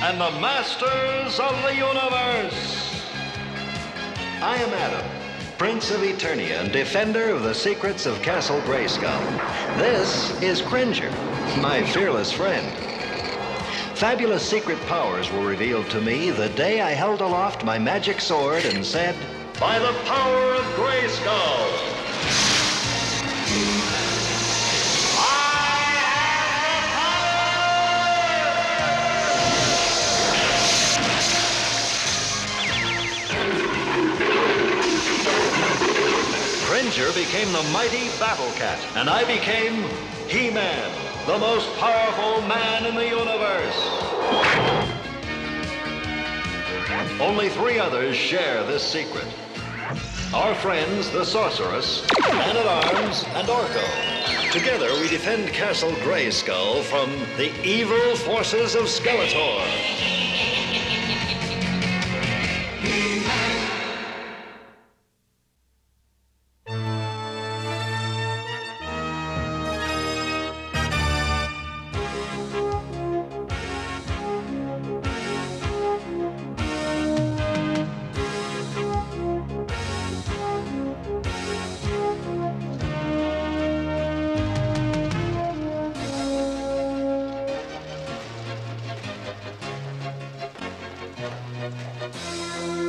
and the masters of the universe. I am Adam, Prince of Eternia and defender of the secrets of Castle Grayskull. This is Cringer, my fearless friend. Fabulous secret powers were revealed to me the day I held aloft my magic sword and said, "By the power of Grayskull!" Cringer became the mighty Battle Cat, and I became He-Man, the most powerful man in the universe. Only 3 others share this secret. Our friends, the Sorceress, Man-at-Arms, and Orko. Together, we defend Castle Grayskull from the evil forces of Skeletor.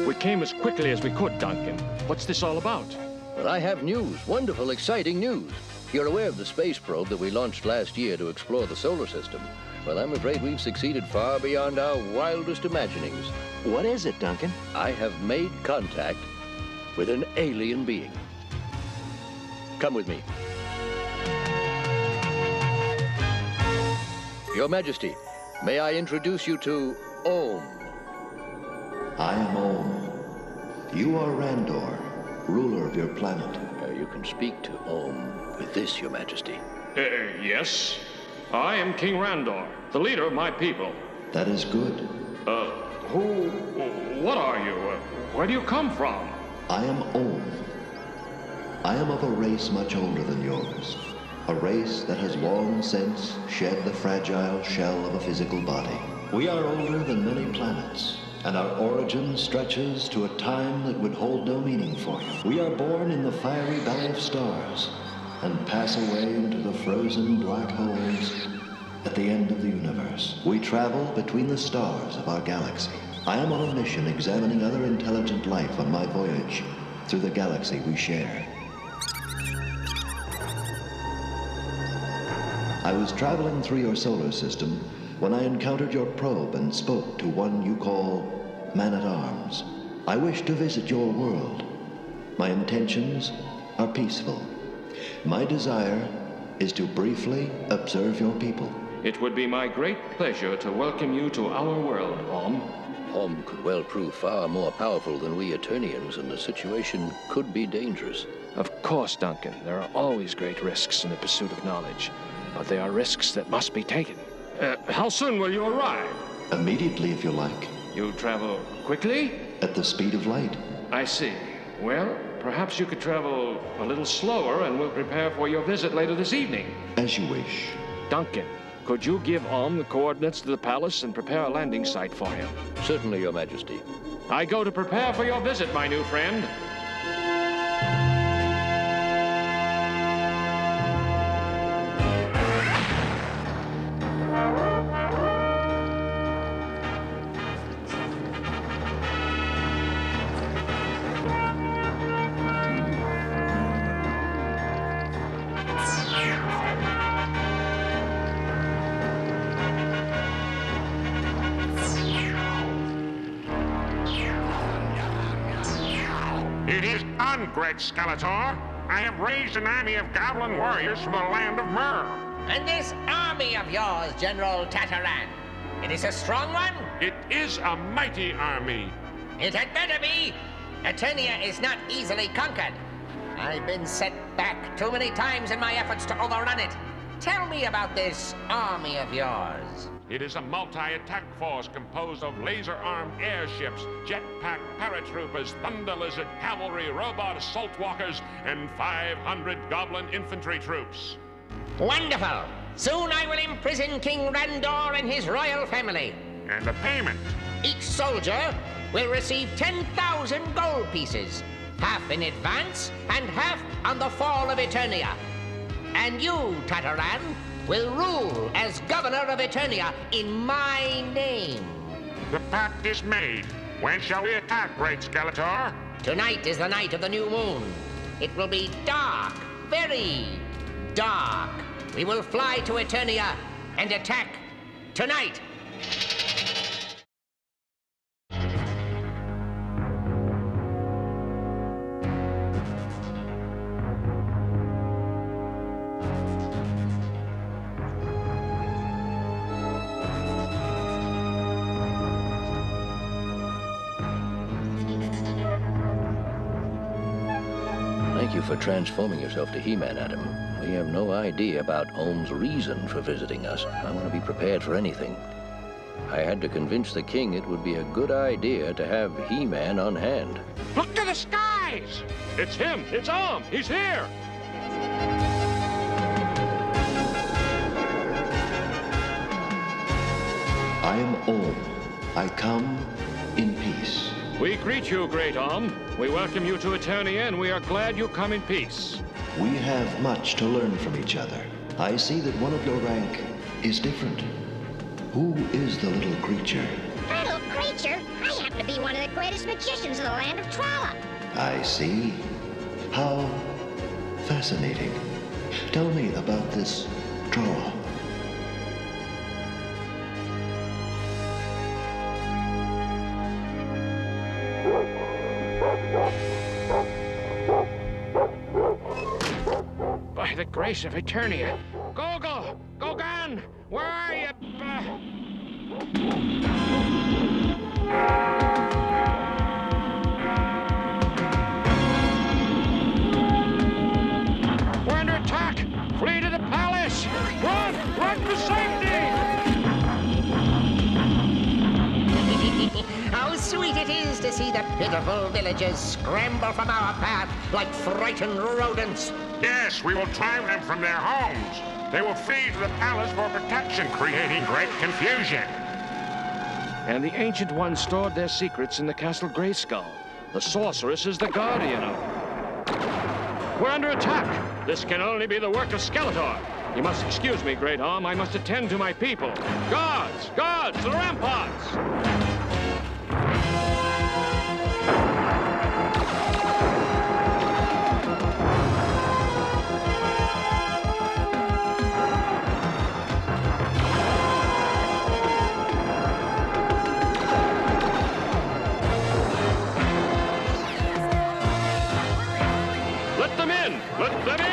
We came as quickly as we could, Duncan. What's this all about? Well, I have news. Wonderful, exciting news. You're aware of the space probe that we launched last year to explore the solar system. Well, I'm afraid we've succeeded far beyond our wildest imaginings. What is it, Duncan? I have made contact with an alien being. Come with me. Your Majesty, may I introduce you to Om? I am Om. You are Randor, ruler of your planet. You can speak to Om with this, Your Majesty. Yes. I am King Randor, the leader of my people. That is good. What are you? Where do you come from? I am Om. I am of a race much older than yours. A race that has long since shed the fragile shell of a physical body. We are older than many planets, and our origin stretches to a time that would hold no meaning for you. We are born in the fiery valley of stars and pass away into the frozen black holes at the end of the universe. We travel between the stars of our galaxy. I am on a mission examining other intelligent life on my voyage through the galaxy we share. I was traveling through your solar system when I encountered your probe and spoke to one you call Man-at-Arms. I wish to visit your world. My intentions are peaceful. My desire is to briefly observe your people. It would be my great pleasure to welcome you to our world, Om. Om could well prove far more powerful than we Eternians, and the situation could be dangerous. Of course, Duncan. There are always great risks in the pursuit of knowledge, but they are risks that must be taken. How soon will you arrive? Immediately, if you like. You travel quickly? At the speed of light. I see. Well, perhaps you could travel a little slower and we'll prepare for your visit later this evening. As you wish. Duncan, could you give Om the coordinates to the palace and prepare a landing site for him? Certainly, Your Majesty. I go to prepare for your visit, my new friend. It is done, great Skeletor. I have raised an army of goblin warriors from the land of Myrrh. And this army of yours, General Tataran, it is a strong one? It is a mighty army. It had better be. Eternia is not easily conquered. I've been set back too many times in my efforts to overrun it. Tell me about this army of yours. It is a multi-attack force composed of laser-armed airships, jetpack paratroopers, thunder lizard, cavalry, robot assault walkers, and 500 goblin infantry troops. Wonderful! Soon I will imprison King Randor and his royal family. And the payment? Each soldier will receive 10,000 gold pieces, half in advance and half on the fall of Eternia. And you, Tataran, will rule as governor of Eternia in my name. The pact is made. When shall we attack, great Skeletor? Tonight is the night of the new moon. It will be dark, very dark. We will fly to Eternia and attack tonight. Thank you for transforming yourself to He-Man, Adam. We have no idea about Ohm's reason for visiting us. I want to be prepared for anything. I had to convince the king it would be a good idea to have He-Man on hand. Look to the skies! It's him! It's Ohm! He's here! I am Ohm. I come in peace. We greet you, great Ohm. We welcome you to Eternia, and we are glad you come in peace. We have much to learn from each other. I see that one of your rank is different. Who is the little creature? Little creature? I happen to be one of the greatest magicians of the land of Trollop. I see. How fascinating. Tell me about this draw. By the grace of Eternia. Gogan! Where are you? We're under attack! Flee to the palace! Run! Run for safety! How sweet it is to see the pitiful villagers scramble from our path like frightened rodents. Yes, we will drive them from their homes. They will flee to the palace for protection, creating great confusion. And the Ancient Ones stored their secrets in the Castle Grayskull. The Sorceress is the guardian of them. We're under attack. This can only be the work of Skeletor. You must excuse me, Great Arm. I must attend to my people. Guards! Guards! To the ramparts! Let them in! Let them in!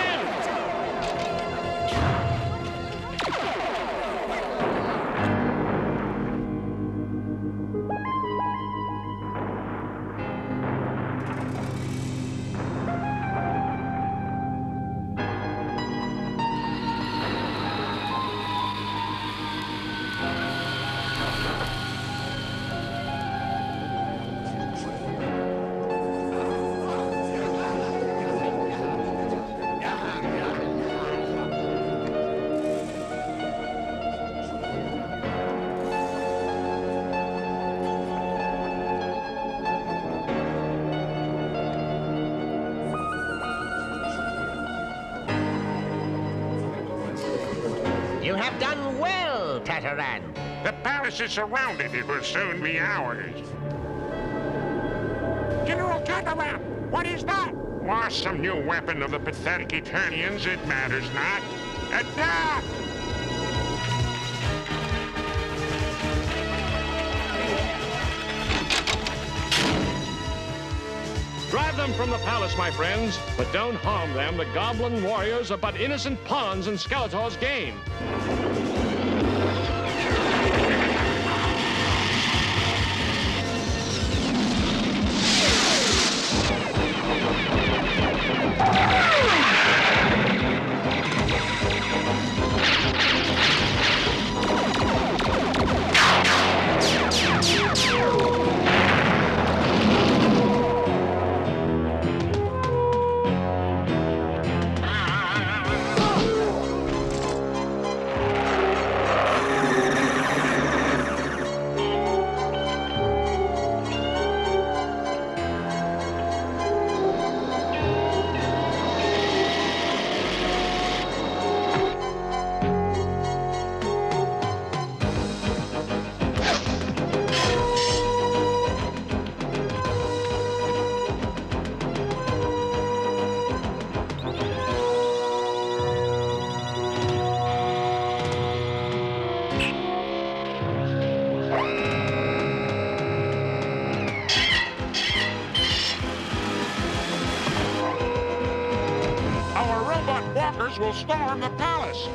You have done well, Tataran. The palace is surrounded. It will soon be ours. General Tataran, what is that? Or some new weapon of the pathetic Eternians, it matters not. Attack! Drive them from the palace, my friends, but don't harm them. The goblin warriors are but innocent pawns in Skeletor's game. walkers will storm the palace.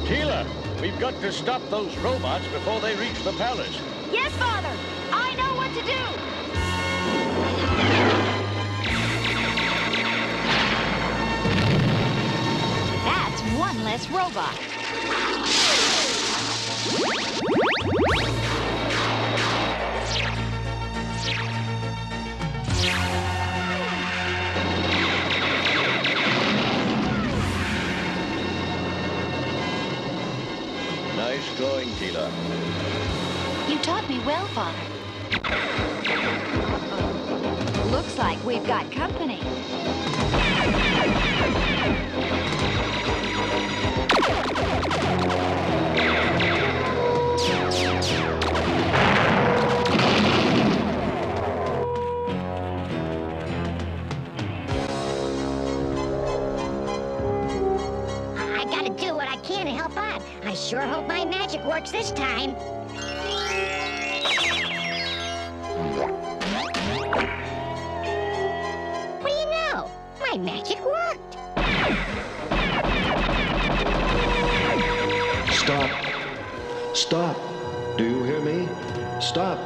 Teela, we've got to stop those robots before they reach the palace. Yes, Father! I know what to do! That's one less robot. Nice going, Teela. You taught me well, Father. Looks like we've got company. I gotta do what I can to help out. I sure hope my magic works this time. What do you know? My magic worked. Stop. Stop. Do you hear me? Stop.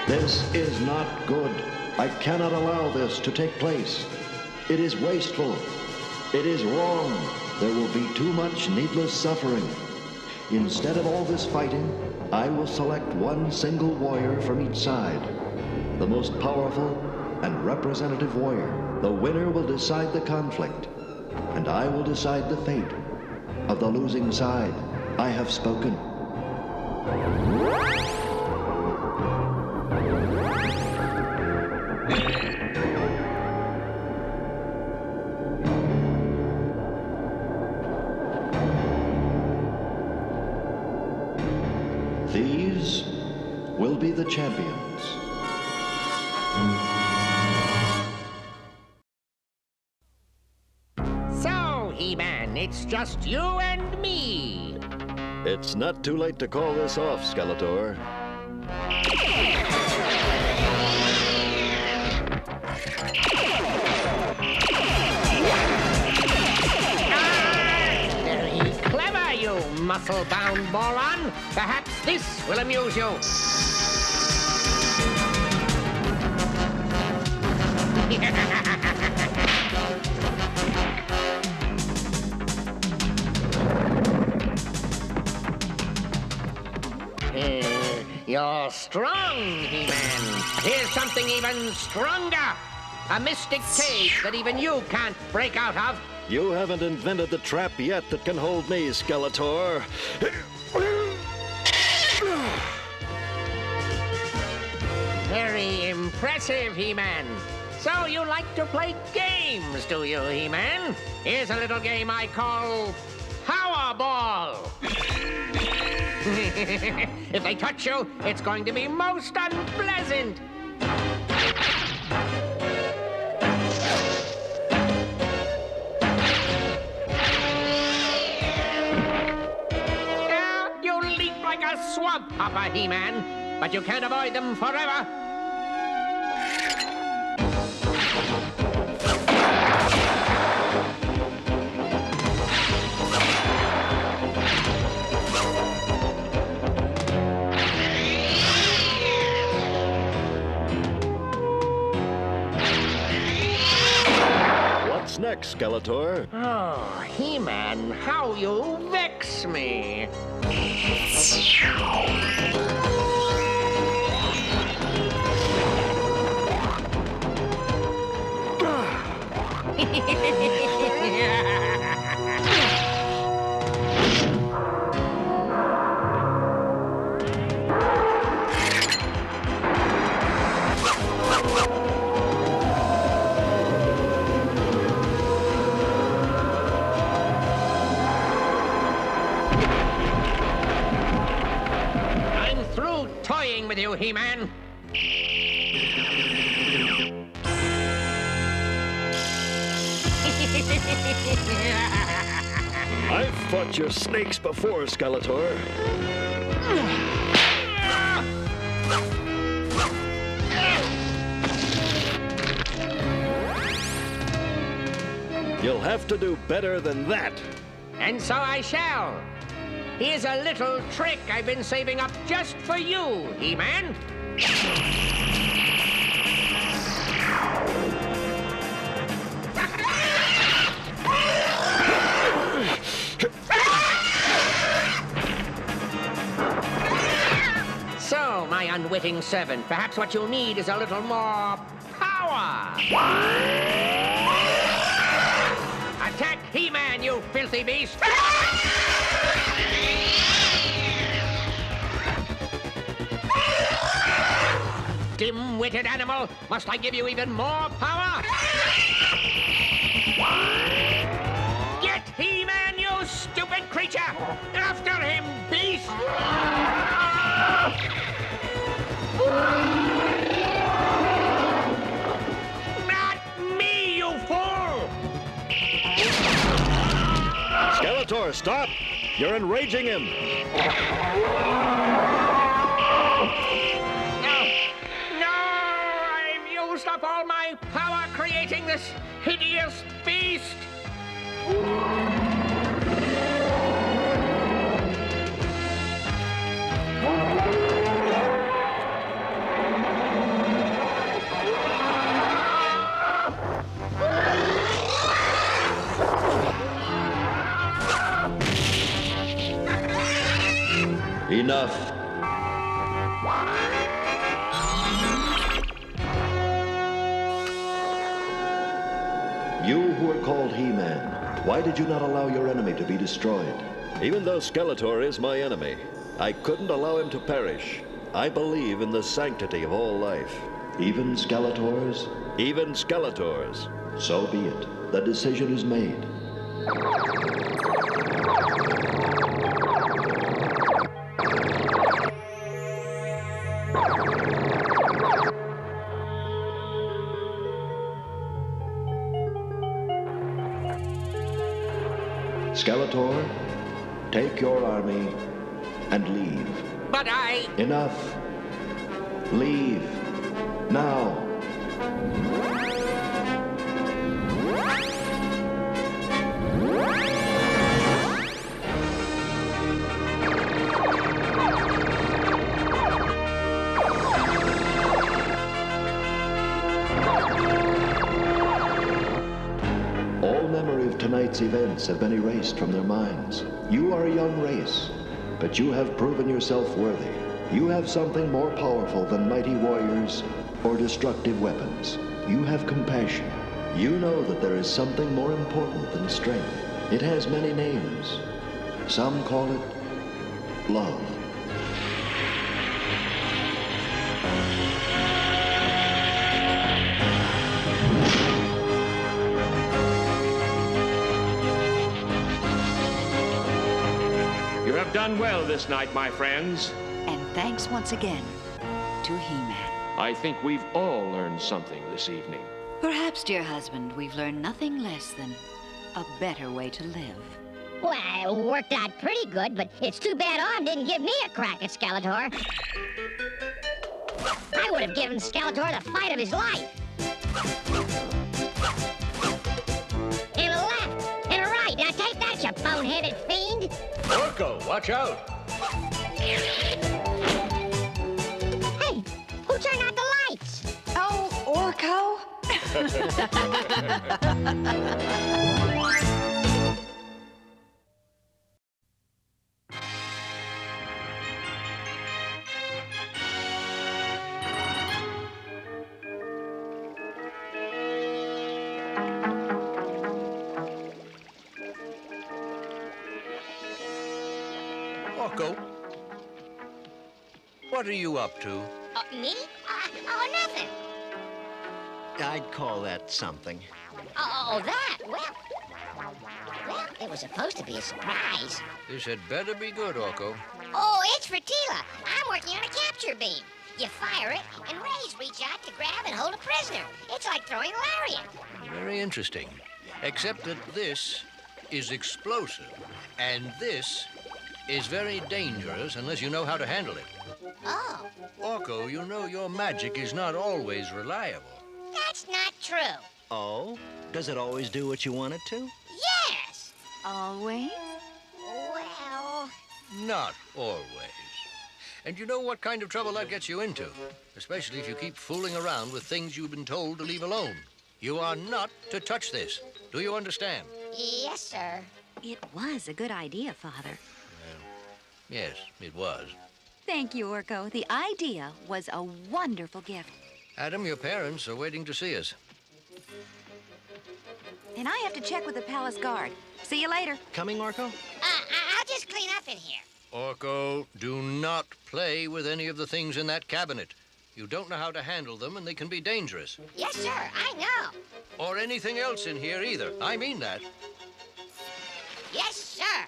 This is not good. I cannot allow this to take place. It is wasteful. It is wrong. There will be too much needless suffering. Instead of all this fighting, I will select one single warrior from each side. The most powerful and representative warrior. The winner will decide the conflict, and I will decide the fate of the losing side. I have spoken. These will be the champions. So, He-Man, it's just you and me. It's not too late to call this off, Skeletor. Very clever, you muscle-bound moron. Perhaps this will amuse you. You're strong, He-Man. Here's something even stronger. A mystic cage that even you can't break out of. You haven't invented the trap yet that can hold me, Skeletor. Very impressive, He-Man. So you like to play games, do you, He-Man? Here's a little game I call Powerball. If they touch you, it's going to be most unpleasant. You leap like a swamp hopper, He-Man, but you can't avoid them forever. What's next, Skeletor? Oh, He-Man, how you vex me. I'm through toying with you, He-Man. I've fought your snakes before, Skeletor. You'll have to do better than that. And so I shall. Here's a little trick I've been saving up just for you, He-Man. So, my unwitting servant, perhaps what you'll need is a little more power. Attack He-Man, you filthy beast! Dim-witted animal, must I give you even more power? Get He-Man, you stupid creature! After him, beast! Not me, you fool! Skeletor, stop! You're enraging him! No! I've used up all my power creating this hideous beast! Enough. You who are called He-Man, why did you not allow your enemy to be destroyed? Even though Skeletor is my enemy, I couldn't allow him to perish. I believe in the sanctity of all life. Even Skeletor's? Even Skeletor's. So be it. The decision is made. Skeletor, take your army and leave. But I... Enough. Leave. Now. All memory of tonight's events have been erased from their minds. You are a young race, but you have proven yourself worthy. You have something more powerful than mighty warriors or destructive weapons. You have compassion. You know that there is something more important than strength. It has many names. Some call it love. You have done well this night, my friends. And thanks once again to He-Man. I think we've all learned something this evening. Perhaps, dear husband, we've learned nothing less than a better way to live. Well, it worked out pretty good, but it's too bad Arm didn't give me a crack at Skeletor. I would have given Skeletor the fight of his life. And a left, and a right. Now take that, you bone-headed fiend. Orko, watch out! Hey, who turned out the lights? Oh, Orko? What are you up to? Me? Oh, nothing. I'd call that something. Oh, that? Well, it was supposed to be a surprise. This had better be good, Orko. Oh, it's for Teela. I'm working on a capture beam. You fire it, and rays reach out to grab and hold a prisoner. It's like throwing a lariat. Very interesting. Except that this is explosive, and this is very dangerous unless you know how to handle it. Oh. Orko, you know your magic is not always reliable. That's not true. Oh? Does it always do what you want it to? Yes. Always? Well... Not always. And you know what kind of trouble that gets you into, especially if you keep fooling around with things you've been told to leave alone. You are not to touch this. Do you understand? Yes, sir. It was a good idea, Father. Well, yes, it was. Thank you, Orko. The idea was a wonderful gift. Adam, your parents are waiting to see us. And I have to check with the palace guard. See you later. Coming, Orko? I'll just clean up in here. Orko, do not play with any of the things in that cabinet. You don't know how to handle them, and they can be dangerous. Yes, sir, I know. Or anything else in here either. I mean that. Yes, sir.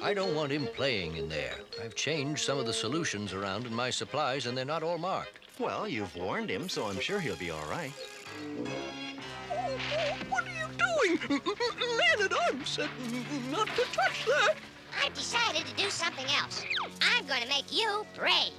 I don't want him playing in there. I've changed some of the solutions around in my supplies, and they're not all marked. Well, you've warned him, so I'm sure he'll be all right. What are you doing? Man-at-arms said not to touch that. I've decided to do something else. I'm going to make you brave.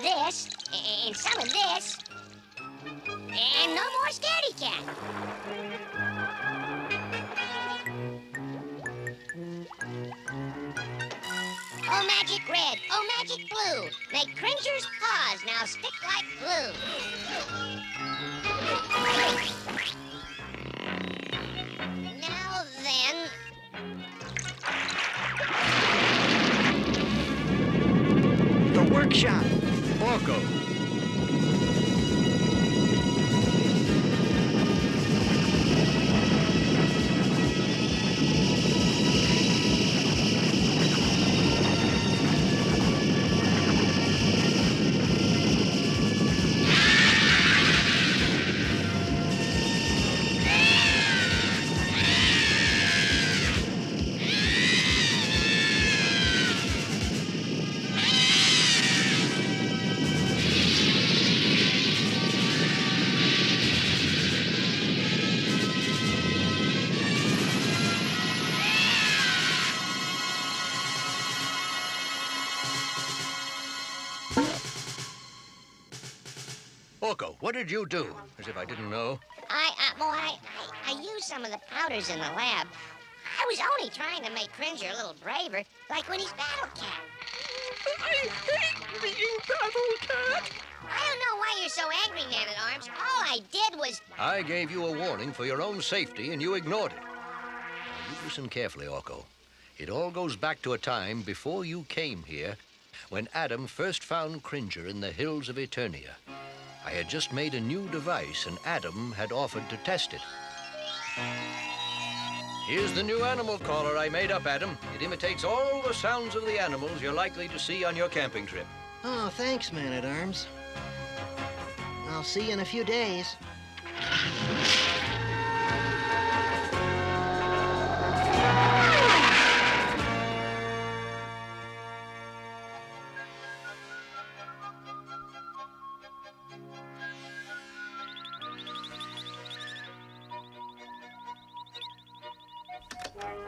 This, and some of this, and no more scaredy cat. Oh, magic red, oh, magic blue. Make Cringer's paws now stick like glue. Now then... The workshop! Orko. Orko, what did you do? As if I didn't know. I used some of the powders in the lab. I was only trying to make Cringer a little braver, like when he's Battle Cat. I hate being Battle Cat. I don't know why you're so angry, Man-at-Arms. All I did was... I gave you a warning for your own safety, and you ignored it. Now, you listen carefully, Orko. It all goes back to a time before you came here, when Adam first found Cringer in the hills of Eternia. I had just made a new device, and Adam had offered to test it. Here's the new animal caller I made up, Adam. It imitates all the sounds of the animals you're likely to see on your camping trip. Oh, thanks, Man-at-Arms. I'll see you in a few days.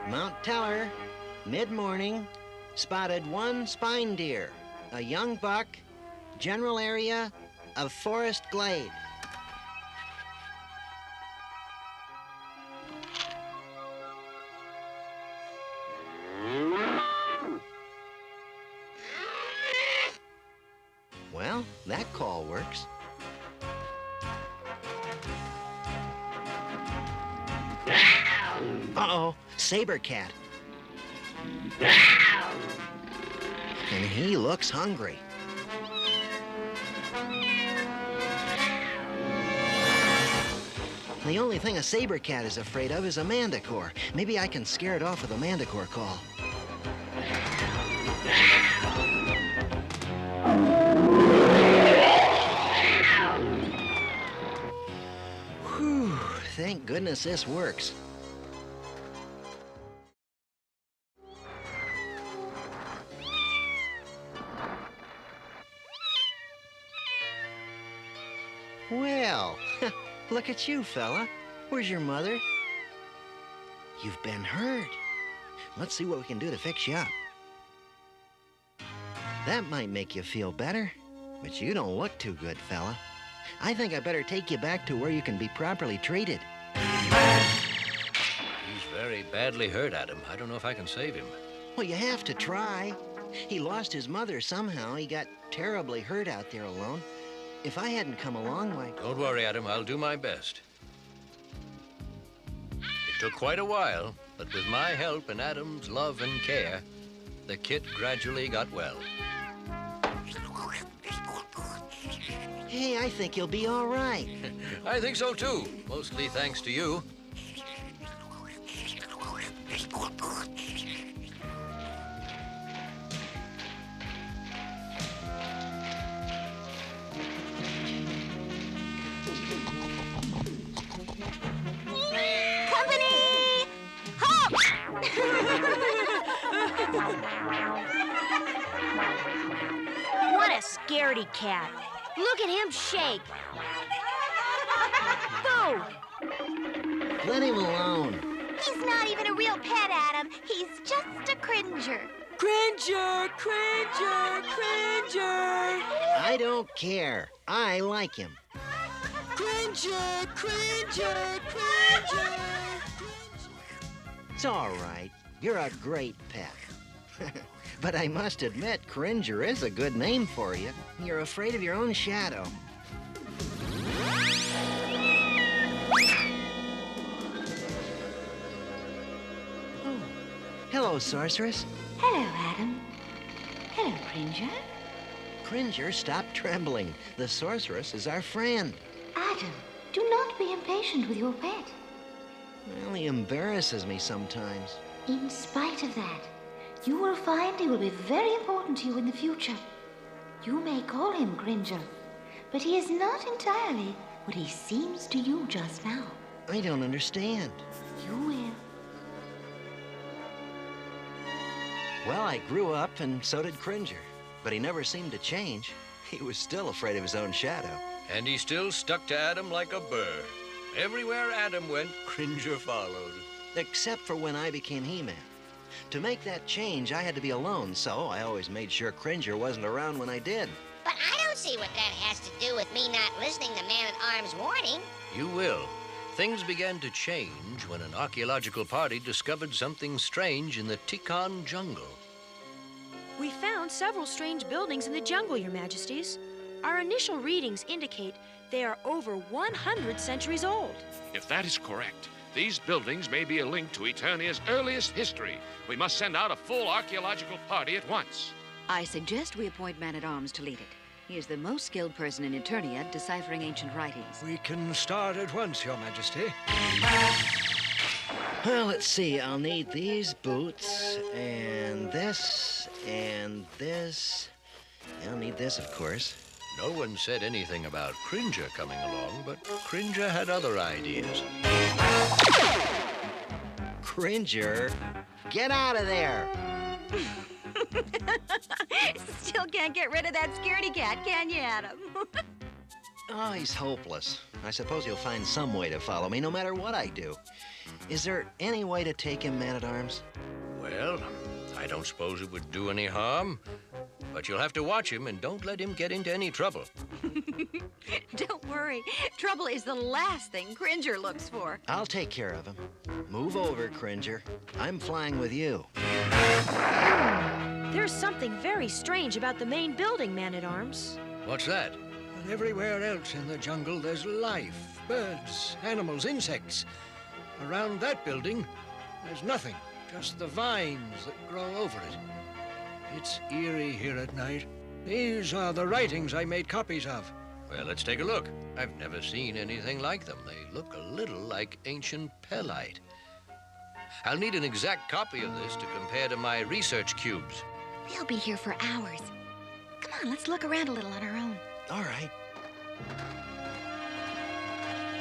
Mount Teller, mid-morning, spotted one spine deer, a young buck, general area of forest glade. Well, that call works. Uh-oh, saber cat. And he looks hungry. The only thing a saber cat is afraid of is a manticore. Maybe I can scare it off with a manticore call. Whew, thank goodness this works. Well, look at you, fella. Where's your mother? You've been hurt. Let's see what we can do to fix you up. That might make you feel better, but you don't look too good, fella. I think I better take you back to where you can be properly treated. He's very badly hurt, Adam. I don't know if I can save him. Well, you have to try. He lost his mother somehow. He got terribly hurt out there alone. If I hadn't come along, why... Don't worry, Adam. I'll do my best. It took quite a while, but with my help and Adam's love and care, the kit gradually got well. Hey, I think you'll be all right. I think so, too. Mostly thanks to you. What a scaredy cat. Look at him shake. Boo! Let him alone. He's not even a real pet, Adam. He's just a Cringer. Cringer! Cringer! Cringer! I don't care. I like him. Cringer! Cringer! Cringer! It's all right. You're a great pet. But I must admit, Cringer is a good name for you. You're afraid of your own shadow. Oh. Hello, Sorceress. Hello, Adam. Hello, Cringer. Cringer, stop trembling. The Sorceress is our friend. Adam, do not be impatient with your pet. Well, he embarrasses me sometimes. In spite of that, you will find he will be very important to you in the future. You may call him Cringer, but he is not entirely what he seems to you just now. I don't understand. You will. Well, I grew up, and so did Cringer. But he never seemed to change. He was still afraid of his own shadow. And he still stuck to Adam like a burr. Everywhere Adam went, Cringer followed. Except for when I became He-Man. To make that change, I had to be alone, so I always made sure Cringer wasn't around when I did. But I don't see what that has to do with me not listening to Man-at-Arms' warning. You will. Things began to change when an archaeological party discovered something strange in the Tikon jungle. We found several strange buildings in the jungle, Your Majesties. Our initial readings indicate they are over 100 centuries old. If that is correct, these buildings may be a link to Eternia's earliest history. We must send out a full archaeological party at once. I suggest we appoint Man-at-Arms to lead it. He is the most skilled person in Eternia deciphering ancient writings. We can start at once, Your Majesty. Well, let's see. I'll need these boots, and this, and this. I'll need this, of course. No one said anything about Cringer coming along, but Cringer had other ideas. Cringer? Get out of there! Still can't get rid of that scaredy cat, can you, Adam? Oh, he's hopeless. I suppose he'll find some way to follow me, no matter what I do. Is there any way to take him, Man-at-Arms? Well, I don't suppose it would do any harm, but you'll have to watch him and don't let him get into any trouble. Don't worry. Trouble is the last thing Cringer looks for. I'll take care of him. Move over, Cringer. I'm flying with you. There's something very strange about the main building, Man-at-Arms. What's that? And everywhere else in the jungle, there's life. Birds, animals, insects. Around that building, there's nothing. Just the vines that grow over it. It's eerie here at night. These are the writings I made copies of. Well, let's take a look. I've never seen anything like them. They look a little like ancient pellite. I'll need an exact copy of this to compare to my research cubes. They'll be here for hours. Come on, let's look around a little on our own. All right.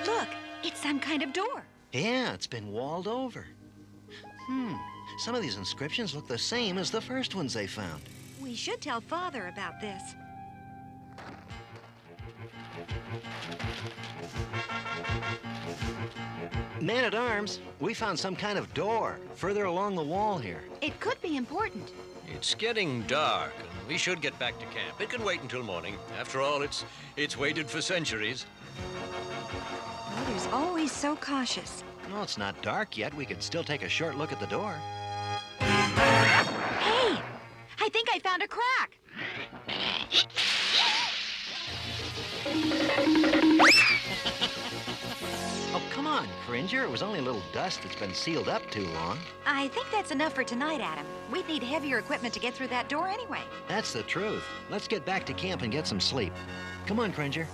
Look, it's some kind of door. Yeah, it's been walled over. Some of these inscriptions look the same as the first ones they found. We should tell Father about this. Man-at-Arms, we found some kind of door further along the wall here. It could be important. It's getting dark, and we should get back to camp. It can wait until morning. After all, it's waited for centuries. Mother's always so cautious. Well, it's not dark yet. We could still take a short look at the door. Hey! I think I found a crack. Oh, come on, Cringer. It was only a little dust that's been sealed up too long. I think that's enough for tonight, Adam. We'd need heavier equipment to get through that door anyway. That's the truth. Let's get back to camp and get some sleep. Come on, Cringer.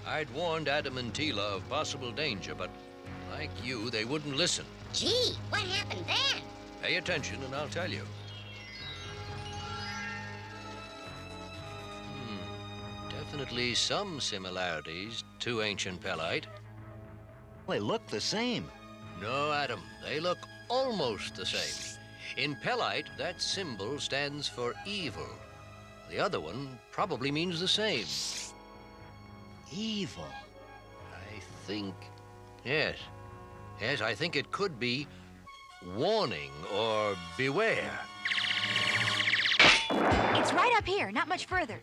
I'd warned Adam and Teela of possible danger, but like you, they wouldn't listen. Gee, what happened then? Pay attention and I'll tell you. Definitely some similarities to ancient pellite. They look the same. No, Adam, they look almost the same. In pellite, that symbol stands for evil. The other one probably means the same. Evil. I think... Yes. Yes, I think it could be warning or beware. It's right up here, not much further.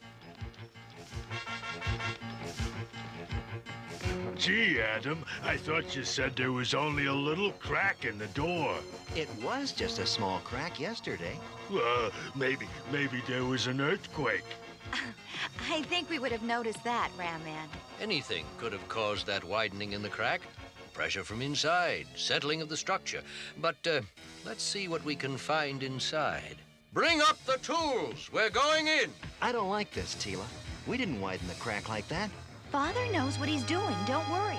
Gee, Adam, I thought you said there was only a little crack in the door. It was just a small crack yesterday. Maybe there was an earthquake. I think we would have noticed that, Ram Man. Anything could have caused that widening in the crack. Pressure from inside, settling of the structure. But let's see what we can find inside. Bring up the tools! We're going in! I don't like this, Teela. We didn't widen the crack like that. Father knows what he's doing, don't worry.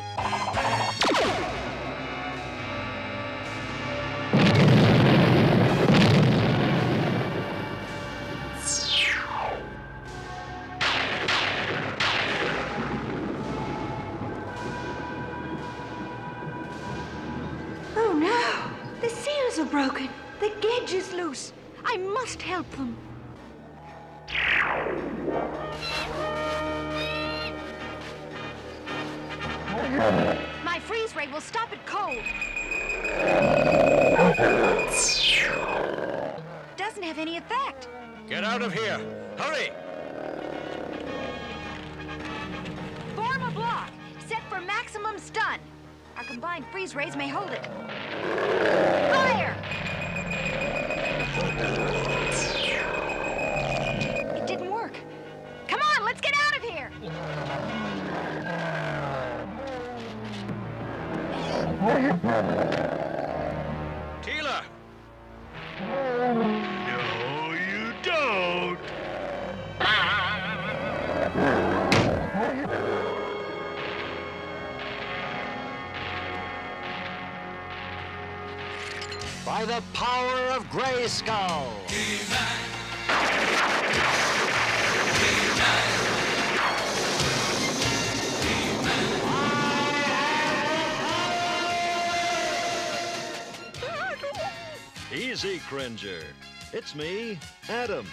Oh no! The seals are broken. The gauge is loose. I must help them. My freeze ray will stop it cold. Doesn't have any effect. Get out of here! Hurry! Form a block. Set for maximum stun. Our combined freeze rays may hold it. Fire! It didn't work. Come on, let's get out of here! Teela! No, you don't. By the power of Grayskull! Easy, Cringer. It's me, Adam.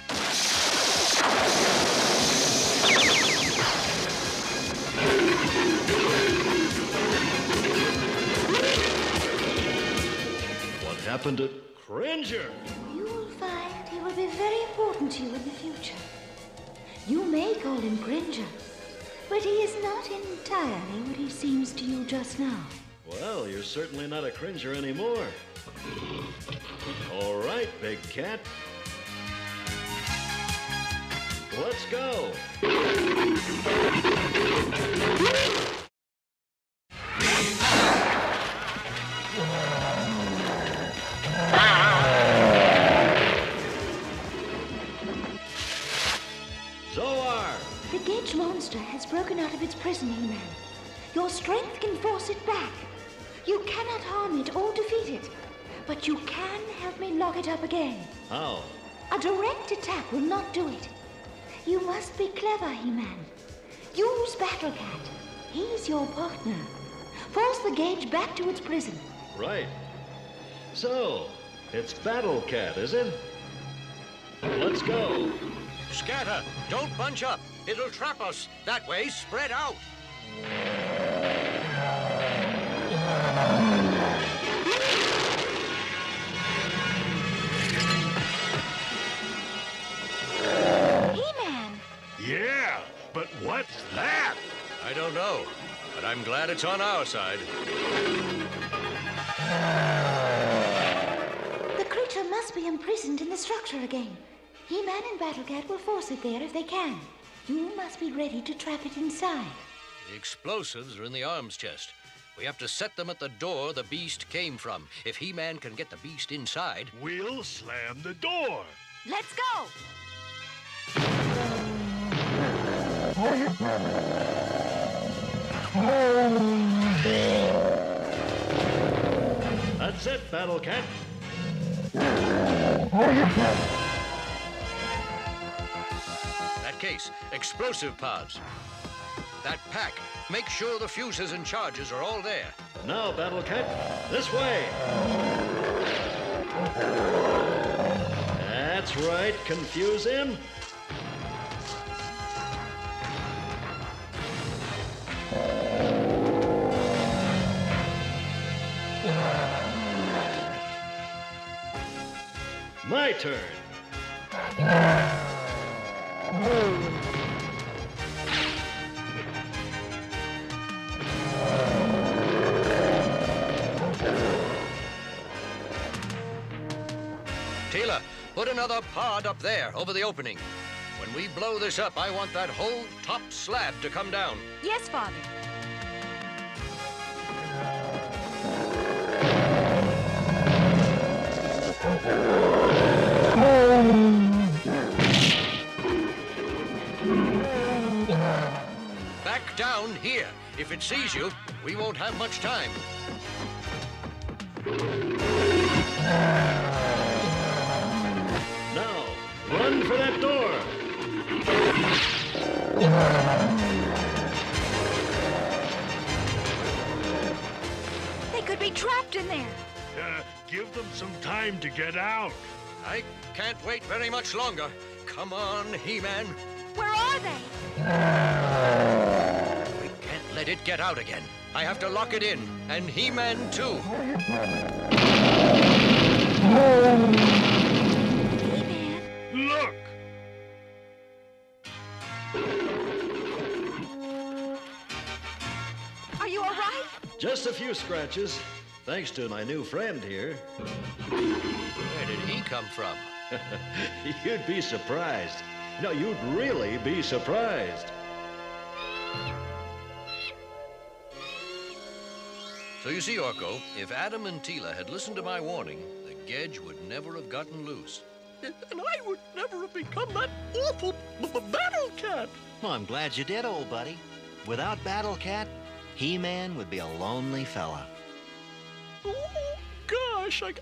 What happened to Cringer? You will find he will be very important to you in the future. You may call him Cringer, but he is not entirely what he seems to you just now. Well, you're certainly not a Cringer anymore. All right, big cat. Let's go. out of its prison, He-Man. Your strength can force it back. You cannot harm it or defeat it, but you can help me lock it up again. How? A direct attack will not do it. You must be clever, He-Man. Use Battle Cat. He's your partner. Force the gauge back to its prison. Right. So, it's Battle Cat, is it? Let's go. Scatter! Don't bunch up. It'll trap us. That way, spread out. He-Man! Yeah, but what's that? I don't know, but I'm glad it's on our side. The creature must be imprisoned in the structure again. He-Man and Battle Cat will force it there if they can. You must be ready to trap it inside. The explosives are in the arms chest. We have to set them at the door the beast came from. If He-Man can get the beast inside... We'll slam the door. Let's go! That's it, Battle Cat. That case, explosive pods. That pack, make sure the fuses and charges are all there. Now, Battle Cat, this way. That's right, confuse him. My turn. Teela, put another pod up there, over the opening. When we blow this up, I want that whole top slab to come down. Yes, Father. Back down here. If it sees you, we won't have much time. Now, run for that door. They could be trapped in there. Give them some time to get out. I can't wait very much longer. Come on, He-Man. Where are they? We can't let it get out again. I have to lock it in, and He-Man too. Look! Are you all right? Just a few scratches, thanks to my new friend here. Where did he come from? You'd be surprised. No, you'd really be surprised. So you see, Orko, if Adam and Teela had listened to my warning, the Gedge would never have gotten loose. And I would never have become that awful Battle Cat. Well, I'm glad you did, old buddy. Without Battle Cat, He-Man would be a lonely fella. Oh, gosh, I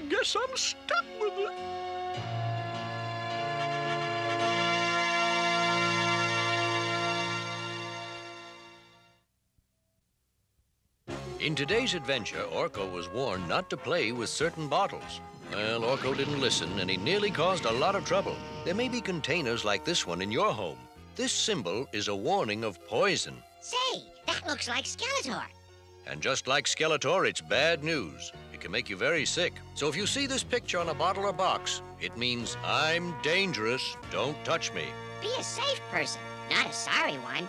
guess I'm stuck with it. In today's adventure, Orko was warned not to play with certain bottles. Well, Orko didn't listen, and he nearly caused a lot of trouble. There may be containers like this one in your home. This symbol is a warning of poison. Say, that looks like Skeletor. And just like Skeletor, it's bad news. It can make you very sick. So if you see this picture on a bottle or box, it means I'm dangerous. Don't touch me. Be a safe person, not a sorry one.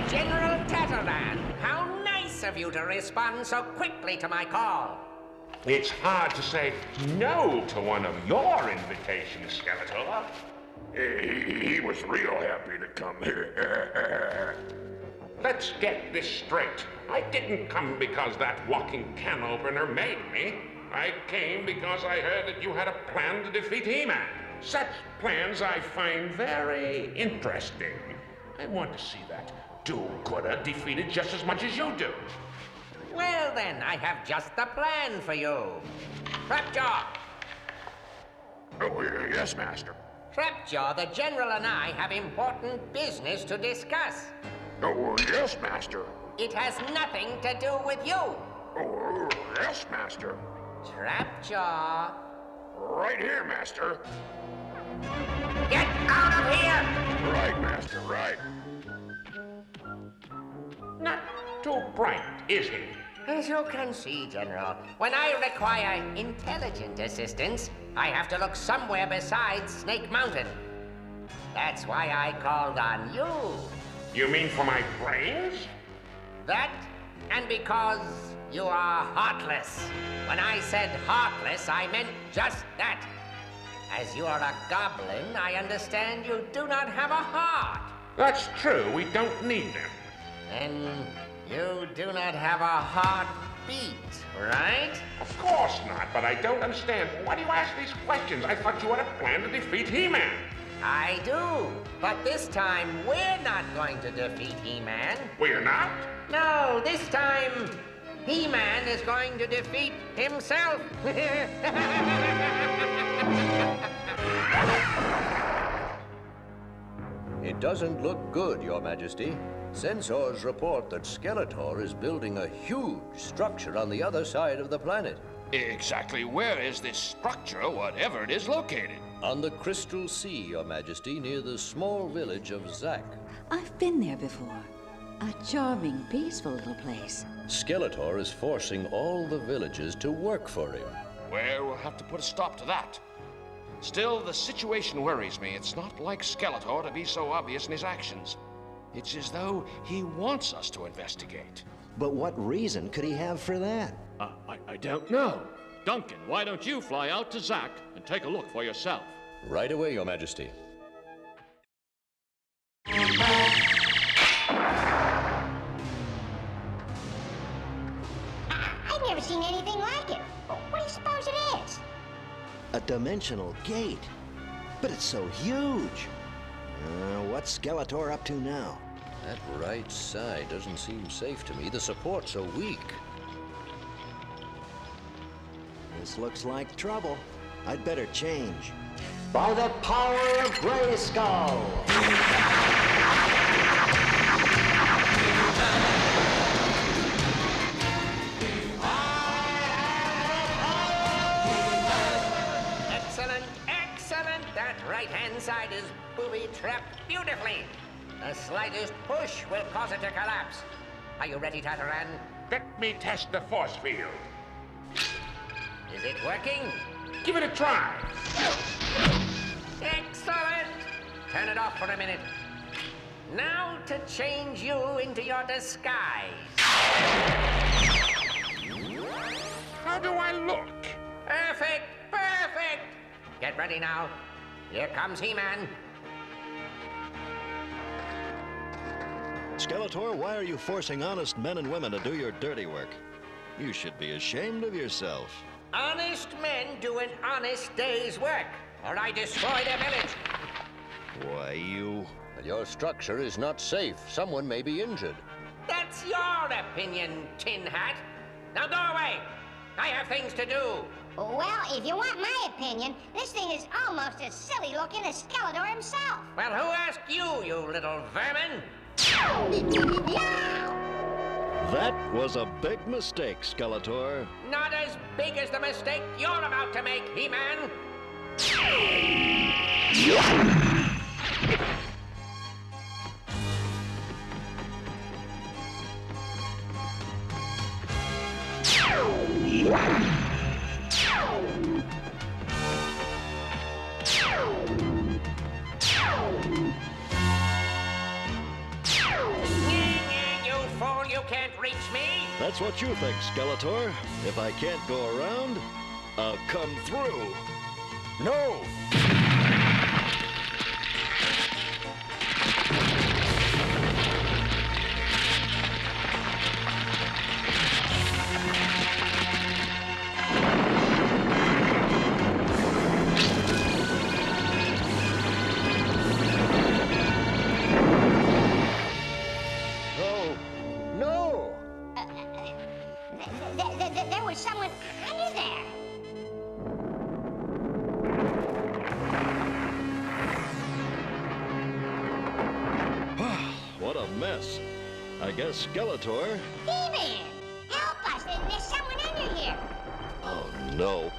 General Tatterland, how nice of you to respond so quickly to my call. It's hard to say no to one of your invitations, Skeletor. He was real happy to come here. Let's get this straight. I didn't come because that walking can opener made me. I came because I heard that you had a plan to defeat He-Man. Such plans I find very interesting. I want to see that do-gooder defeated just as much as you do. Well then, I have just the plan for you. Trapjaw! Oh, yes, Master. Trapjaw, the General and I have important business to discuss. Oh, yes, Master. It has nothing to do with you. Oh, yes, Master. Trapjaw. Right here, Master. Get out of here! Right, Master, right. Not too bright, is he? As you can see, General, when I require intelligent assistance, I have to look somewhere besides Snake Mountain. That's why I called on you. You mean for my brains? That, and because you are heartless. When I said heartless, I meant just that. As you are a goblin, I understand you do not have a heart. That's true, we don't need them. And you do not have a heartbeat, right? Of course not, but I don't understand. Why do you ask these questions? I thought you had a plan to defeat He-Man. I do, but this time we're not going to defeat He-Man. We're not? No, this time He-Man is going to defeat himself. It doesn't look good, Your Majesty. Sensors report that Skeletor is building a huge structure on the other side of the planet. Exactly where is this structure, whatever it is, located? On the Crystal Sea, Your Majesty, near the small village of Zack. I've been there before. A charming, peaceful little place. Skeletor is forcing all the villagers to work for him. Well, we'll have to put a stop to that. Still, the situation worries me. It's not like Skeletor to be so obvious in his actions. It's as though he wants us to investigate. But what reason could he have for that? I don't know. Duncan, why don't you fly out to Zack and take a look for yourself? Right away, Your Majesty. I've never seen anything like it. What do you suppose it is? A dimensional gate. But it's so huge. What's Skeletor up to now? That right side doesn't seem safe to me. The supports are weak. This looks like trouble. I'd better change. By the power of Grayskull! Excellent, excellent! That right-hand side is booby-trapped beautifully. The slightest push will cause it to collapse. Are you ready, Tataran? Let me test the force field. Is it working? Give it a try. Excellent! Turn it off for a minute. Now to change you into your disguise. How do I look? Perfect, perfect! Get ready now. Here comes He-Man. Skeletor, why are you forcing honest men and women to do your dirty work? You should be ashamed of yourself. Honest men do an honest day's work, or I destroy their village. Why, you... Your structure is not safe. Someone may be injured. That's your opinion, Tin Hat. Now go away. I have things to do. Well, if you want my opinion, this thing is almost as silly looking as Skeletor himself. Well, who asked you, you little vermin? That was a big mistake, Skeletor. Not as big as the mistake you're about to make, He-Man. You can't reach me? That's what you think, Skeletor. If I can't go around, I'll come through. No! There was someone under there. What a mess. I guess Skeletor... He-Man! Help us! There's someone under here! Oh, no.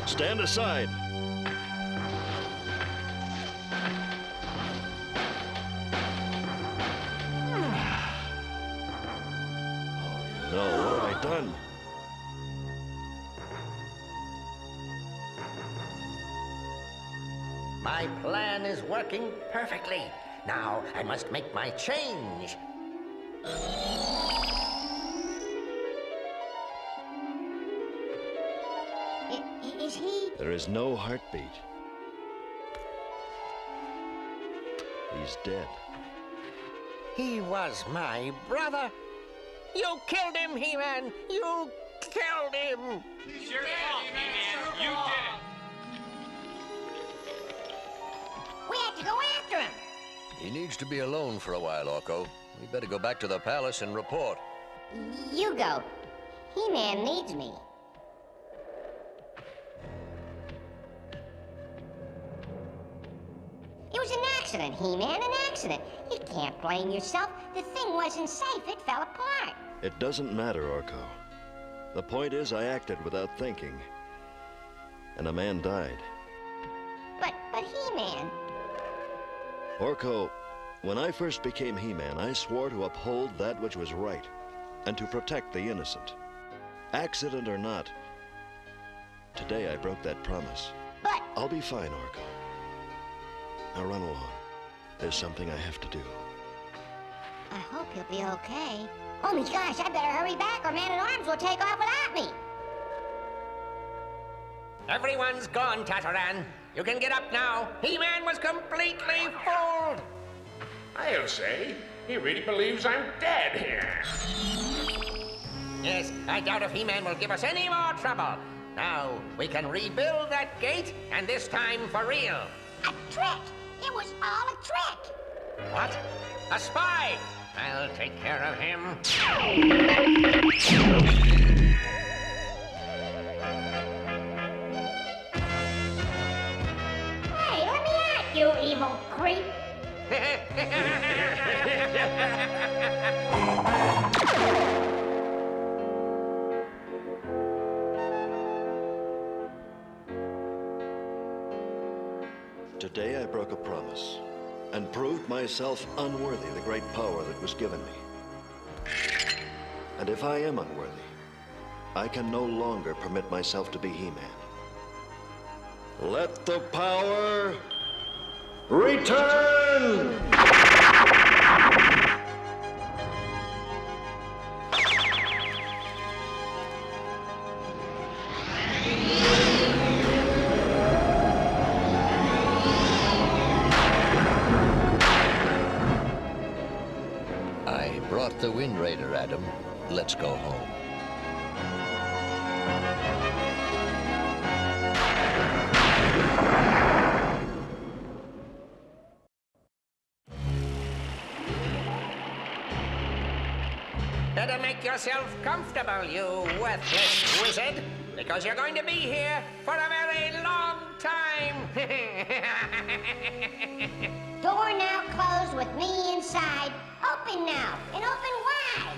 Stand aside. Oh, no. What have I done? My plan is working perfectly. Now I must make my change. Is he? There is no heartbeat. He's dead. He was my brother. You killed him, He-Man. You killed him. It's your fault, He-Man. You did it. We have to go after him. He needs to be alone for a while, Orko. We better go back to the palace and report. You go. He-Man needs me. It was an accident, He-Man, an accident. You can't blame yourself. The thing wasn't safe. It fell apart. It doesn't matter, Orko. The point is I acted without thinking. And a man died. But He-Man... Orko, when I first became He-Man, I swore to uphold that which was right and to protect the innocent. Accident or not, today I broke that promise. But... I'll be fine, Orko. Now run along. There's something I have to do. I hope he'll be okay. Oh my gosh, I better hurry back or Man-at-Arms will take off without me. Everyone's gone, Tataran. You can get up now. He-Man was completely fooled. I'll say, he really believes I'm dead here. Yes, I doubt if He-Man will give us any more trouble. Now, we can rebuild that gate, and this time for real. A trick! It was all a trick! What? A spy! I'll take care of him. Hey, let me out, you evil creep! Today I broke a promise and proved myself unworthy the great power that was given me. And if I am unworthy, I can no longer permit myself to be He-Man. Let the power return! The Wind Raider, Adam. Let's go home. Better make yourself comfortable, you worthless wizard, because you're going to be here for a very long time. Door now closed with me inside. Open now, and open wide.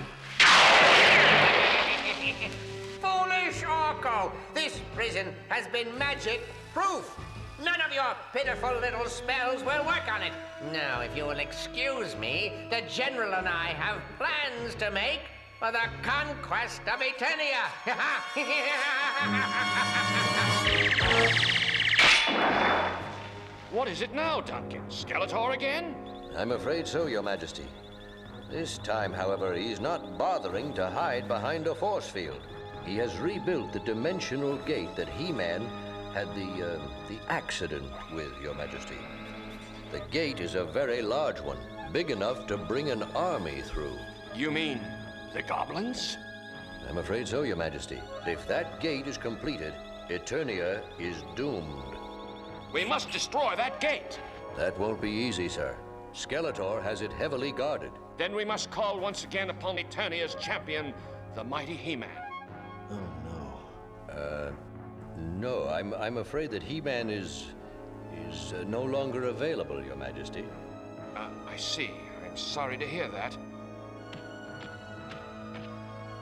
Foolish Orko! This prison has been magic-proof. None of your pitiful little spells will work on it. Now, if you will excuse me, the General and I have plans to make for the conquest of Eternia. What is it now, Duncan? Skeletor again? I'm afraid so, Your Majesty. This time, however, he's not bothering to hide behind a force field. He has rebuilt the dimensional gate that He-Man had the accident with, Your Majesty. The gate is a very large one, big enough to bring an army through. You mean the goblins? I'm afraid so, Your Majesty. If that gate is completed, Eternia is doomed. We must destroy that gate. That won't be easy, sir. Skeletor has it heavily guarded. Then we must call once again upon Eternia's champion, the mighty He-Man. Oh, no. No, I'm afraid that He-Man is no longer available, Your Majesty. I see. I'm sorry to hear that.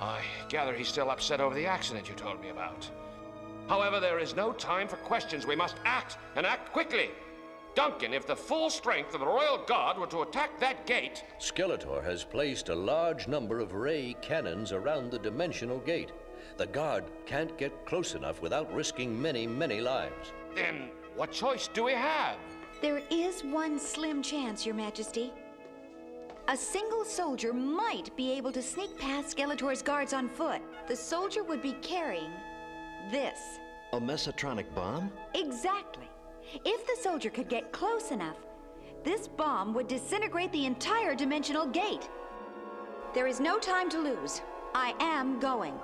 I gather he's still upset over the accident you told me about. However, there is no time for questions. We must act, and act quickly. Duncan, if the full strength of the Royal Guard were to attack that gate... Skeletor has placed a large number of ray cannons around the dimensional gate. The Guard can't get close enough without risking many, many lives. Then what choice do we have? There is one slim chance, Your Majesty. A single soldier might be able to sneak past Skeletor's guards on foot. The soldier would be carrying this. A mesotronic bomb? Exactly. If the soldier could get close enough, this bomb would disintegrate the entire dimensional gate. There is no time to lose. I am going.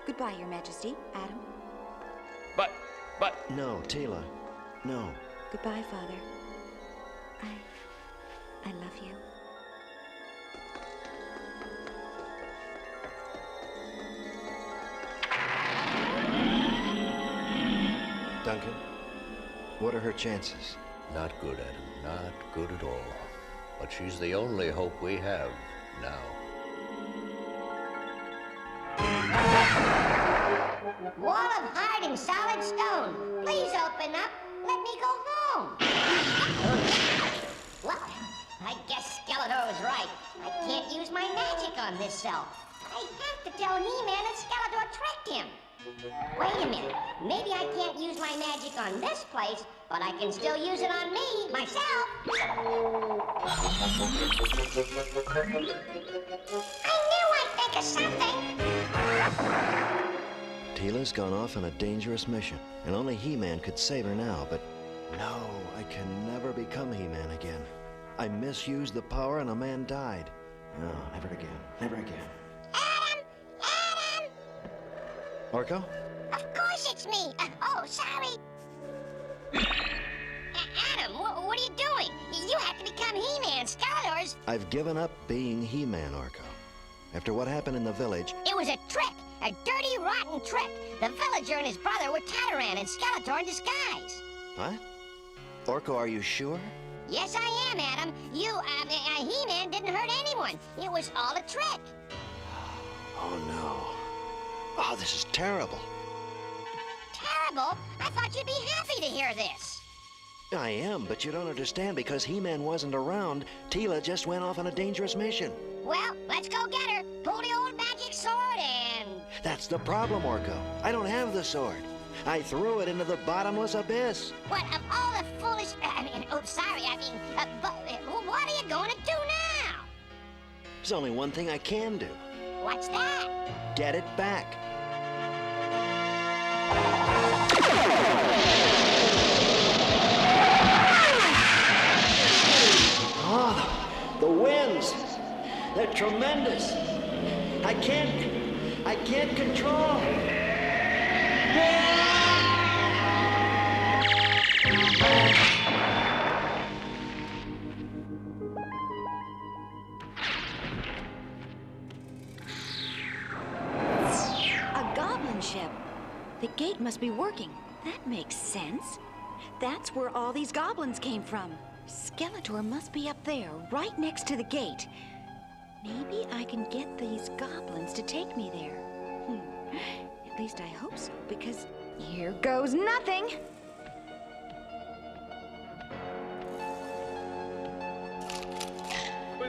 Goodbye, Your Majesty. Adam. But... No, Teela. No. Goodbye, Father. I love you. Duncan, what are her chances? Not good, Adam. Not good at all. But she's the only hope we have now. Wall of hard and solid stone. Please open up. Let me go home. Well, I guess Skeletor was right. I can't use my magic on this cell. I have to tell He-Man that Skeletor tricked him. Wait a minute. Maybe I can't use my magic on this place, but I can still use it on me, myself. I knew I'd think of something. Teela's gone off on a dangerous mission, and only He-Man could save her now, but no, I can never become He-Man again. I misused the power and a man died. No, never again. Never again. Orko? Of course it's me. Oh, sorry. Adam, what are you doing? You have to become He-Man, Skeletor's. I've given up being He-Man, Orko. After what happened in the village... It was a trick. A dirty, rotten trick. The villager and his brother were Tataran and Skeletor in disguise. What? Orko, are you sure? Yes, I am, Adam. He-Man didn't hurt anyone. It was all a trick. Oh, no. Oh, this is terrible. Terrible? I thought you'd be happy to hear this. I am, but you don't understand. Because He-Man wasn't around, Teela just went off on a dangerous mission. Well, let's go get her. Pull the old magic sword and... That's the problem, Orko. I don't have the sword. I threw it into the bottomless abyss. What, of all the foolish... what are you going to do now? There's only one thing I can do. What's that? Get it back. Oh, the winds. They're tremendous. I can't control. Ship. The gate must be working. That makes sense. That's where all these goblins came from. Skeletor must be up there, right next to the gate. Maybe I can get these goblins to take me there. At least I hope so, because here goes nothing. Who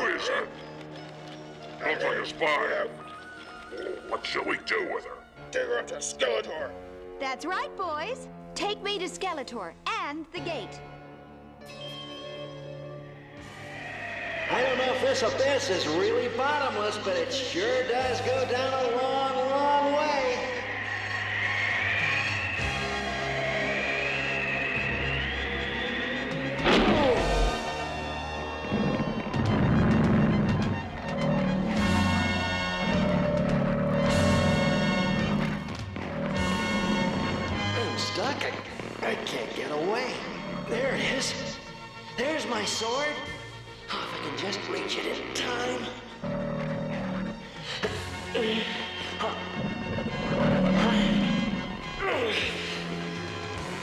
is it? Looks like a spy. What shall we do with her? Take her up to Skeletor. That's right, boys. Take me to Skeletor and the gate. I don't know if this abyss is really bottomless, but it sure does go down a long, long way. I can't get away. There it is. There's my sword. Oh, if I can just reach it in time.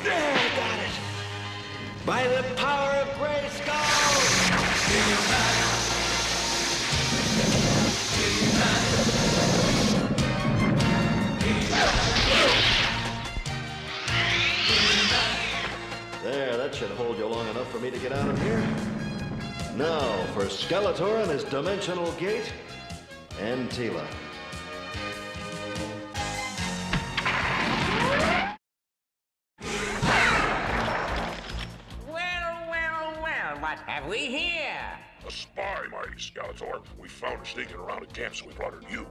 There, I got it. By the power of Grayskull! There, that should hold you long enough for me to get out of here. Now for Skeletor and his dimensional gate, and Teela. Well, what have we here? A spy, mighty Skeletor. We found her sneaking around at camp, so we brought her to you.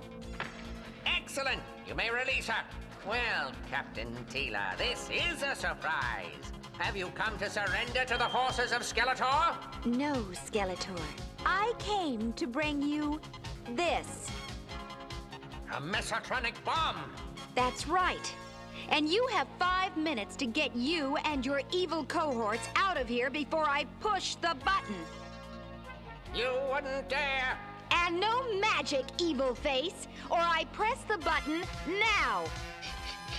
Excellent. You may release her. Well, Captain Teela, this is a surprise. Have you come to surrender to the forces of Skeletor? No, Skeletor. I came to bring you this. A mesotronic bomb. That's right. And you have 5 minutes to get you and your evil cohorts out of here before I push the button. You wouldn't dare. And no magic, evil face, or I press the button now.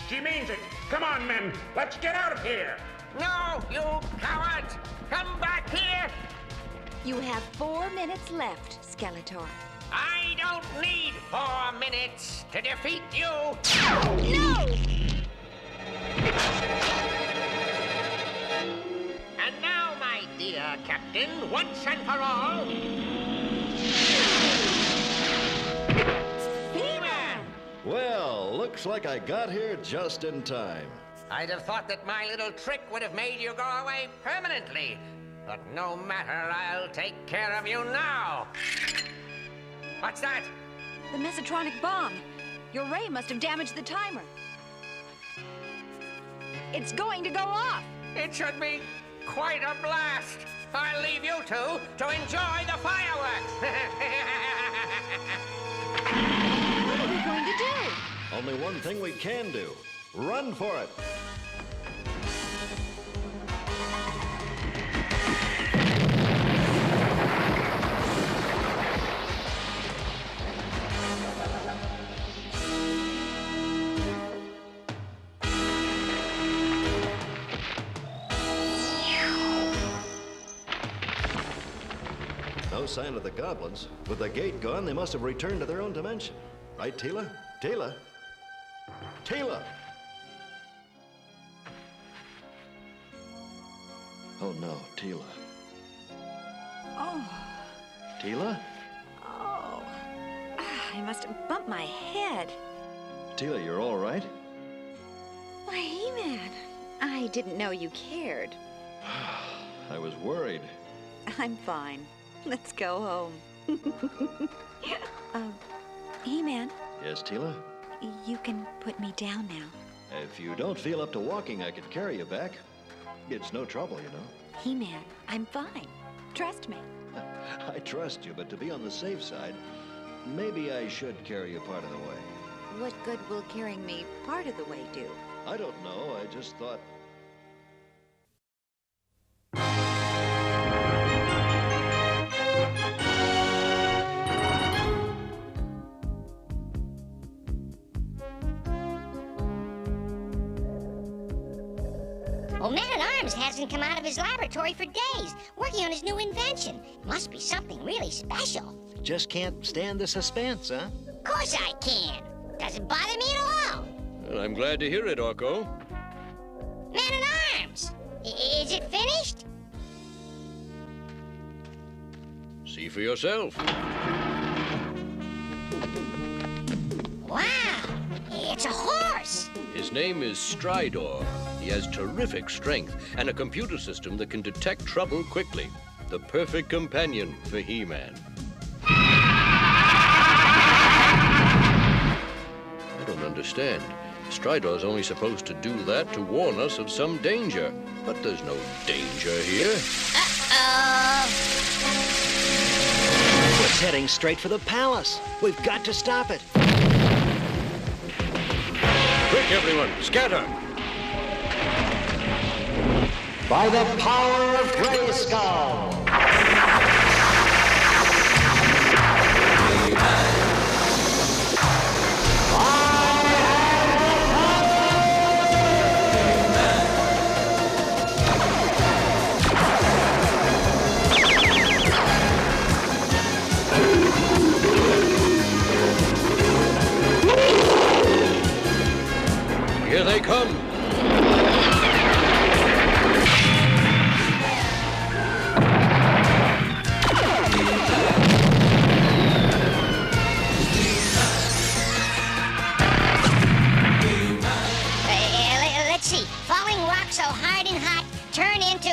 She means it. Come on, men. Let's get out of here. No, you cowards! Come back here! You have 4 minutes left, Skeletor. I don't need 4 minutes to defeat you! No! And now, my dear Captain, once and for all... He-Man! Well, looks like I got here just in time. I'd have thought that my little trick would have made you go away permanently. But no matter, I'll take care of you now. What's that? The mesotronic bomb. Your ray must have damaged the timer. It's going to go off. It should be quite a blast. I'll leave you two to enjoy the fireworks. What are we going to do? Only one thing we can do. Run for it. No sign of the goblins. With the gate gone, they must have returned to their own dimension. Right, Teela? Teela? Teela! Oh no, Teela. Oh. Teela? Oh. I must have bumped my head. Teela, you're all right? Why, He-Man, I didn't know you cared. I was worried. I'm fine. Let's go home. He-Man. Yes, Teela? You can put me down now. If you don't feel up to walking, I could carry you back. It's no trouble, you know. He-Man, I'm fine. Trust me. I trust you, but to be on the safe side, maybe I should carry you part of the way. What good will carrying me part of the way do? I don't know. I just thought... Well, Man-at-Arms hasn't come out of his laboratory for days, working on his new invention. Must be something really special. Just can't stand the suspense, huh? Of course I can. Doesn't bother me at all. Well, I'm glad to hear it, Orko. Man-at-Arms! Is it finished? See for yourself. Wow! It's a horse! His name is Stridor. He has terrific strength and a computer system that can detect trouble quickly. The perfect companion for He-Man. I don't understand. Stridor's only supposed to do that to warn us of some danger. But there's no danger here. It's heading straight for the palace. We've got to stop it. Quick, everyone, scatter! By the power of Grayskull! they come! Let's see. Falling rocks so hard and hot turn into.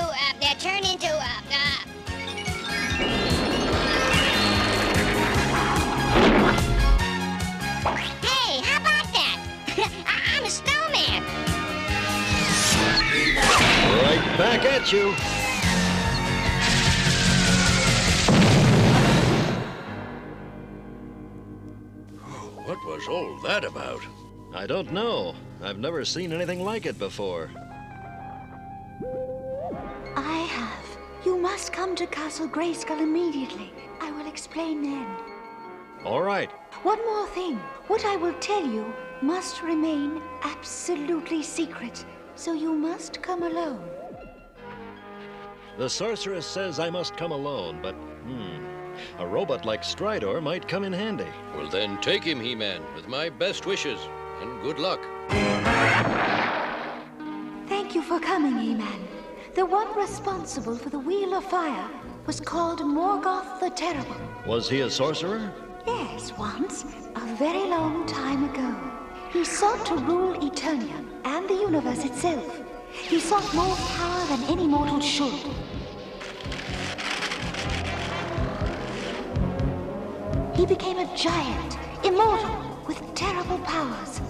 Hey, how about that? I'm a snowman. Right back at you. What was all that about? I don't know. I've never seen anything like it before. I have. You must come to Castle Grayskull immediately. I will explain then. All right. One more thing. What I will tell you must remain absolutely secret, so you must come alone. The Sorceress says I must come alone, but, a robot like Stridor might come in handy. Well, then take him, He-Man, with my best wishes, and good luck. Thank you for coming, He-Man. The one responsible for the Wheel of Fire was called Morgoth the Terrible. Was he a sorcerer? Yes, once, a very long time ago. He sought to rule Eternia and the universe itself. He sought more power than any mortal should. He became a giant, immortal, with terrible powers.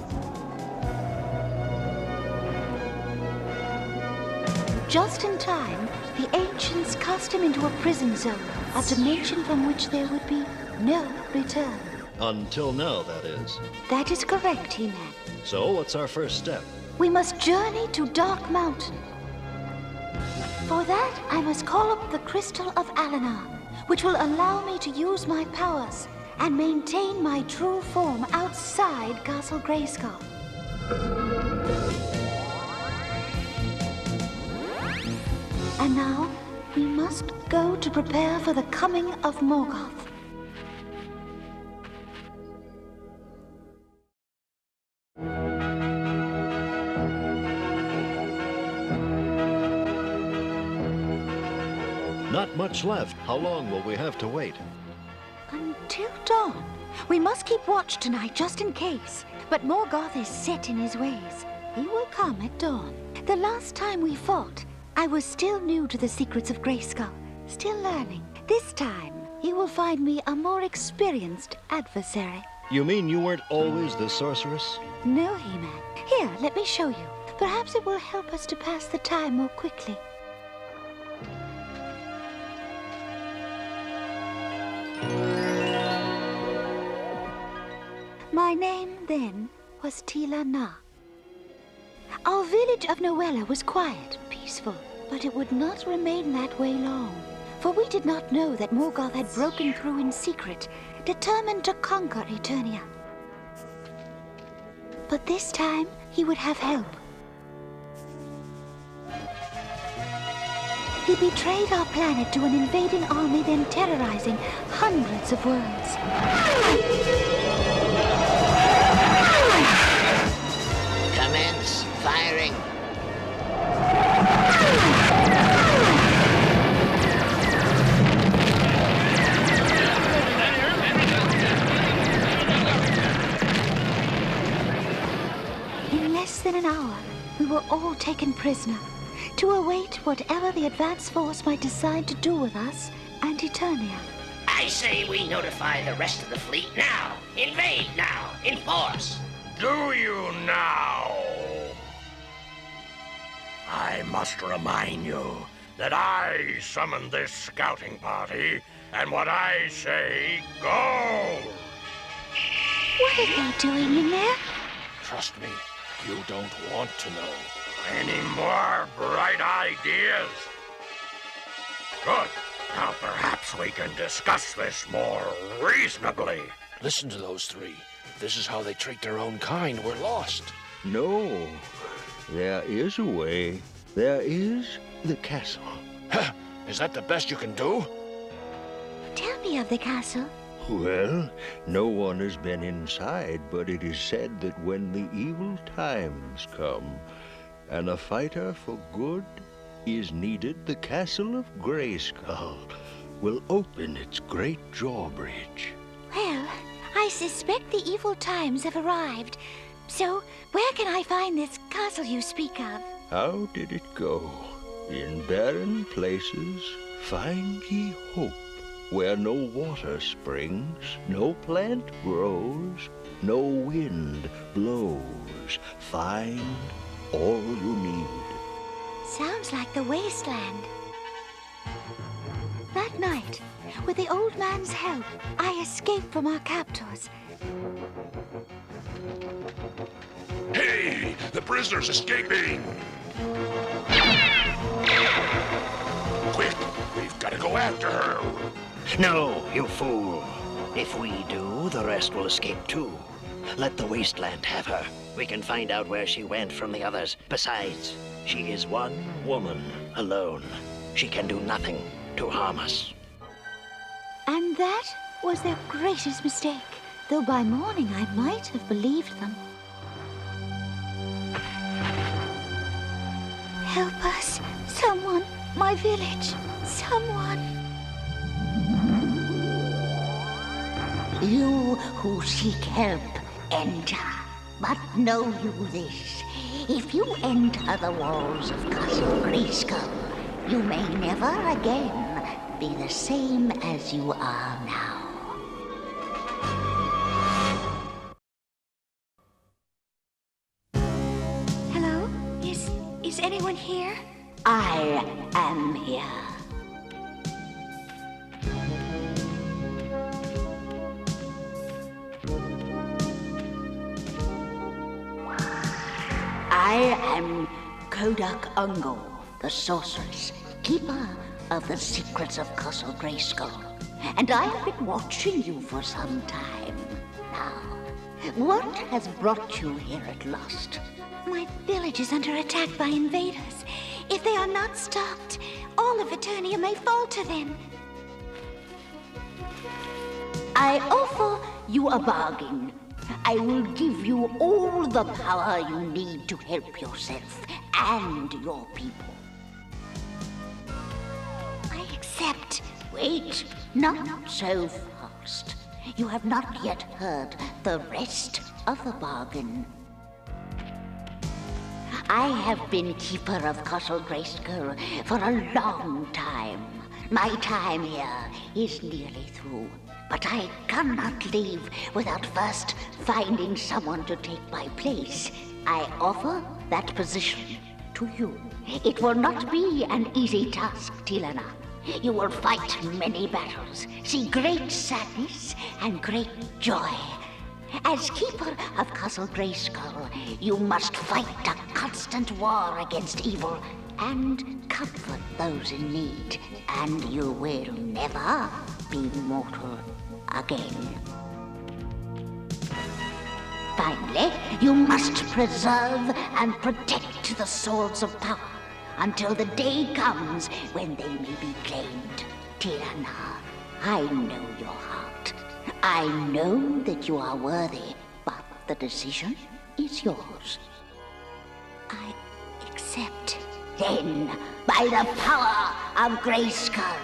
Just in time, the ancients cast him into a prison zone, a dimension from which there would be no return. Until now, that is. That is correct, He-Man. So, what's our first step? We must journey to Dark Mountain. For that, I must call up the Crystal of Alinar, which will allow me to use my powers and maintain my true form outside Castle Grayskull. And now, we must go to prepare for the coming of Morgoth. Not much left. How long will we have to wait? Until dawn. We must keep watch tonight, just in case. But Morgoth is set in his ways. He will come at dawn. The last time we fought, I was still new to the secrets of Grayskull, still learning. This time, he will find me a more experienced adversary. You mean you weren't always the Sorceress? No, He-Man. Here, let me show you. Perhaps it will help us to pass the time more quickly. My name then was Teela. Our village of Noella was quiet, peaceful, but it would not remain that way long. For we did not know that Morgoth had broken through in secret, determined to conquer Eternia. But this time, he would have help. He betrayed our planet to an invading army, then terrorizing hundreds of worlds. Commence firing. In less than an hour, we were all taken prisoner to await whatever the advance force might decide to do with us and Eternia. I say we notify the rest of the fleet now. Invade now, in force. Do you now? I must remind you that I summoned this scouting party, and what I say goes. What are they doing in there? Trust me, you don't want to know. Any more bright ideas? Good. Now perhaps we can discuss this more reasonably. Listen to those three. If this is how they treat their own kind, we're lost. No. There is a way. There is the castle. Is that the best you can do? Tell me of the castle. Well, no one has been inside, but it is said that when the evil times come, and a fighter for good is needed, the Castle of Grayskull will open its great drawbridge. Well, I suspect the evil times have arrived. So, where can I find this castle you speak of? How did it go? In barren places find ye hope, where no water springs, no plant grows, no wind blows. Find all you need. Sounds like the wasteland. That night, with the old man's help, I escaped from our captors. Hey! The prisoner's escaping! Quick! We've got to go after her! No, you fool. If we do, the rest will escape too. Let the wasteland have her. We can find out where she went from the others. Besides, she is one woman alone. She can do nothing to harm us. And that was their greatest mistake, though by morning I might have believed them. Help us, someone, my village, someone. You who seek help, enter. But know you this, if you enter the walls of Castle Grayskull, you may never again be the same as you are now. Hello? Is anyone here? I am here. I am Kodak Ungo, the Sorceress, keeper of the secrets of Castle Grayskull. And I have been watching you for some time now. What has brought you here at last? My village is under attack by invaders. If they are not stopped, all of Eternia may fall to them. I offer you a bargain. I will give you all the power you need to help yourself and your people. I accept. Wait, not so fast. You have not yet heard the rest of the bargain. I have been keeper of Castle Grayskull for a long time. My time here is nearly through. But I cannot leave without first finding someone to take my place. I offer that position to you. It will not be an easy task, Teela. You will fight many battles, see great sadness and great joy. As keeper of Castle Grayskull, you must fight a constant war against evil and comfort those in need. And you will never be mortal again. Finally, you must preserve and protect the swords of power until the day comes when they may be claimed. Teela, I know your heart. I know that you are worthy, but the decision is yours. I accept. Then, by the power of Grayskull,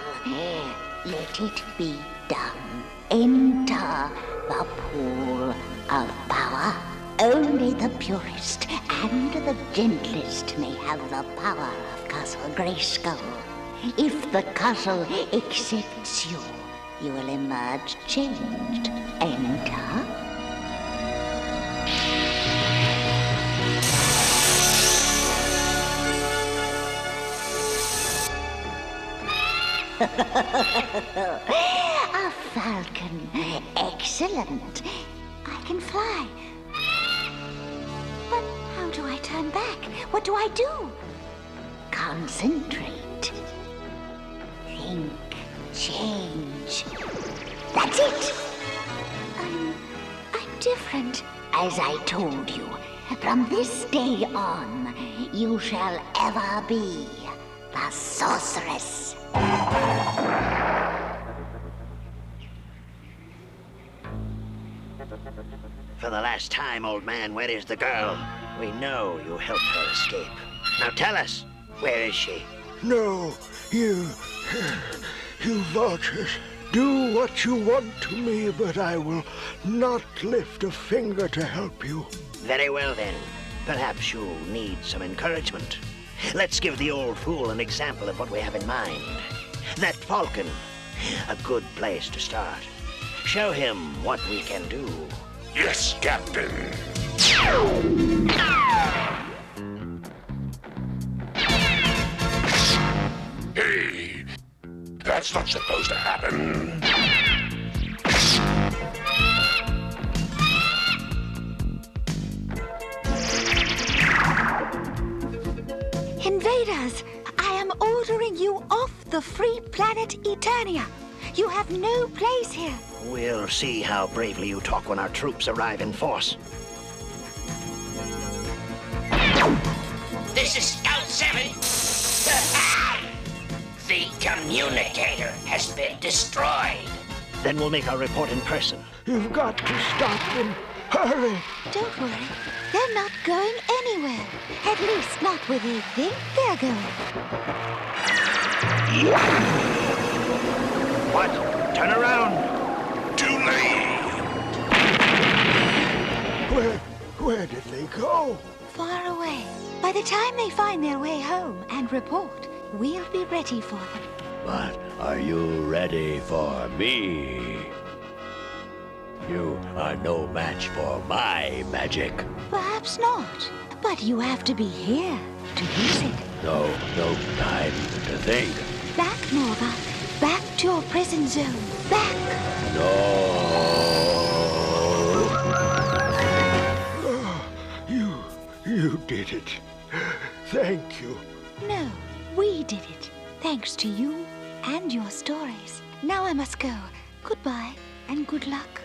let it be done. Enter the pool of power. Only the purest and the gentlest may have the power of Castle Grayskull. If the castle accepts you, you will emerge changed. Enter. A falcon. Excellent. I can fly. But how do I turn back? What do I do? Concentrate. Think. Change. That's it. I'm different. As I told you, from this day on, you shall ever be the Sorceress. For the last time, old man, where is the girl? We know you helped her escape. Now tell us, where is she? No, you vultures, do what you want to me, but I will not lift a finger to help you. Very well then. Perhaps you need some encouragement. Let's give the old fool an example of what we have in mind. That falcon, a good place to start. Show him what we can do. Yes, Captain. Hey, that's not supposed to happen. Invaders, I am ordering you off the free planet Eternia. You have no place here. We'll see how bravely you talk when our troops arrive in force. This is Scout 7. The communicator has been destroyed. Then we'll make our report in person. You've got to stop them. Hurry! Don't worry. They're not going anywhere. At least not where they think they're going. What? Turn around. Too late. Where did they go? Far away. By the time they find their way home and report, we'll be ready for them. But are you ready for me? You are no match for my magic. Perhaps not. But you have to be here to use it. No time to think. Back, Nova. Back to your prison zone. Back! No! You did it. Thank you. No, we did it. Thanks to you and your stories. Now I must go. Goodbye and good luck.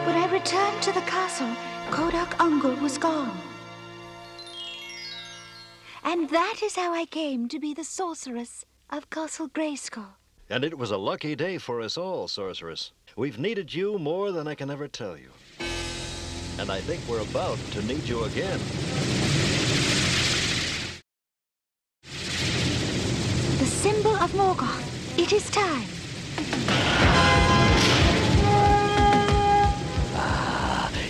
When I returned to the castle, Kodak Ungol was gone. And that is how I came to be the Sorceress of Castle Grayskull. And it was a lucky day for us all, Sorceress. We've needed you more than I can ever tell you. And I think we're about to need you again. The symbol of Morgoth. It is time.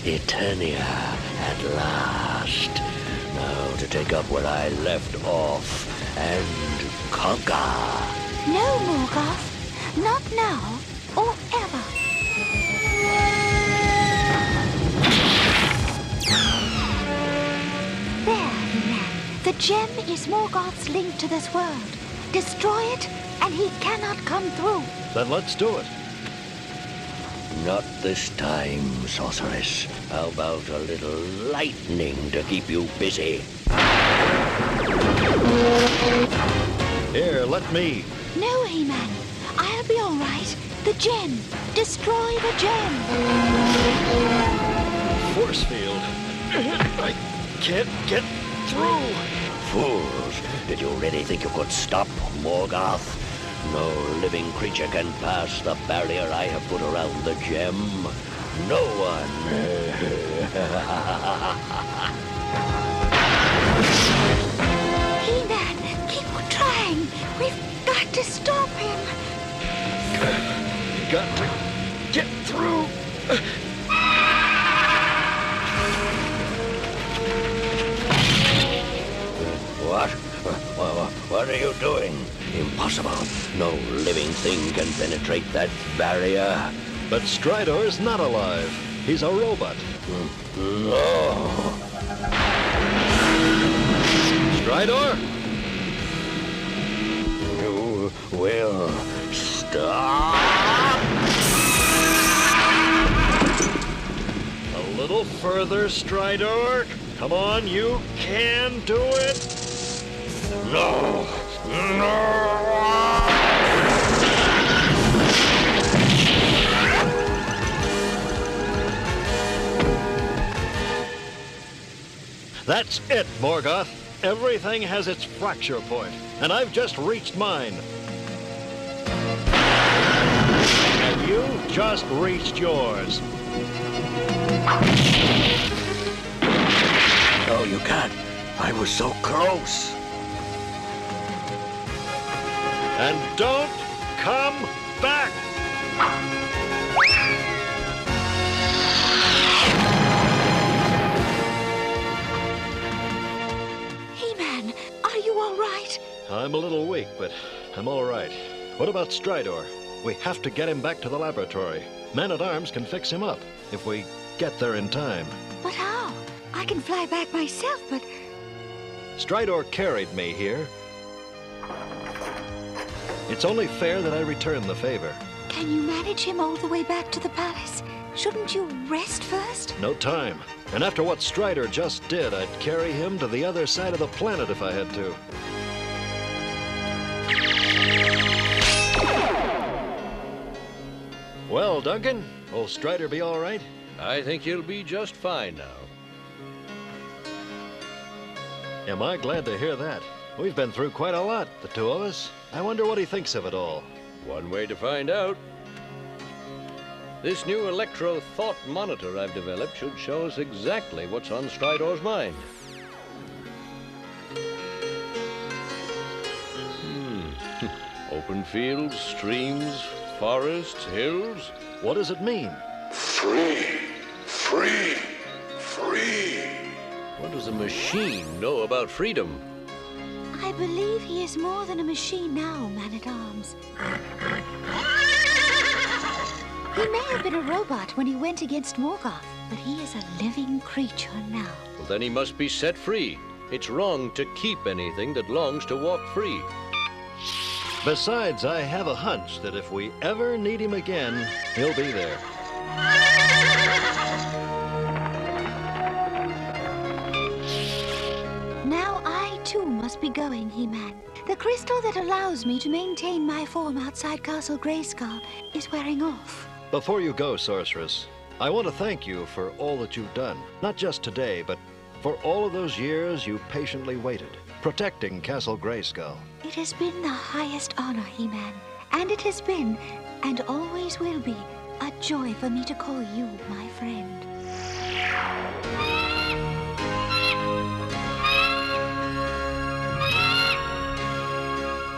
Eternia, at last. Now to take up where I left off and conquer. No, Morgoth. Not now or ever. There, He-Man. The gem is Morgoth's link to this world. Destroy it, and he cannot come through. Then let's do it. Not this time, Sorceress. How about a little lightning to keep you busy? Here, let me. No, He-Man. I'll be all right. The gem. Destroy the gem. Force field. I can't get through. Fools, did you really think you could stop Morgoth? No living creature can pass the barrier I have put around the gem. No one. He-Man, keep on trying. We've got to stop him. Got to get through. What are you doing? Impossible. No living thing can penetrate that barrier. But Stridor's not alive. He's a robot. No. Stridor? You will stop. A little further, Stridor. Come on, you can do it. No. That's it, Morgoth. Everything has its fracture point, and I've just reached mine. And you just reached yours. No, you can't. I was so close. And don't come back! He-Man, are you all right? I'm a little weak, but I'm all right. What about Stridor? We have to get him back to the laboratory. Man-at-Arms can fix him up, if we get there in time. But how? I can fly back myself, but... Stridor carried me here. It's only fair that I return the favor. Can you manage him all the way back to the palace? Shouldn't you rest first? No time. And after what Stridor just did, I'd carry him to the other side of the planet if I had to. Well, Duncan, will Stridor be all right? I think he'll be just fine now. Am I glad to hear that? We've been through quite a lot, the two of us. I wonder what he thinks of it all. One way to find out. This new electro-thought monitor I've developed should show us exactly what's on Stridor's mind. Open fields, streams, forests, hills. What does it mean? Free, free, free. What does a machine know about freedom? I believe he is more than a machine now, Man-at-Arms. He may have been a robot when he went against Morgoth, but he is a living creature now. Well, then he must be set free. It's wrong to keep anything that longs to walk free. Besides, I have a hunch that if we ever need him again, he'll be there. Now I, too, must be going, He-Man. The crystal that allows me to maintain my form outside Castle Grayskull is wearing off. Before you go, Sorceress, I want to thank you for all that you've done. Not just today, but for all of those years you patiently waited, protecting Castle Grayskull. It has been the highest honor, He-Man. And it has been, and always will be, a joy for me to call you my friend.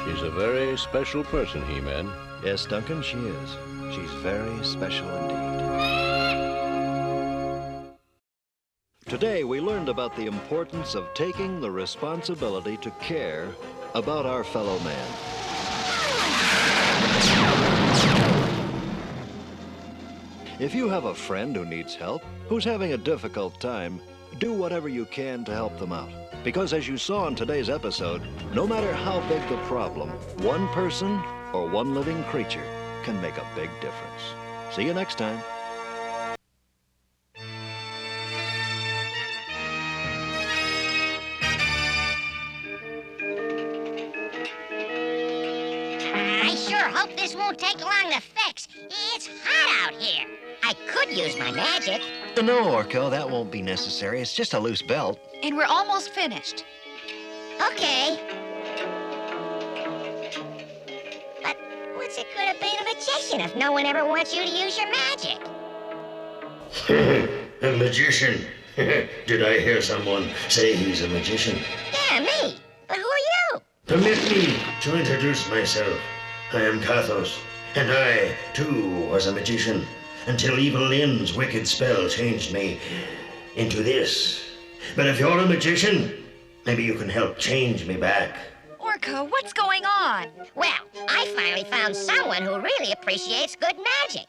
She's a very special person, He-Man. Yes, Duncan, she is. She's very special indeed. Today, we learned about the importance of taking the responsibility to care about our fellow man. If you have a friend who needs help, who's having a difficult time, do whatever you can to help them out. Because as you saw in today's episode, no matter how big the problem, one person or one living creature can make a big difference. See you next time. I sure hope this won't take long to fix. It's hot out here. I could use my magic. No, Orko, that won't be necessary. It's just a loose belt. And we're almost finished. Okay. But what's it good of being a magician if no one ever wants you to use your magic? A magician? Did I hear someone say he's a magician? Yeah, me. But who are you? Permit me to introduce myself. I am Kathos, and I, too, was a magician, until Evil Lynn's wicked spell changed me into this. But if you're a magician, maybe you can help change me back. Orko, what's going on? Well, I finally found someone who really appreciates good magic.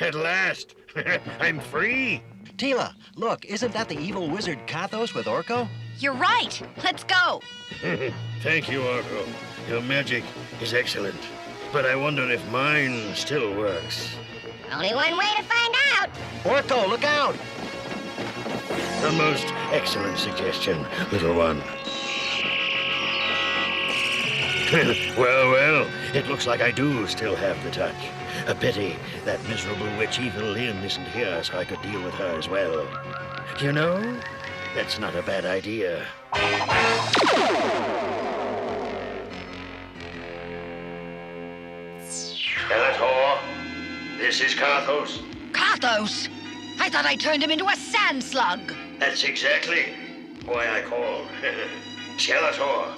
At last, I'm free. Teela, look, isn't that the evil wizard Kathos with Orko? You're right. Let's go. Thank you, Orko. Your magic is excellent. But I wonder if mine still works. Only one way to find out. Orko, look out! A most excellent suggestion, little one. Well, it looks like I do still have the touch. A pity that miserable witch Evil Lynn isn't here so I could deal with her as well. You know, that's not a bad idea. This is Karthos. Karthos? I thought I turned him into a sand slug. That's exactly why I called. Skeletor,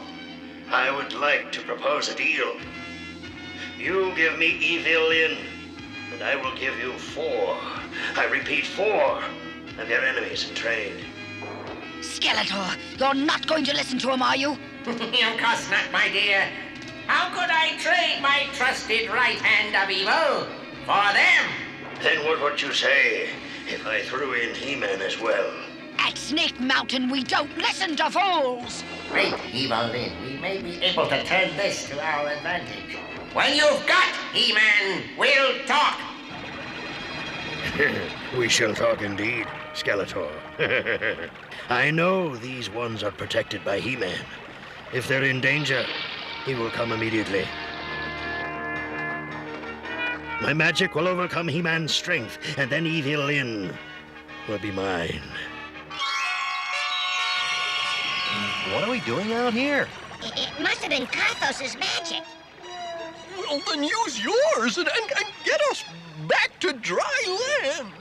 I would like to propose a deal. You give me Evion, and I will give you 4. I repeat, 4 of your enemies in trade. Skeletor, you're not going to listen to him, are you? Of course not, my dear. How could I trade my trusted right hand of evil for them? Then what would you say if I threw in He-Man as well? At Snake Mountain, we don't listen to fools! Great Evelyn, we may be able to turn this to our advantage. When you've got He-Man, we'll talk. We shall talk indeed, Skeletor. I know these ones are protected by He-Man. If they're in danger, he will come immediately. My magic will overcome He-Man's strength, and then Evelyn will be mine. What are we doing out here? It must have been Karthos' magic. Well, then use yours and get us back to dry land.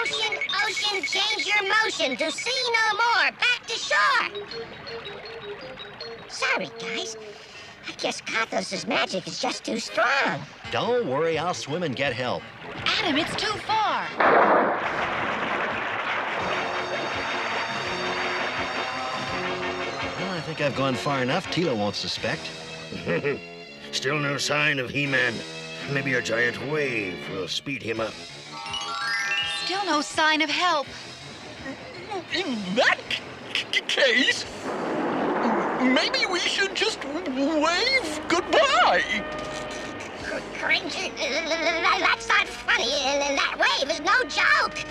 Ocean, ocean, change your motion to sea no more. Back to shore. Sorry, guys. I guess Karthos' magic is just too strong. Don't worry, I'll swim and get help. Adam, it's too far. Well, I think I've gone far enough. Teela won't suspect. Still no sign of He-Man. Maybe a giant wave will speed him up. Still no sign of help. In that case, maybe we should just wave goodbye. Cringer, that's not funny. That wave is no joke.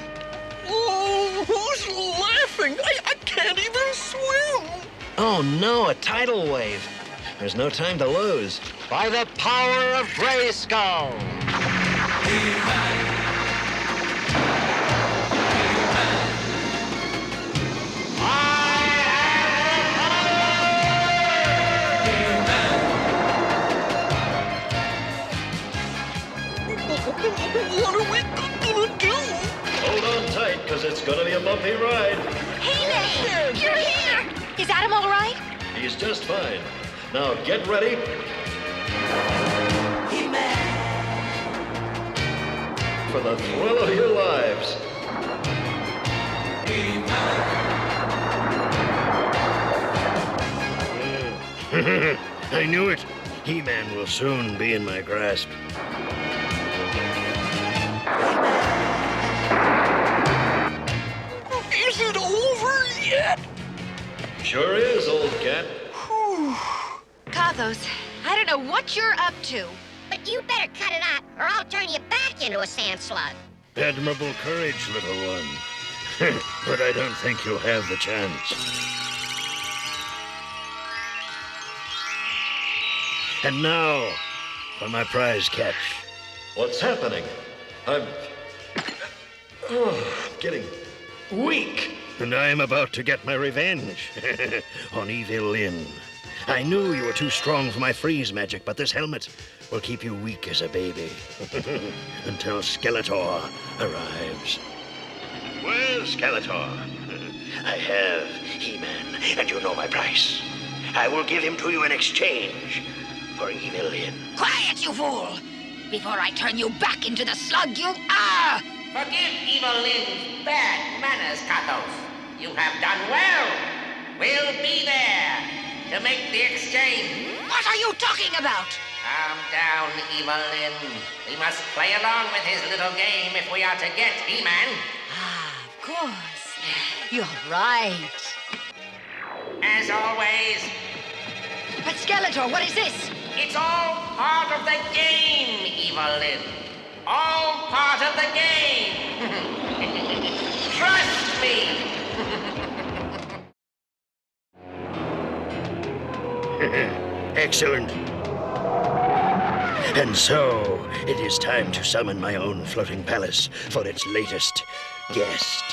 Oh, who's laughing? I can't even swim. Oh no, a tidal wave. There's no time to lose. By the power of Grayskull! What are we gonna do? Hold on tight, because it's gonna be a bumpy ride. He-Man! You're here! Is Adam all right? He's just fine. Now get ready. He-Man! For the thrill of your lives. I knew it. He-Man will soon be in my grasp. Is it over yet? Sure is, old cat. Karthos, I don't know what you're up to. But you better cut it out, or I'll turn you back into a sand slug. Admirable courage, little one. But I don't think you'll have the chance. And now, for my prize catch. What's happening? I'm getting weak. And I'm about to get my revenge on Evelyn. I knew you were too strong for my freeze magic, but this helmet will keep you weak as a baby. Until Skeletor arrives. Well, Skeletor, I have He-Man, and you know my price. I will give him to you in exchange for Evelyn. Quiet, you fool! Before I turn you back into the slug you are! Forgive Evelyn's bad manners, Karthos. You have done well. We'll be there to make the exchange. What are you talking about? Calm down, Evelyn. We must play along with his little game if we are to get He-Man. Of course. You're right. As always. But Skeletor, what is this? It's all part of the game, Evelyn. All part of the game. Trust me. Excellent. And so, it is time to summon my own floating palace for its latest guest.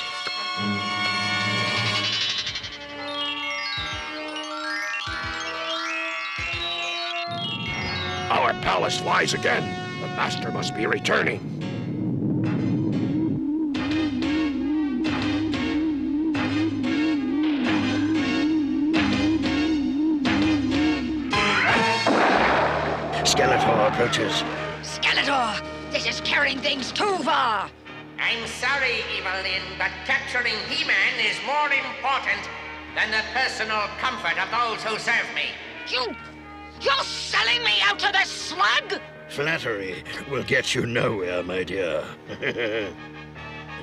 Our palace lies again. The master must be returning. Skeletor approaches. Skeletor, this is carrying things too far. I'm sorry, Evelyn, but capturing He-Man is more important than the personal comfort of those who serve me. You're selling me out to this slug? Flattery will get you nowhere, my dear.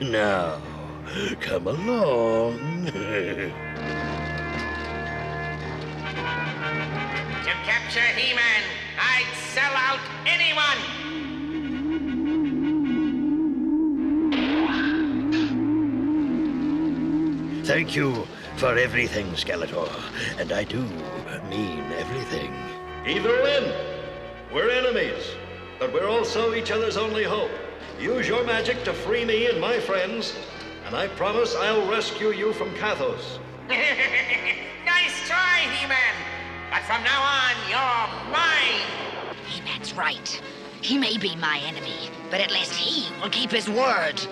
Now, come along. To capture He-Man, I'd sell out anyone. Thank you for everything, Skeletor. And I do mean everything. Evelyn, we're enemies, but we're also each other's only hope. Use your magic to free me and my friends, and I promise I'll rescue you from Kathos. Nice try, He-Man. But from now on, you're mine. He-Man's right. He may be my enemy, but at least he will keep his word.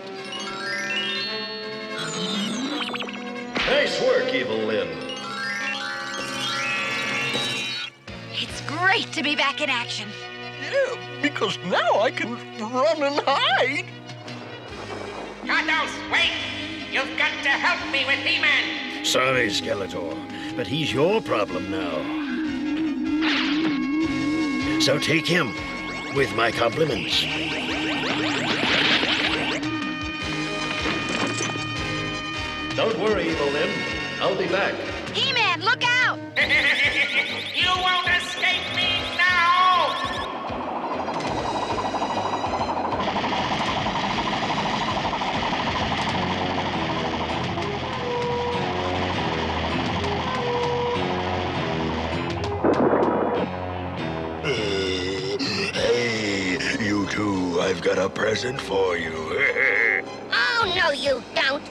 Nice work, Evelyn. It's great to be back in action. Yeah, because now I can run and hide. Kathos, wait! You've got to help me with He-Man. Sorry, Skeletor, but he's your problem now. So take him, with my compliments. Don't worry, Evelyn. I'll be back. He-Man, look out! You won't escape me now! Hey, you two, I've got a present for you. Oh, no, you don't.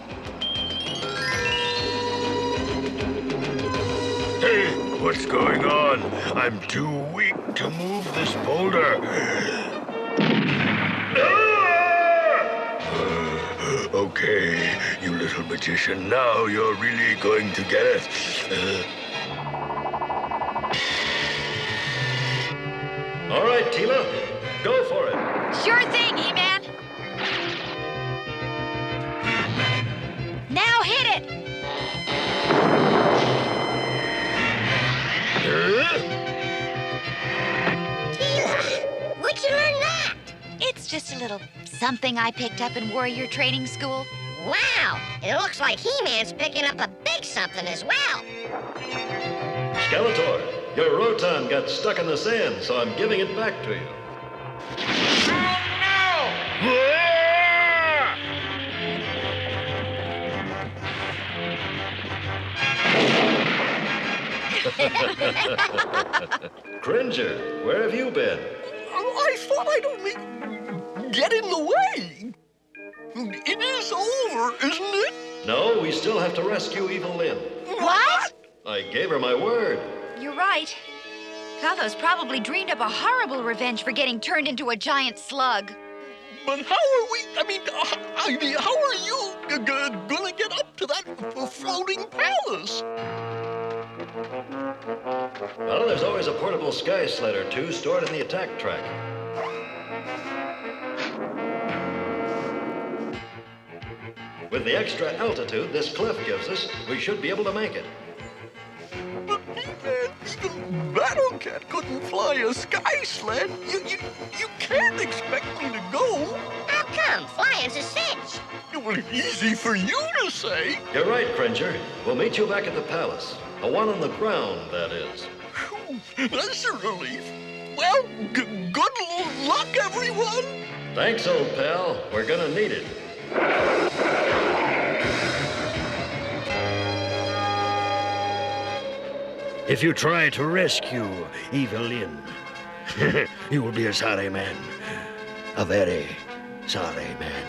Hey, what's going on? I'm too weak to move this boulder. Okay, you little magician, now you're really going to get it. All right, Teela, go for it. Sure thing, He-Man. Now hit it! Teela, where'd you learn that? It's just a little something I picked up in warrior training school. Wow, it looks like He-Man's picking up a big something as well. Skeletor, your roton got stuck in the sand, so I'm giving it back to you. Cringer, where have you been? I thought I'd only get in the way. It is over, isn't it? No, we still have to rescue Evelyn. What? I gave her my word. You're right. Kathos probably dreamed up a horrible revenge for getting turned into a giant slug. But how are we, how are you gonna get up to that floating palace? Well, there's always a portable sky sled or two stored in the attack track. With the extra altitude this cliff gives us, we should be able to make it. But even Battle Cat couldn't fly a sky sled. You can't expect me to go. How come? Flying's a cinch. Well, easy for you to say. You're right, Cringer. We'll meet you back at the palace. The one on the ground, that is. Whew, that's a relief. Well, good luck, everyone. Thanks, old pal. We're gonna need it. If you try to rescue Evelyn, you will be a sorry man. A very sorry man.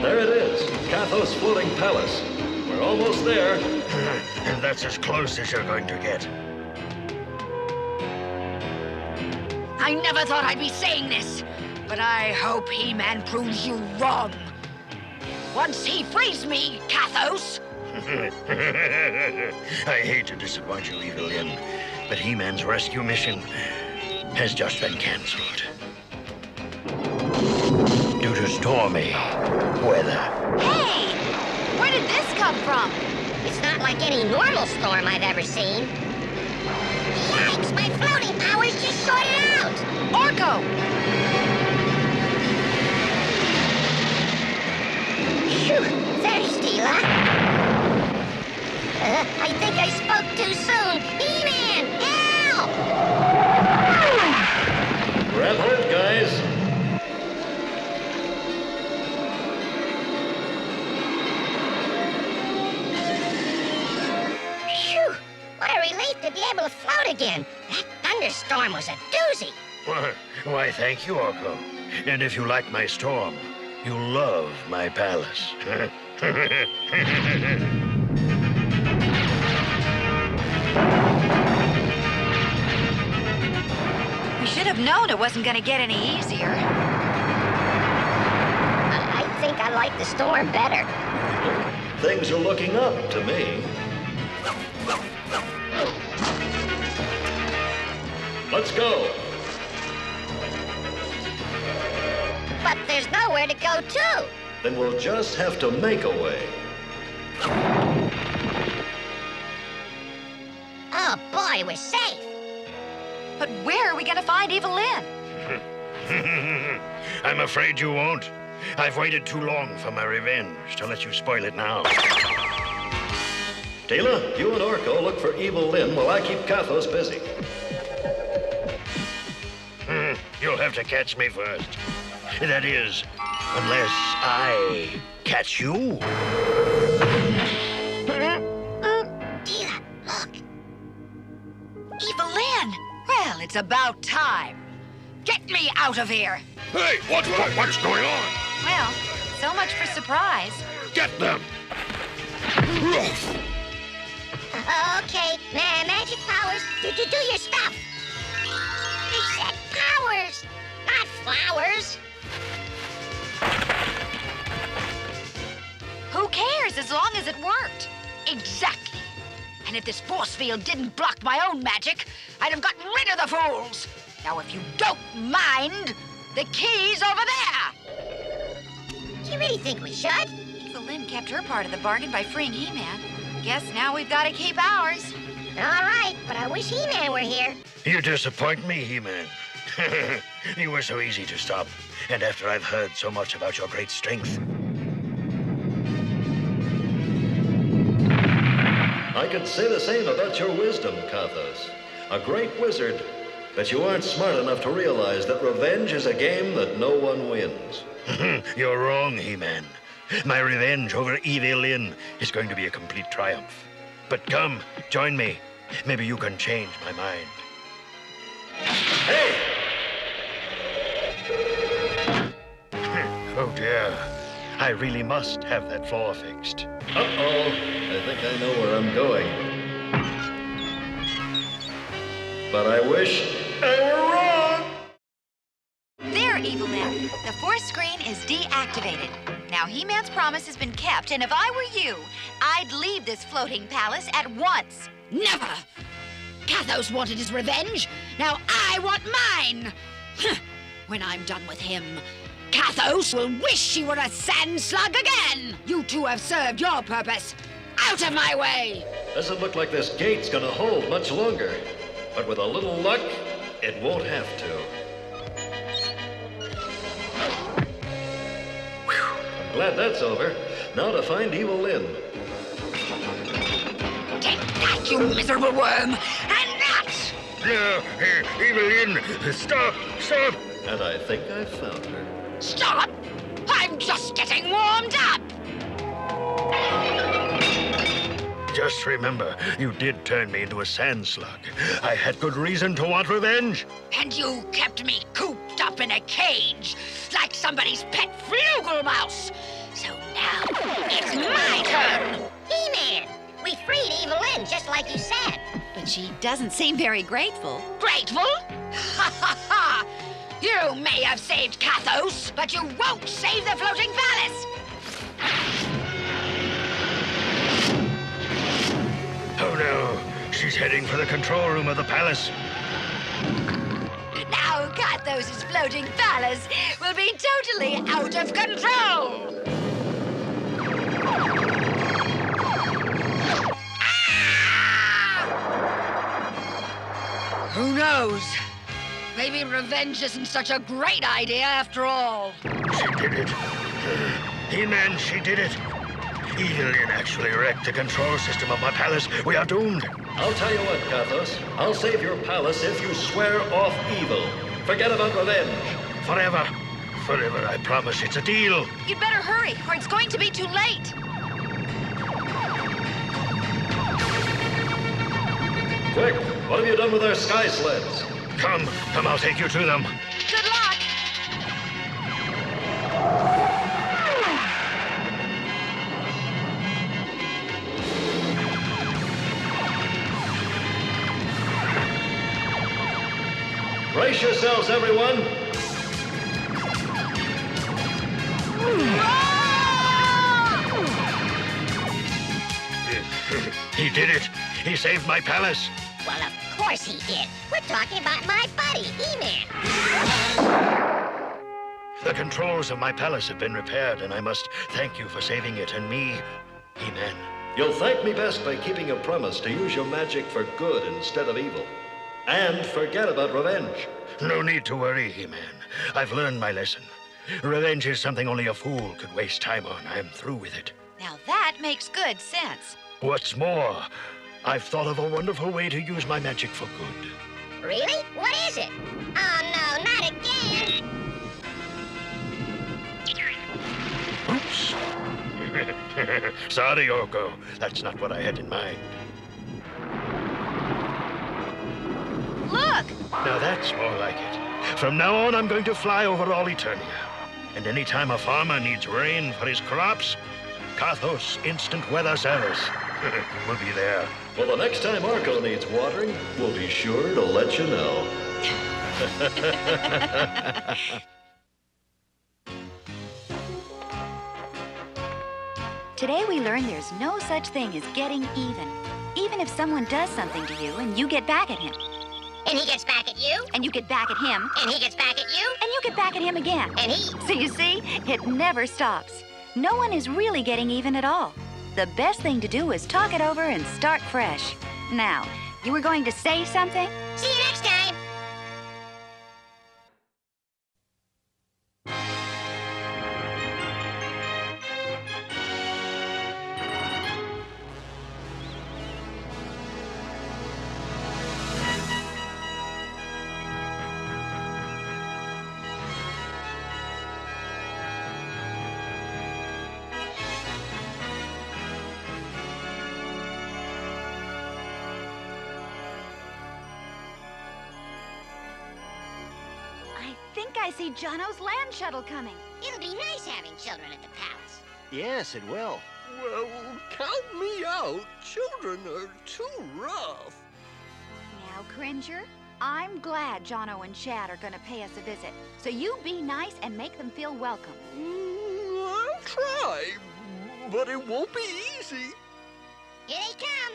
There it is, Kathos Floating Palace. We're almost there. And that's as close as you're going to get. I never thought I'd be saying this, but I hope He-Man proves you wrong. Once he frees me, Kathos, I hate to disappoint you, Evil Lyn, but He-Man's rescue mission has just been cancelled. Due to stormy weather. Hey! Where did this come from? It's not like any normal storm I've ever seen. Yikes! My floating powers just shorted out! Orko! Phew! Thanks, Teela. I think I spoke too soon. He-Man, help! Grab hold, guys. Phew! What a relief to be able to float again. That thunderstorm was a doozy. Why, thank you, Orko. And if you like my storm, you'll love my palace. We should have known it wasn't going to get any easier. I think I like the storm better. Things are looking up to me. Let's go. But there's nowhere to go to. Then we'll just have to make a way. Oh boy, we're safe. But where are we going to find Evil Lyn? I'm afraid you won't. I've waited too long for my revenge to let you spoil it now. Teela, you and Orko look for Evil Lyn while I keep Kathos busy. You'll have to catch me first. That is, unless I catch you. Teela, look. Evil Lyn! Well, it's about time. Get me out of here! Hey, what's going on? Well, so much for surprise. Get them! Okay, magic powers, do your stuff. They said powers, not flowers. Who cares as long as it worked? Exactly. And if this force field didn't block my own magic, I'd have gotten rid of the fools. Now, if you don't mind, the key's over there. Do you really think we should? Evil Lyn kept her part of the bargain by freeing He-Man. Guess now we've got to keep ours. All right, but I wish He-Man were here. You disappoint me, He-Man. You were so easy to stop. And after I've heard so much about your great strength. I could say the same about your wisdom, Kathos. A great wizard, but you aren't smart enough to realize that revenge is a game that no one wins. You're wrong, He-Man. My revenge over Evil Lyn is going to be a complete triumph. But come, join me. Maybe you can change my mind. Hey! Oh, dear. I really must have that floor fixed. Uh-oh. I think I know where I'm going. But I wish I were wrong! There, Evil Lyn. The force screen is deactivated. Now, He-Man's promise has been kept, and if I were you, I'd leave this floating palace at once. Never! Kathos wanted his revenge. Now I want mine! When I'm done with him, Kathos will wish he were a sand slug again! You two have served your purpose. Out of my way! Doesn't look like this gate's gonna hold much longer. But with a little luck, it won't have to. I'm glad that's over. Now to find Evil Lyn. Take that, you miserable worm! And that! No, Evil Lyn, stop! And I think I found her. Stop! I'm just getting warmed up! Just remember, you did turn me into a sand slug. I had good reason to want revenge. And you kept me cooped up in a cage, like somebody's pet flugel-mouse. So now, it's my turn! He-Man! We freed Evil Lyn, just like you said. But she doesn't seem very grateful. Grateful? Ha ha ha! You may have saved Kathos, but you won't save the floating palace! heading for the control room of the palace. Now Kathos' floating palace will be totally out of control! Who knows? Maybe revenge isn't such a great idea after all. She did it. He-Man, she did it. Evelyn actually wrecked the control system of my palace. We are doomed. I'll tell you what, Kathos. I'll save your palace if you swear off evil. Forget about revenge. Forever. Forever, I promise. It's a deal. You'd better hurry, or it's going to be too late. Quick, what have you done with our sky sleds? Come, I'll take you to them. Good luck! Brace yourselves, everyone. He did it. He saved my palace. Well, of course he did. We're talking about my buddy, He-Man. The controls of my palace have been repaired, and I must thank you for saving it and me, He-Man. You'll thank me best by keeping a promise to use your magic for good instead of evil. And forget about revenge. No need to worry, He-Man. I've learned my lesson. Revenge is something only a fool could waste time on. I'm through with it. Now that makes good sense. What's more, I've thought of a wonderful way to use my magic for good. Really? What is it? Oh, no, not again! Oops. Sorry, Orko. That's not what I had in mind. Look! Now that's more like it. From now on, I'm going to fly over all Eternia. And anytime a farmer needs rain for his crops, Kathos Instant Weather Service will be there. Well, the next time Orko needs watering, we'll be sure to let you know. Today we learned there's no such thing as getting even. Even if someone does something to you and you get back at him. And he gets back at you. And you get back at him. And he gets back at you. And you get back at him again. And he... So you see, it never stops. No one is really getting even at all. The best thing to do is talk it over and start fresh. Now, you were going to say something? See you next time. I think I see Jono's land shuttle coming. It'll be nice having children at the palace. Yes, it will. Well, count me out. Children are too rough. Now, Cringer, I'm glad Jono and Chad are going to pay us a visit. So you be nice and make them feel welcome. I'll try, but it won't be easy. Here they come.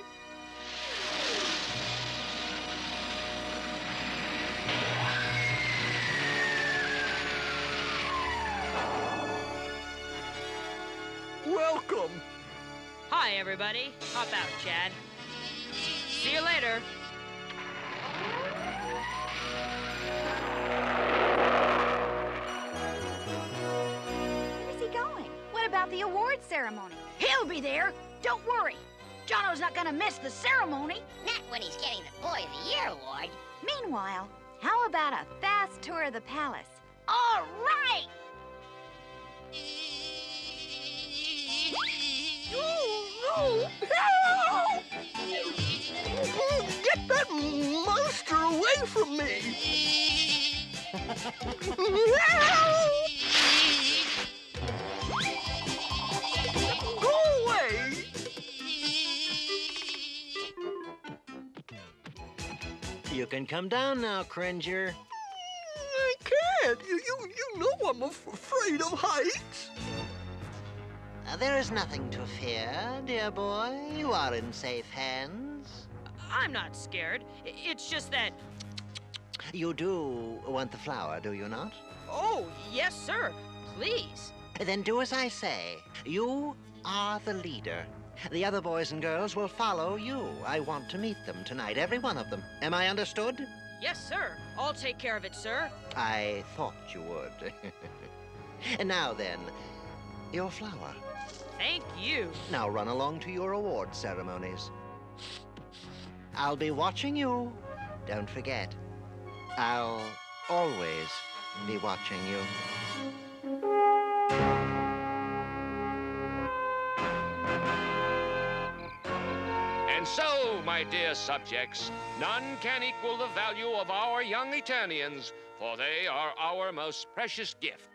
Welcome. Hi, everybody. Hop out, Chad. See you later. Where's he going? What about the award ceremony? He'll be there. Don't worry. Jono's not gonna miss the ceremony. Not when he's getting the Boy of the Year award. Meanwhile, how about a fast tour of the palace? All right. Oh, no! Help! Get that monster away from me! Help! Go away! You can come down now, Cringer. I can't. You know I'm afraid of heights. There is nothing to fear, dear boy. You are in safe hands. I'm not scared. It's just that... You do want the flower, do you not? Oh, yes, sir. Please. Then do as I say. You are the leader. The other boys and girls will follow you. I want to meet them tonight, every one of them. Am I understood? Yes, sir. I'll take care of it, sir. I thought you would. And now then, your flower. Thank you. Now run along to your award ceremonies. I'll be watching you. Don't forget. I'll always be watching you. And so, my dear subjects, none can equal the value of our young Eternians, for they are our most precious gift.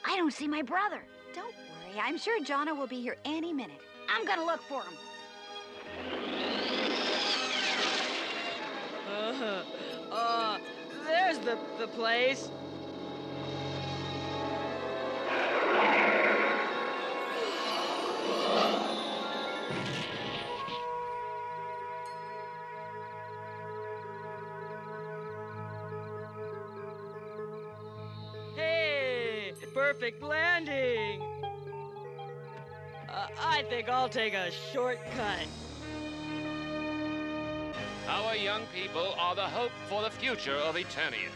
I don't see my brother. Don't worry, I'm sure Jono will be here any minute. I'm gonna look for him. There's the place. Hey, perfect landing. I think I'll take a shortcut. Our young people are the hope for the future of Eternia.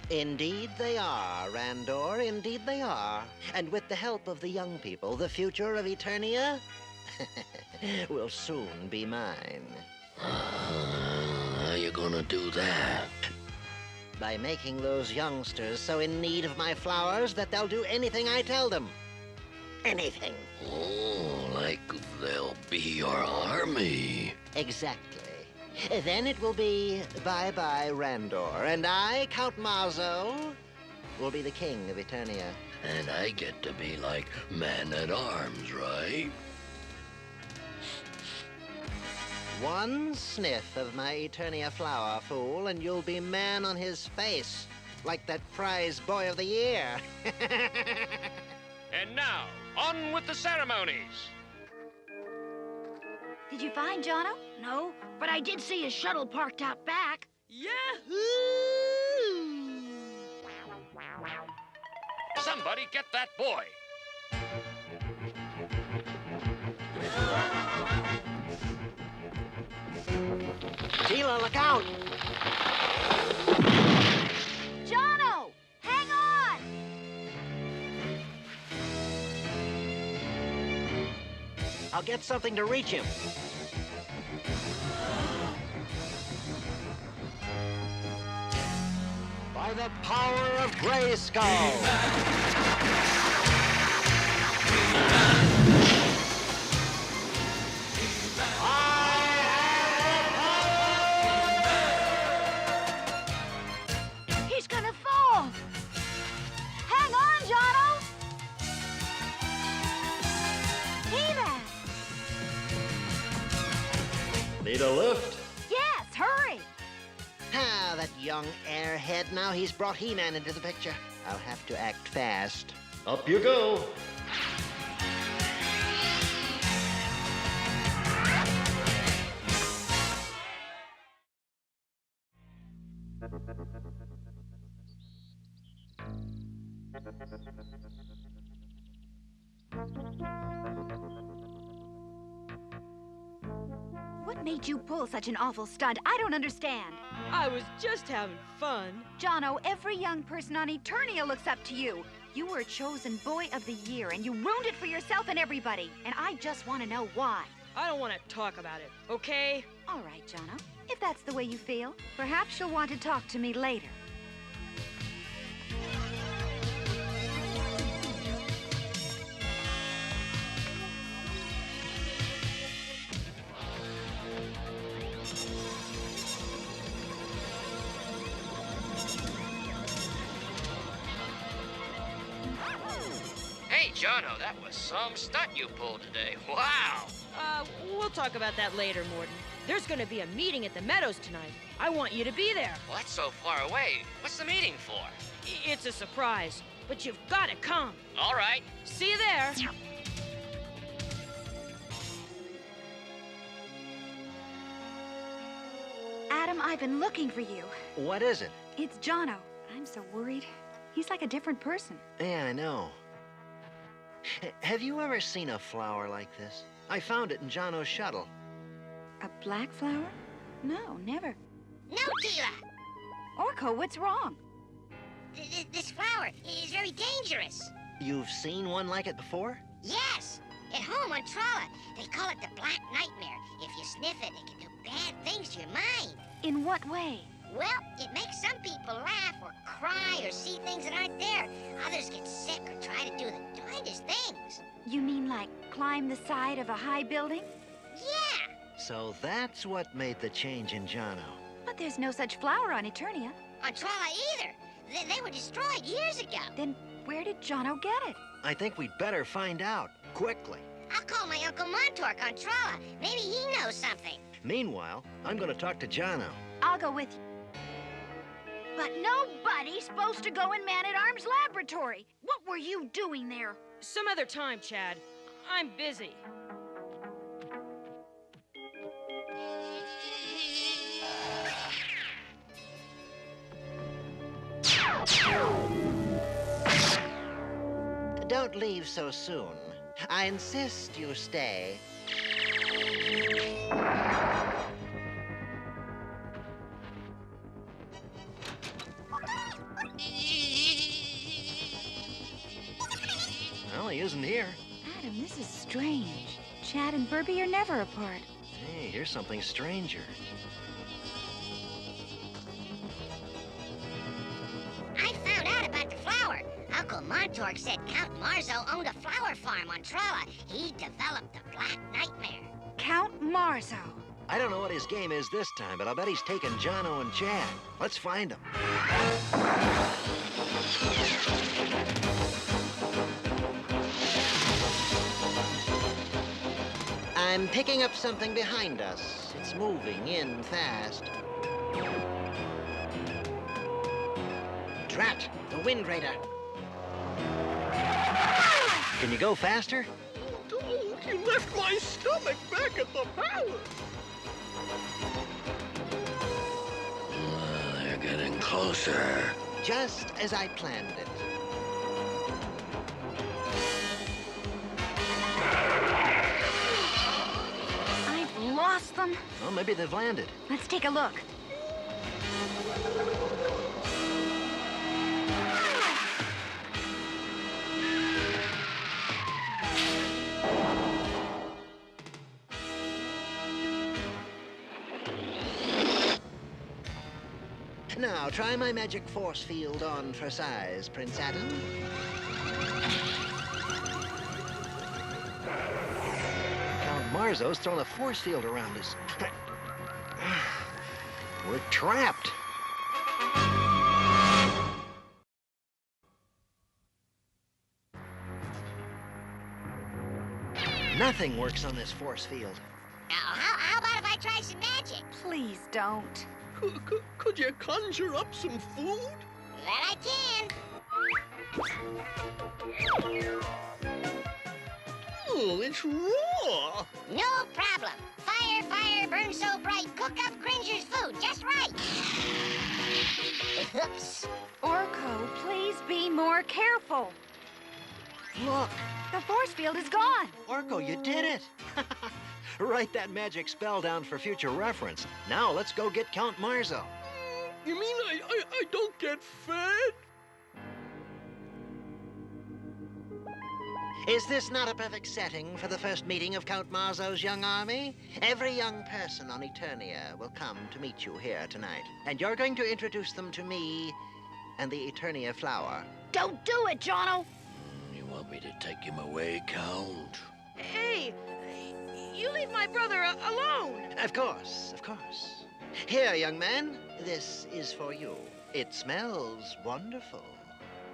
Indeed they are, Randor. Indeed they are. And with the help of the young people, the future of Eternia will soon be mine. How you gonna do that? By making those youngsters so in need of my flowers that they'll do anything I tell them. Anything. Oh, like they'll be your army. Exactly. Then it will be bye-bye Randor, and I, Count Mazo, will be the king of Eternia. And I get to be like man-at-arms, right? One sniff of my Eternia flower, fool, and you'll be man on his face, like that prize boy of the year. And now, on with the ceremonies. Did you find Jono? No, but I did see his shuttle parked out back. Yahoo! Somebody get that boy. Teela, look out! Jono! Hang on! I'll get something to reach him. By the power of Grayskull! He's gonna fall! Hang on, Jono! Teela! Need a lift? Yes, hurry! Ah, that young airhead. Now he's brought He-Man into the picture. I'll have to act fast. Up you go. What made you pull such an awful stunt? I don't understand. I was just having fun. Jono, every young person on Eternia looks up to you. You were chosen Boy of the Year, and you ruined it for yourself and everybody. And I just want to know why. I don't want to talk about it, okay? All right, Jono. If that's the way you feel, perhaps you'll want to talk to me later. Hey, Jono, that was some stunt you pulled today. Wow! We'll talk about that later, Morton. There's gonna be a meeting at the Meadows tonight. I want you to be there. Well, that's so far away. What's the meeting for? It's a surprise, but you've gotta come. All right. See you there. I've been looking for you. What is it? It's Jono. I'm so worried. He's like a different person. Yeah, I know. Have you ever seen a flower like this? I found it in Jono's shuttle. A black flower? No, never. No, Teela! Orko, what's wrong? This flower is very dangerous. You've seen one like it before? Yes! At home on Trolla, they call it the Black Nightmare. If you sniff it, it can do bad things to your mind. In what way? Well, it makes some people laugh or cry or see things that aren't there. Others get sick or try to do the darndest things. You mean like climb the side of a high building? Yeah! So that's what made the change in Jono. But there's no such flower on Eternia. On Trolla either. They were destroyed years ago. Then where did Jono get it? I think we'd better find out, quickly. I'll call my Uncle Montork on Trolla. Maybe he knows something. Meanwhile, I'm gonna talk to Jono. I'll go with you. But nobody's supposed to go in Man-at-Arms' laboratory. What were you doing there? Some other time, Chad. I'm busy. Don't leave so soon. I insist you stay. Well, he isn't here. Adam, this is strange. Chad and Burby are never apart. Hey, here's something stranger. I found out about the flower. Uncle Montork said Count Marzo owned a flower farm on Trolla. He developed the Black Nightmare. Count Marzo. I don't know what his game is this time, but I'll bet he's taken Jono and Chad. Let's find him. I'm picking up something behind us. It's moving in fast. Drat, the Wind Raider. Can you go faster? Don't! You left my stomach back at the palace! They're getting closer. Just as I planned it. I've lost them. Well, maybe they've landed. Let's take a look. Now, try my magic force field on for size, Prince Adam. Count Marzo's thrown a force field around us. We're trapped. Nothing works on this force field. Now, how about if I try some magic? Please don't. Could you conjure up some food? That I can. Oh, it's raw. No problem. Fire, fire, burn so bright. Cook up Cringer's food just right. Oops. Orko, please be more careful. Look. The force field is gone. Orko, you did it. Write that magic spell down for future reference. Now let's go get Count Marzo. You mean I don't get fed? Is this not a perfect setting for the first meeting of Count Marzo's young army? Every young person on Eternia will come to meet you here tonight. And you're going to introduce them to me and the Eternia flower. Don't do it, Jono. You want me to take him away, Count? Hey, you leave my brother alone. Of course, of course. Here, young man, this is for you. It smells wonderful.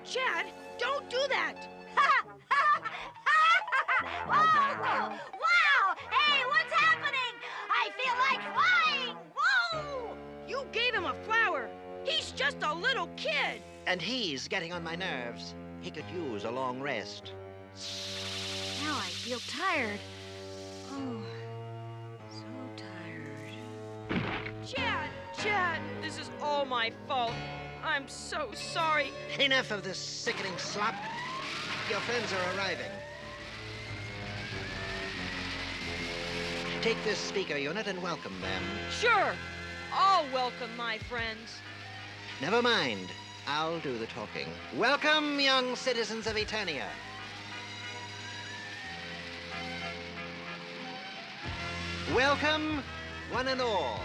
Chad, don't do that. Wow! Wow! Hey, what's happening? I feel like flying! Whoa! You gave him a flower. He's just a little kid. And he's getting on my nerves. He could use a long rest. Now I feel tired. Oh, so tired. Chad! Chad, this is all my fault. I'm so sorry. Enough of this sickening slop. Your friends are arriving. Take this speaker unit and welcome them. Sure, I'll welcome my friends. Never mind. I'll do the talking. Welcome, young citizens of Eternia. Welcome, one and all.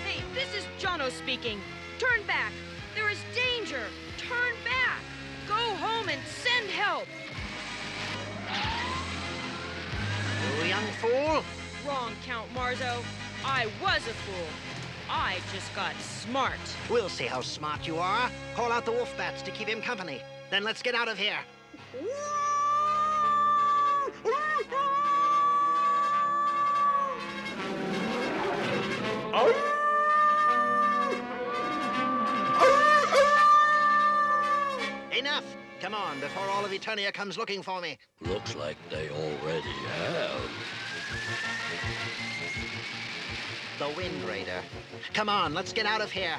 Hey, this is Jono speaking. Turn back. There is danger. Turn back. Go home and send help. You young fool. Wrong, Count Marzo. I was a fool. I just got smart. We'll see how smart you are. Call out the wolf bats to keep him company. Then let's get out of here. Enough! Come on, before all of Eternia comes looking for me. Looks like they already have. The Wind Raider. Come on, let's get out of here.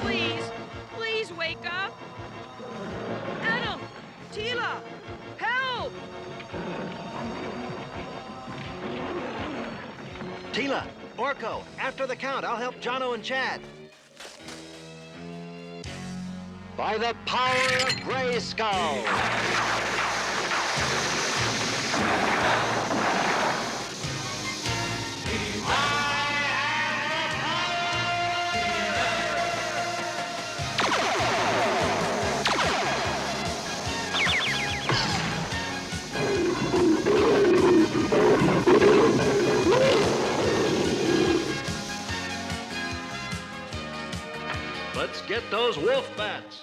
Please wake up. Adam! Teela! Help! Teela! Orko! After the count, I'll help Jono and Chad. By the power of Grayskull! Let's get those wolf bats.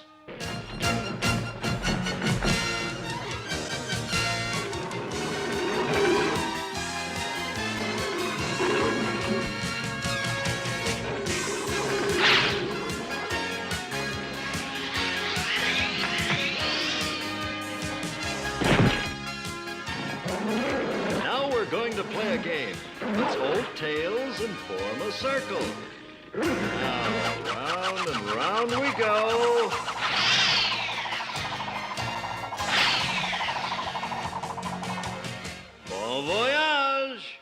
Now we're going to play a game. Let's hold tails and form a circle. Now, round and round we go. Bon voyage!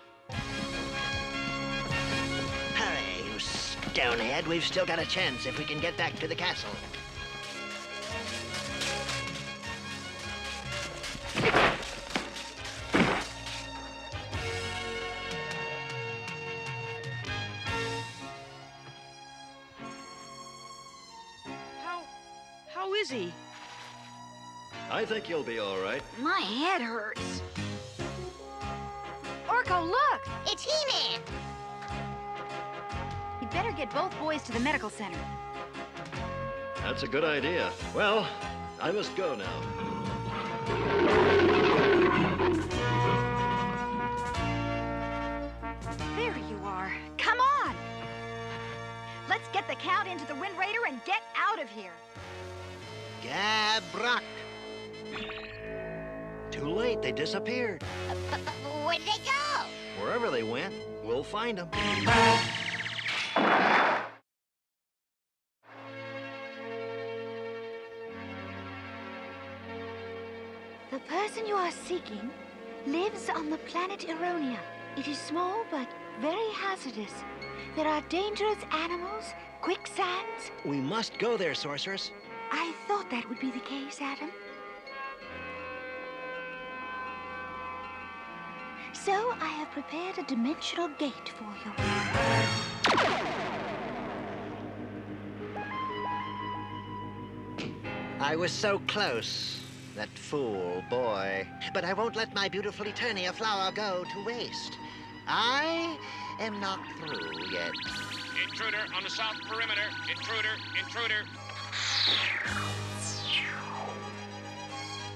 Hurry, you stonehead. We've still got a chance if we can get back to the castle. How is he? I think you'll be all right. My head hurts. Orko, look! It's He-Man! You'd better get both boys to the medical center. That's a good idea. Well, I must go now. There you are. Come on! Let's get the Count into the Wind Raider and get out of here. Gabrock. Too late, they disappeared. Where'd they go? Wherever they went, we'll find them. The person you are seeking lives on the planet Eternia. It is small but very hazardous. There are dangerous animals, quicksands. We must go there, Sorceress. I thought that would be the case, Adam. So I have prepared a dimensional gate for you. I was so close. That fool boy. But I won't let my beautiful Eternia flower go to waste. I am not through yet. Intruder on the south perimeter. Intruder.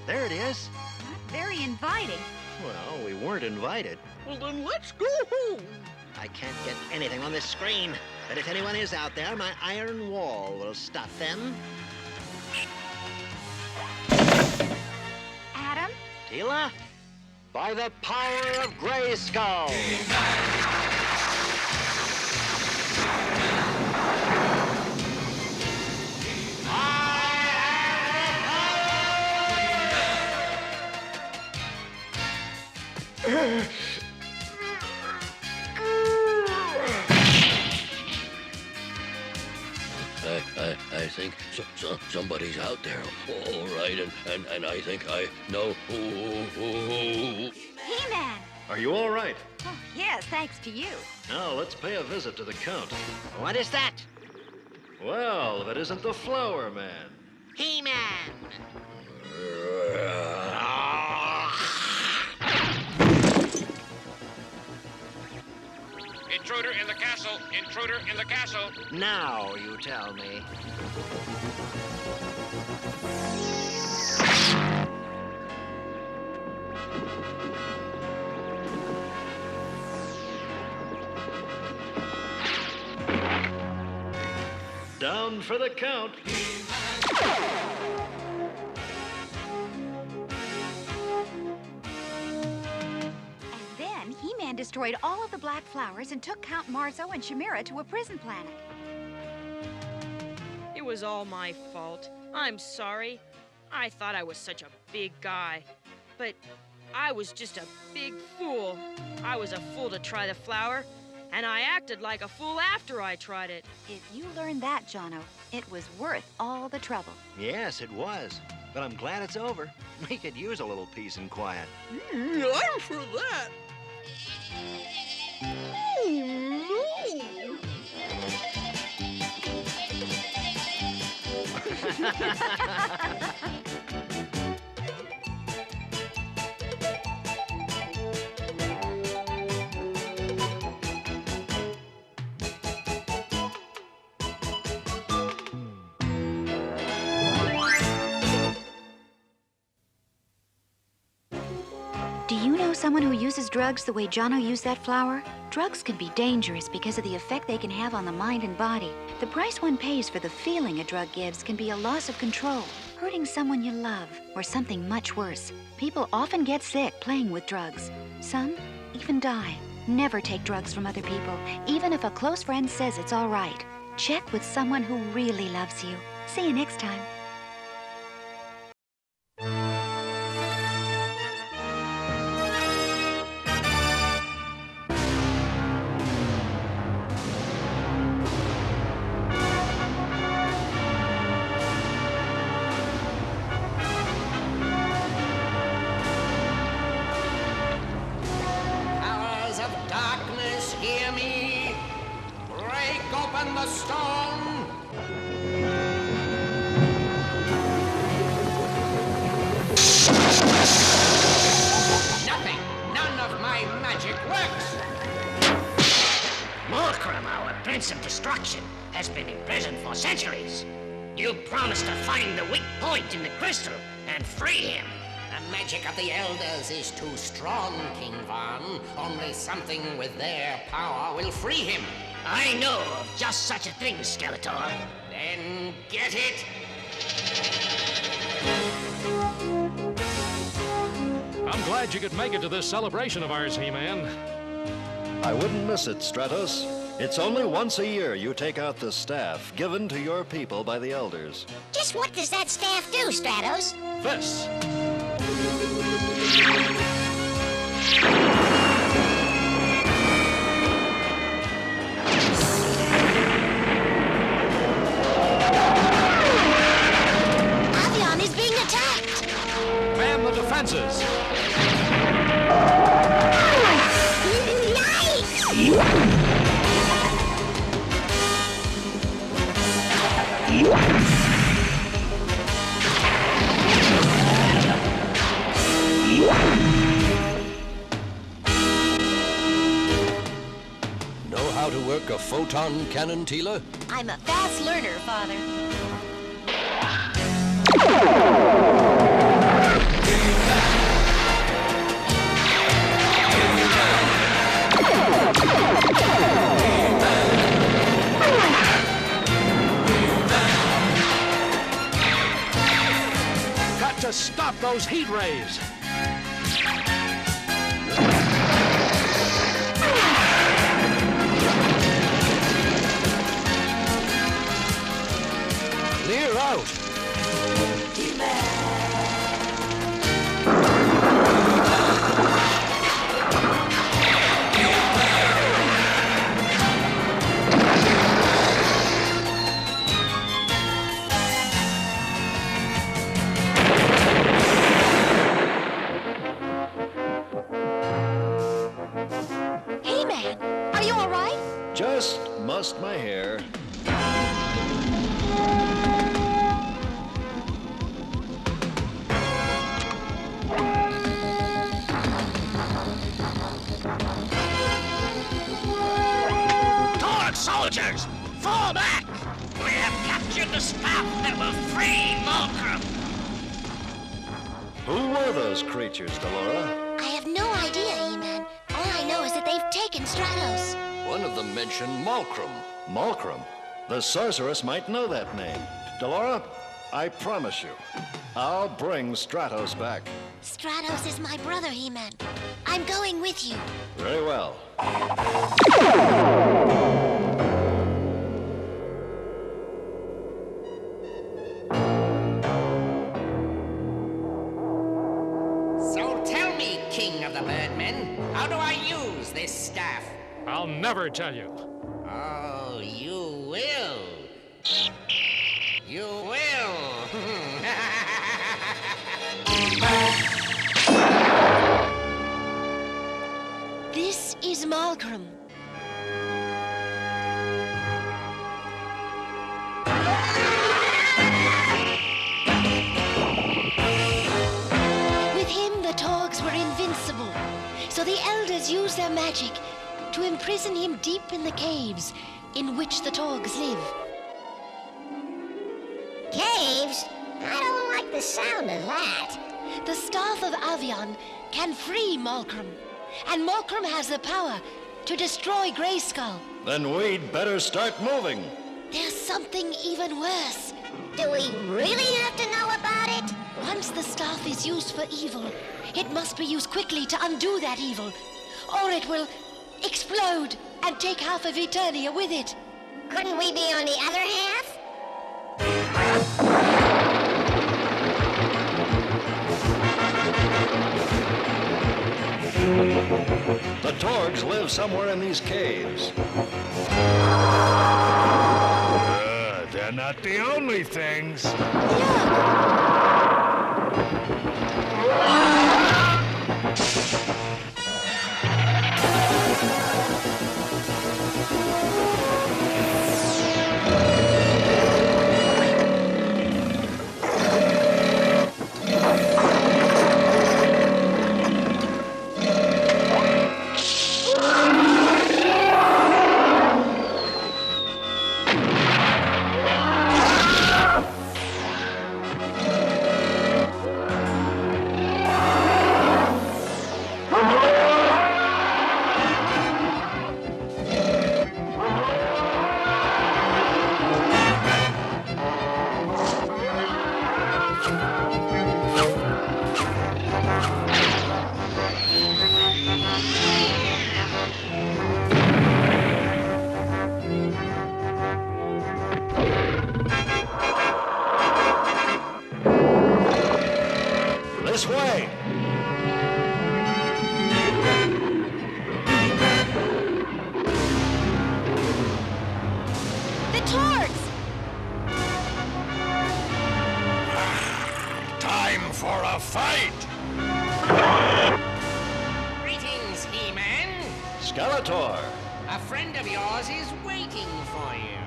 There it is. Not very inviting. Well, we weren't invited. Well, then let's go home. I can't get anything on this screen. But if anyone is out there, my iron wall will stop them. Adam? Teela? by the power of Grayskull. I think somebody's out there. All right, and I think I know who. He-Man! Are you all right? Oh, yes, thanks to you. Now, let's pay a visit to the Count. What is that? Well, if it isn't the Flower Man. He-Man! Intruder in the castle! Intruder in the castle! Now you tell me. Down for the Count. Then He-Man destroyed all of the black flowers and took Count Marzo and Chimera to a prison planet. It was all my fault. I'm sorry. I thought I was such a big guy. But I was just a big fool. I was a fool to try the flower, and I acted like a fool after I tried it. If you learned that, Jono, it was worth all the trouble. Yes, it was. But I'm glad it's over. We could use a little peace and quiet. I'm for that. Do you know someone who uses drugs the way Jono used that flower? Drugs can be dangerous because of the effect they can have on the mind and body. The price one pays for the feeling a drug gives can be a loss of control, hurting someone you love, or something much worse. People often get sick playing with drugs. Some even die. Never take drugs from other people, even if a close friend says it's all right. Check with someone who really loves you. See you next time. The stone! Nothing! None of my magic works! Morkram, our Prince of Destruction, has been imprisoned for centuries. You promised to find the weak point in the crystal and free him. The magic of the Elders is too strong, King Von. Only something with their power will free him. I know of just such a thing, Skeletor. Then get it! I'm glad you could make it to this celebration of ours, He-Man. I wouldn't miss it, Stratos. It's only once a year you take out the staff given to your people by the Elders. Just what does that staff do, Stratos? This. Avion is being attacked! Man the defenses! Know how to work a photon cannon, Teela? I'm a fast learner, Father. Got to stop those heat rays! Clear out! He-Man, are you all right? Just mussed my hair. Torg soldiers, fall back! We have captured the staff that will free Malcolm. Who were those creatures, Delora? I have no idea, He-Man. All I know is that they've taken Stratos. One of them mentioned Malcolm. Malcolm? The Sorceress might know that name. Delora, I promise you, I'll bring Stratos back. Stratos is my brother, He-Man. I'm going with you. Very well. So tell me, King of the Birdmen, how do I use this staff? I'll never tell you. Oh, you will. You will. This is Malcolm. With him, the Torgs were invincible. So the elders used their magic to imprison him deep in the caves in which the Torgs live. Caves? I don't like the sound of that. The staff of Avion can free Malcolm, and Malcolm has the power to destroy Grayskull. Then we'd better start moving. There's something even worse. Do we really have to know about it? Once the staff is used for evil, it must be used quickly to undo that evil, or it will explode and take half of Eternia with it. Couldn't we be on the other half? The Torgs live somewhere in these caves. They're not the only things. This way! The Torgs! Time for a fight! Greetings, He-Man. Skeletor! A friend of yours is waiting for you.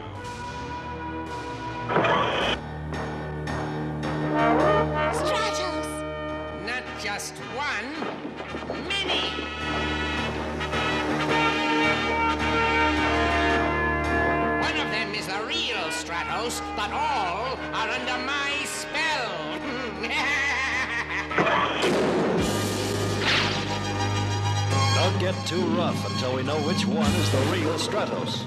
Stratos! Not just one, many. One of them is the real Stratos, but all are under my spell. Don't get too rough until we know which one is the real Stratos.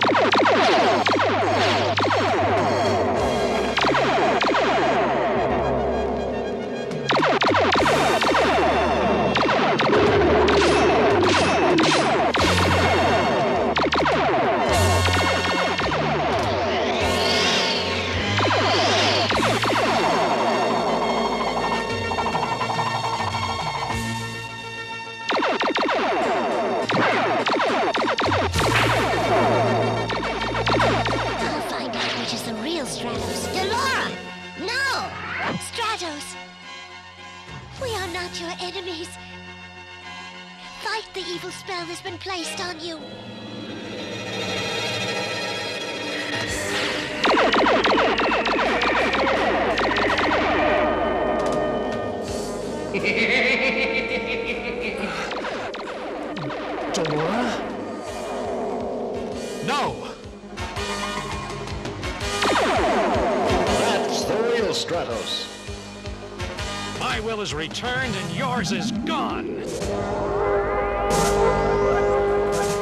out your enemies. Fight the evil spell that's been placed on you. Delora? No! That's the real Stratos. My will is returned and yours is gone.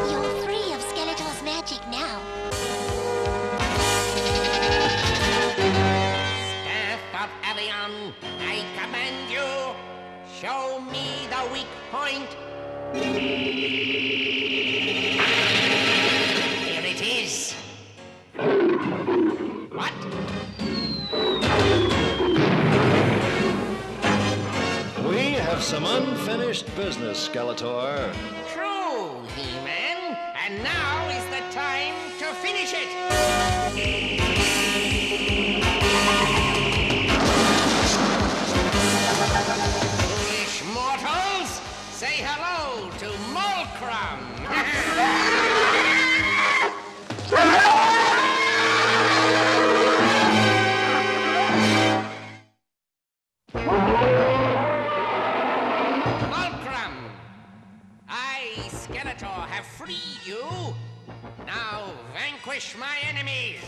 You're free of Skeletor's magic now. Staff of Avion, I command you, show me the weak point. Here it is. What? We have some unfinished business, Skeletor. True, He-Man. And now is the time to finish it. Foolish mortals, say hello to Molcrum. Molcrum, I, Skeletor, have freed you. Now vanquish my enemies.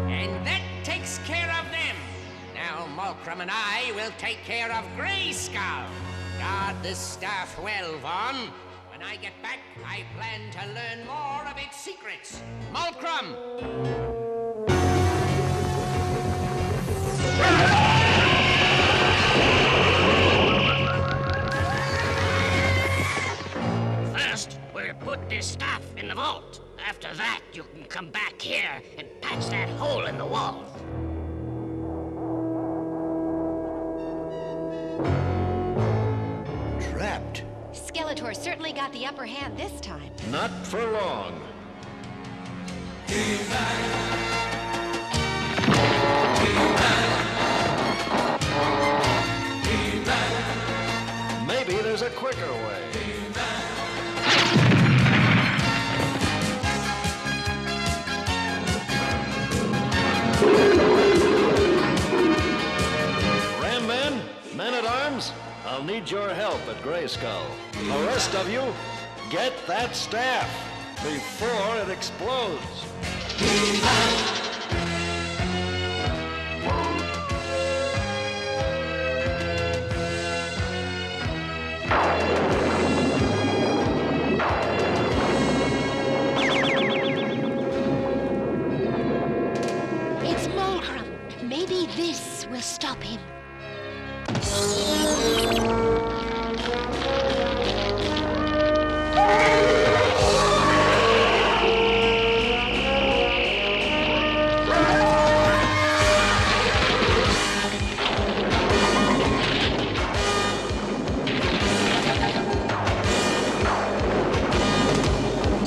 And that takes care of them. Now Molcrum and I will take care of Grayskull. Guard this staff well, Vaughn. When I get back, I plan to learn more of its secrets. Molcrum! First, we'll put this staff in the vault. After that, you can come back here and patch that hole in the wall. Trapped. Skeletor certainly got the upper hand this time. Not for long. Maybe there's a quicker way. Ram Men, men-at-arms, I'll need your help at Grayskull. The rest of you, get that staff before it explodes. It's Molcrum. Maybe this will stop him.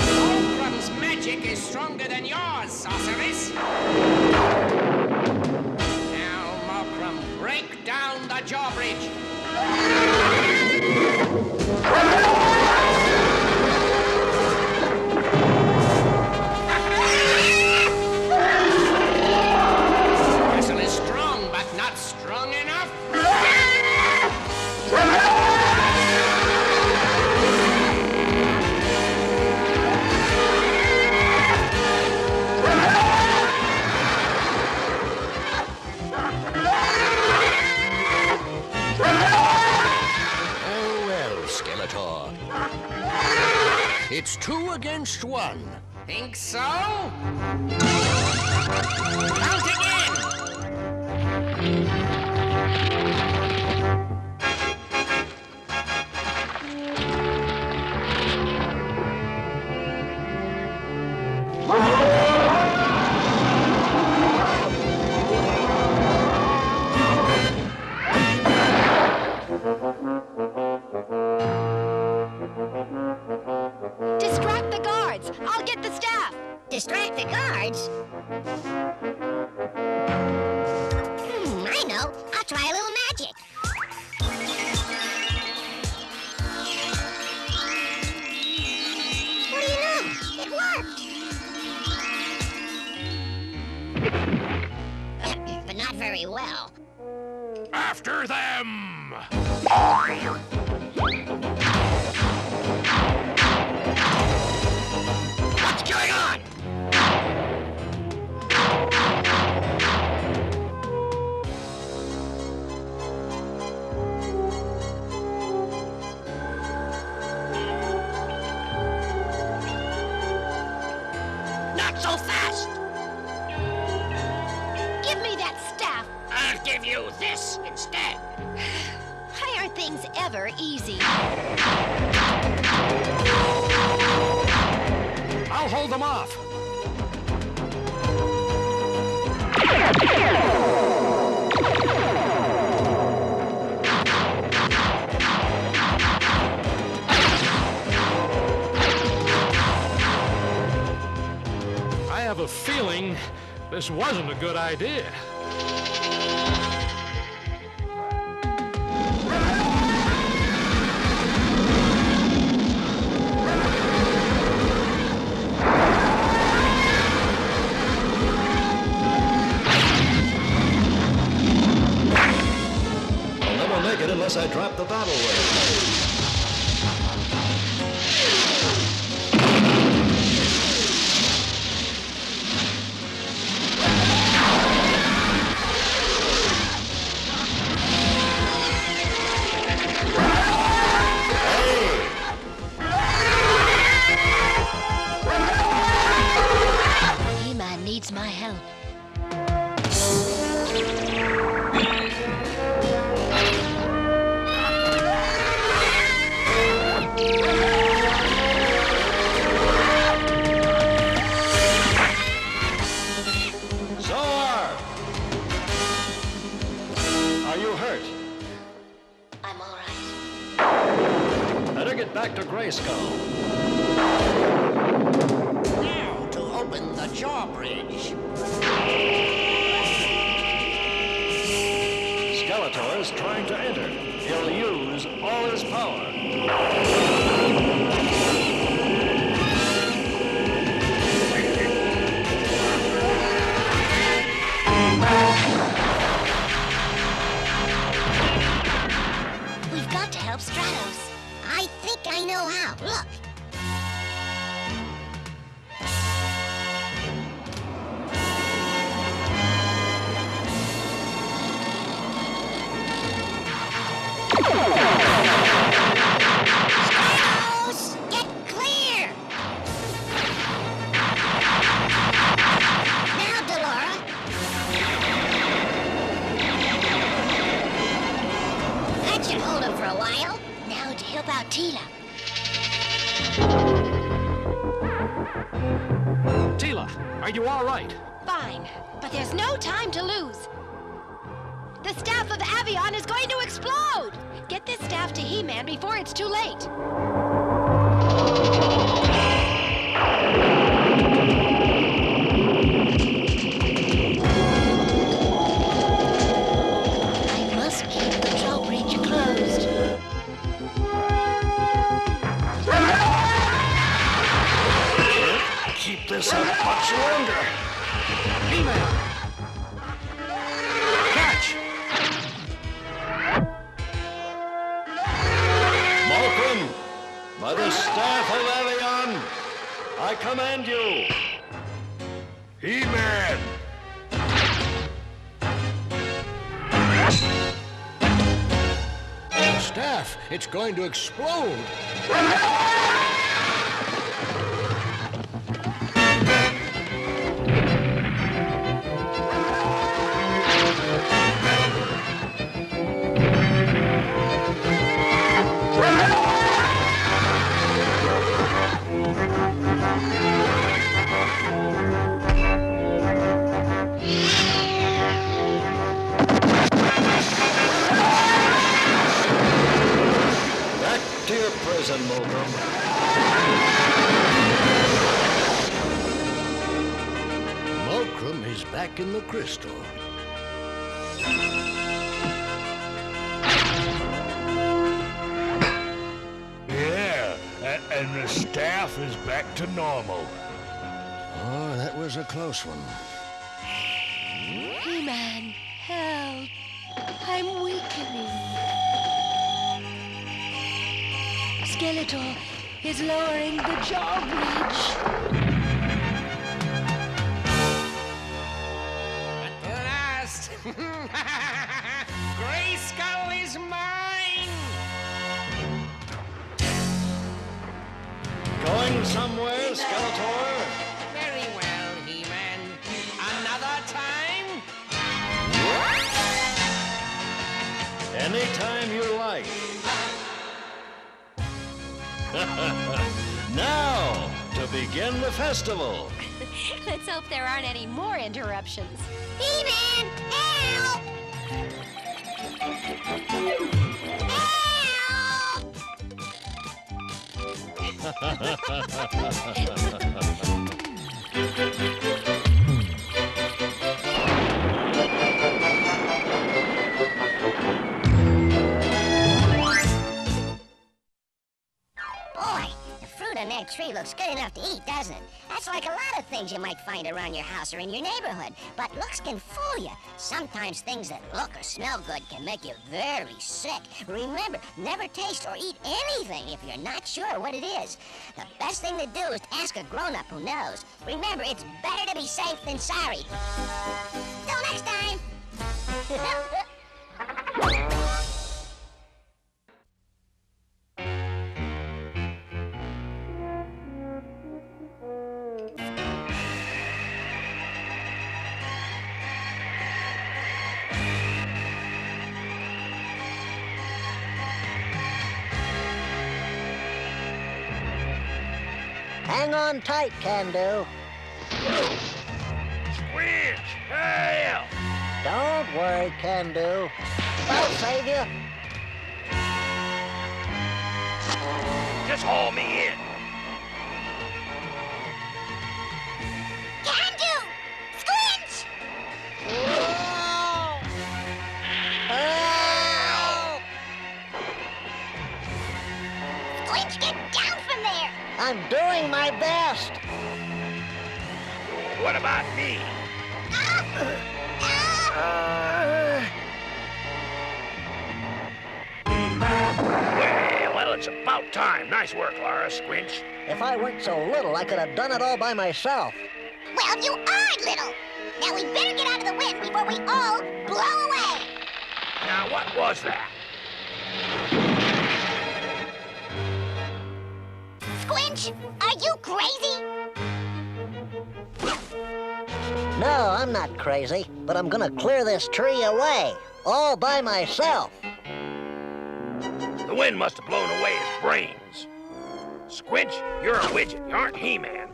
Molcrum's magic is stronger than yours, Sorceress. Now, Molcrum, break down the drawbridge. Castle is strong, but not strong enough. Oh, well, Skeletor. It's 2 against 1. Think so? Count again! I know. I'll try a little magic. What do you know? It worked. But not very well. After them! What's going on? Not so fast! Give me that staff. I'll give you this instead. Why aren't things ever easy? I'll hold them off. I have a feeling this wasn't a good idea. Unless I drop the battle ray. He-Man needs my help. Back to Grayskull. Now to open the drawbridge. Skeletor is trying to enter. He'll use all his power. We've got to help Stratos. I think I know how. Look. Stratos, get clear. Now, Delora. That should hold him for a while. Now to help out Teela. Teela, are you all right? Fine, but there's no time to lose. The staff of Avion is going to explode! Get this staff to He-Man before it's too late. I must keep the drawbridge closed. Keep this up much longer. He-Man! Catch! Malcolm, by the staff of Avion, I command you. He-Man! Staff, it's going to explode. Back to your prison, Malcolm. is back in the crystal. Yeah, and the staff is back to normal. Oh, that was a close one. He-Man, help. I'm weakening. Skeletor is lowering the jaw bridge. At last! Grayskull is mine! Going somewhere, Skeletor? Very well, He-Man. Another time? Anytime you like. Now, to begin the festival. Let's hope there aren't any more interruptions. He-Man, help! Boy, the fruit on that tree looks good enough to eat, doesn't it? That's like a lot of things you might find around your house or in your neighborhood. But looks can fool you. Sometimes things that look or smell good can make you very sick. Remember, never taste or eat anything if you're not sure what it is. The best thing to do is to ask a grown-up who knows. Remember, it's better to be safe than sorry. Till next time! Hang on tight, Can-Do. Squinch! Help! Don't worry, Can-Do. I'll save you. Just haul me in. Can-Do! Squinch! Squinch, get down from there! I'm doing my best. What about me? Well, it's about time. Nice work, Laura. Squinch. If I weren't so little, I could have done it all by myself. Well, you are little! Now we better get out of the wind before we all blow away! Now, what was that? Squinch, are you crazy? No, I'm not crazy, but I'm gonna clear this tree away, all by myself. The wind must have blown away his brains. Squinch, you're a widget. You aren't He-Man.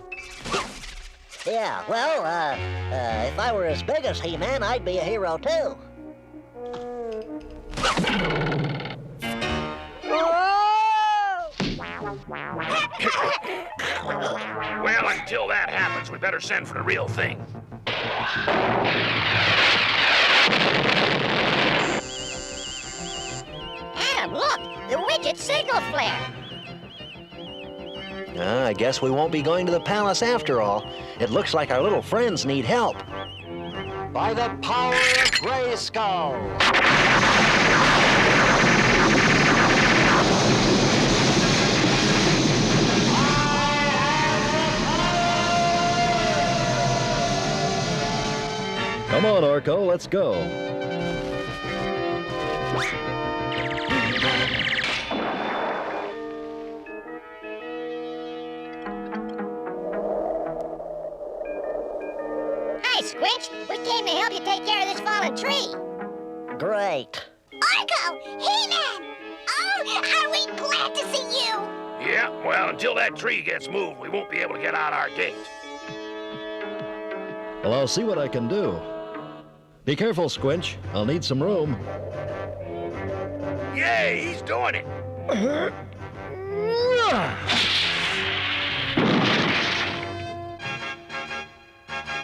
Yeah, well, if I were as big as He-Man, I'd be a hero too. Well, until that happens, we better send for the real thing. Adam, look! The Widget signal flare! I guess we won't be going to the palace after all. It looks like our little friends need help. By the power of Grayskull! Come on, Orko, let's go. Hi, Squinch. We came to help you take care of this fallen tree. Great. Orko! He-Man! Oh, are we glad to see you? Yeah, well, until that tree gets moved, we won't be able to get out our gate. Well, I'll see what I can do. Be careful, Squinch. I'll need some room. Yay, he's doing it.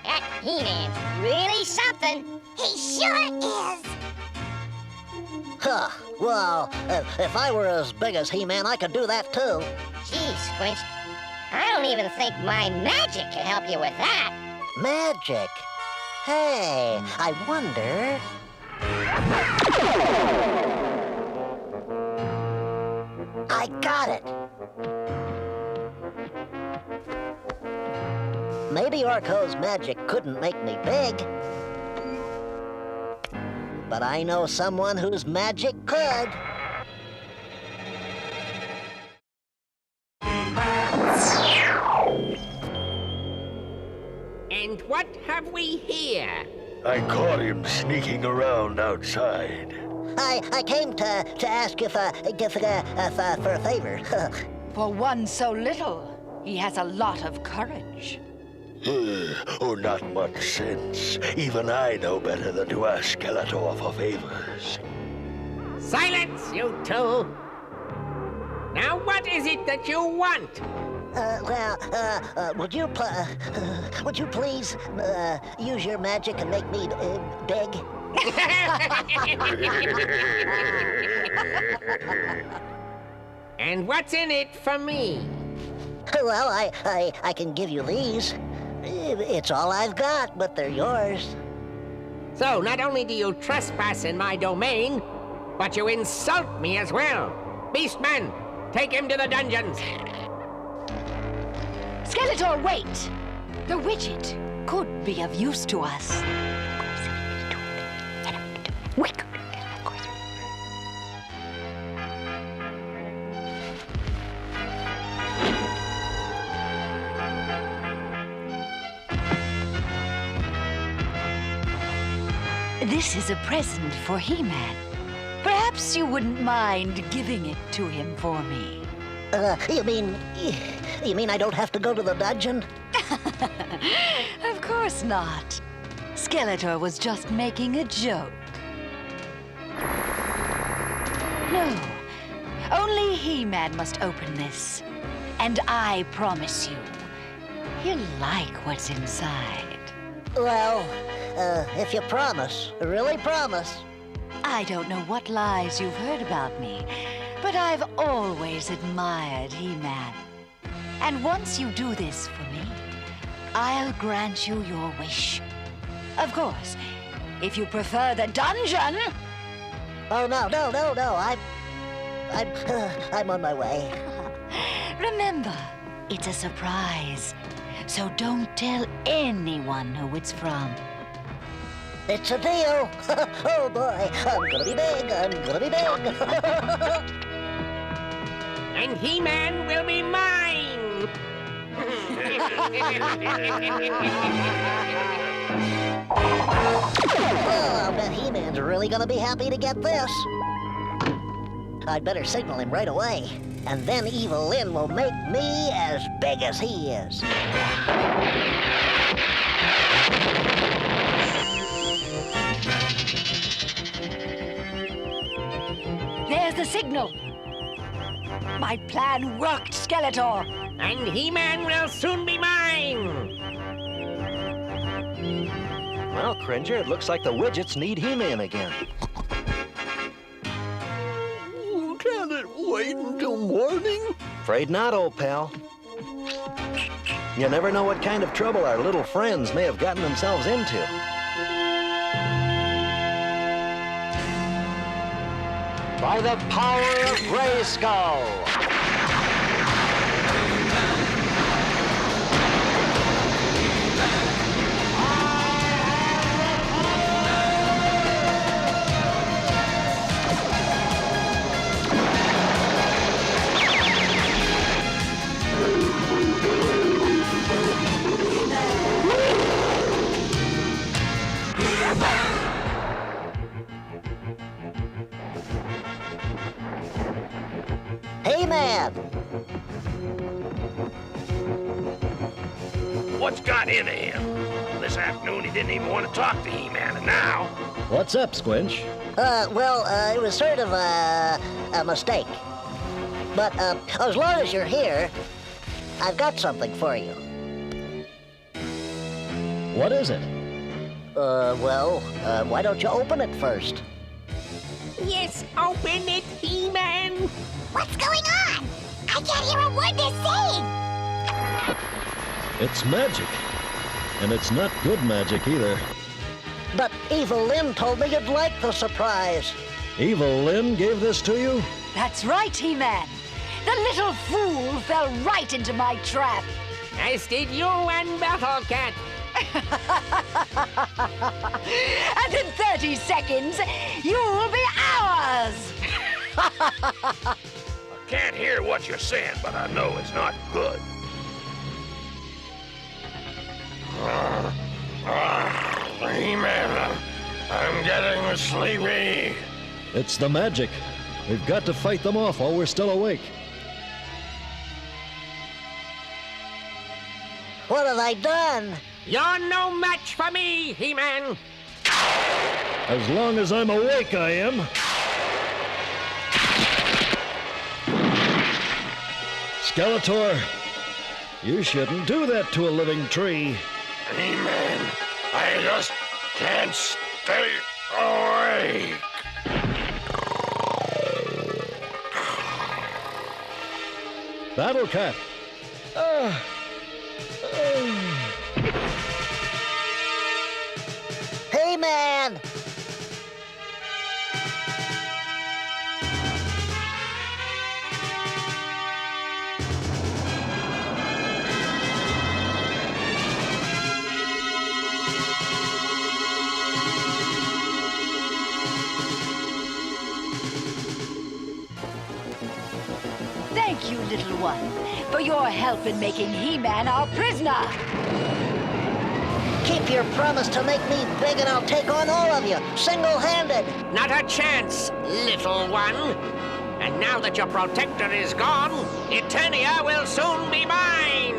That He-Man's really something. He sure is. Huh. Well, if I were as big as He-Man, I could do that too. Gee, Squinch, I don't even think my magic can help you with that. Magic? Hey, I wonder... I got it. Maybe Orko's magic couldn't make me big. But I know someone whose magic could. And what have we here? I caught him sneaking around outside. I came to ask for a favor. For one so little, he has a lot of courage. Oh, not much sense. Even I know better than to ask Skeletor for favors. Silence, you two! Now what is it that you want? Would you please use your magic and make me big? And what's in it for me? Well, I can give you these. It's all I've got, but they're yours. So not only do you trespass in my domain, but you insult me as well. Beastman, take him to the dungeons. Skeletor, wait! The Widget could be of use to us. This is a present for He-Man. Perhaps you wouldn't mind giving it to him for me. You mean I don't have to go to the dungeon? Of course not. Skeletor was just making a joke. No, only He-Man must open this. And I promise you, he'll like what's inside. Well, if you promise, really promise. I don't know what lies you've heard about me, but I've always admired He-Man. And once you do this for me, I'll grant you your wish. Of course, if you prefer the dungeon... Oh, no. I'm on my way. Remember, it's a surprise. So don't tell anyone who it's from. It's a deal. Oh, boy. I'm gonna be big. And He-Man will be mine. Oh, I'll bet He-Man's really gonna be happy to get this. I'd better signal him right away. And then Evil Lyn will make me as big as he is. There's the signal. My plan worked, Skeletor. And He-Man will soon be mine. Well, Cringer, it looks like the Widgets need He-Man again. Can it wait until morning? Afraid not, old pal. You never know what kind of trouble our little friends may have gotten themselves into. By the power of Grayskull! He-Man! What's got into him? This afternoon he didn't even want to talk to He-Man, and now... What's up, Squinch? It was sort of a mistake. But, as long as you're here, I've got something for you. What is it? Why don't you open it first? Yes, open it, He-Man. What's going on? I can't hear a word they're saying. It's magic. And it's not good magic either. But Evil Lynn told me you'd like the surprise. Evil Lynn gave this to you? That's right, He-Man. The little fool fell right into my trap. As did you and Battle Cat. And in 30 seconds, you'll be ours! I can't hear what you're saying, but I know it's not good. He-Man, I'm getting sleepy. It's the magic. We've got to fight them off while we're still awake. What have I done? You're no match for me, He-Man. As long as I'm awake, I am. Skeletor, you shouldn't do that to a living tree. He-Man, I just can't stay awake. Battle Cat. Hey, man! Thank you, little one, for your help in making He-Man our prisoner. Keep your promise to make me big and I'll take on all of you, single-handed. Not a chance, little one. And now that your protector is gone, Eternia will soon be mine.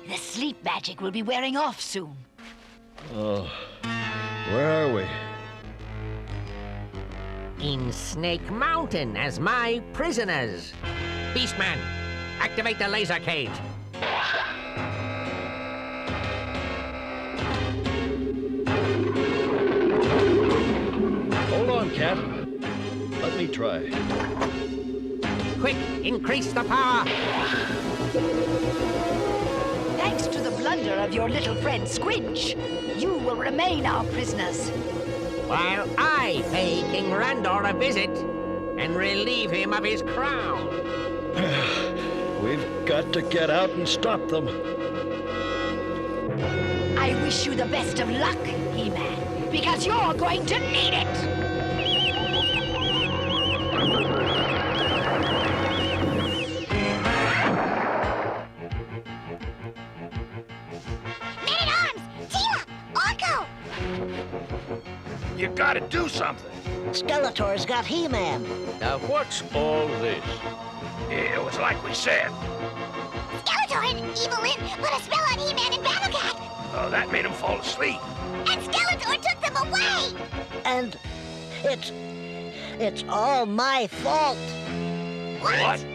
The sleep magic will be wearing off soon. Oh, where are we? In Snake Mountain as my prisoners. Beastman, activate the laser cage. Hold on, Cat. Let me try. Quick, increase the power. Thanks to the blunder of your little friend Squinch, you will remain our prisoners. While I pay King Randor a visit and relieve him of his crown. We've got to get out and stop them. I wish you the best of luck, He-Man, because you're going to need it. Men-at-Arms! Teela! Orko! You gotta do something. Skeletor's got He-Man. Now, what's all this? It was like we said. Skeletor and Evil Lynn put a spell on He-Man and Battle Cat! Oh, that made him fall asleep. And Skeletor took them away! And it's all my fault. What?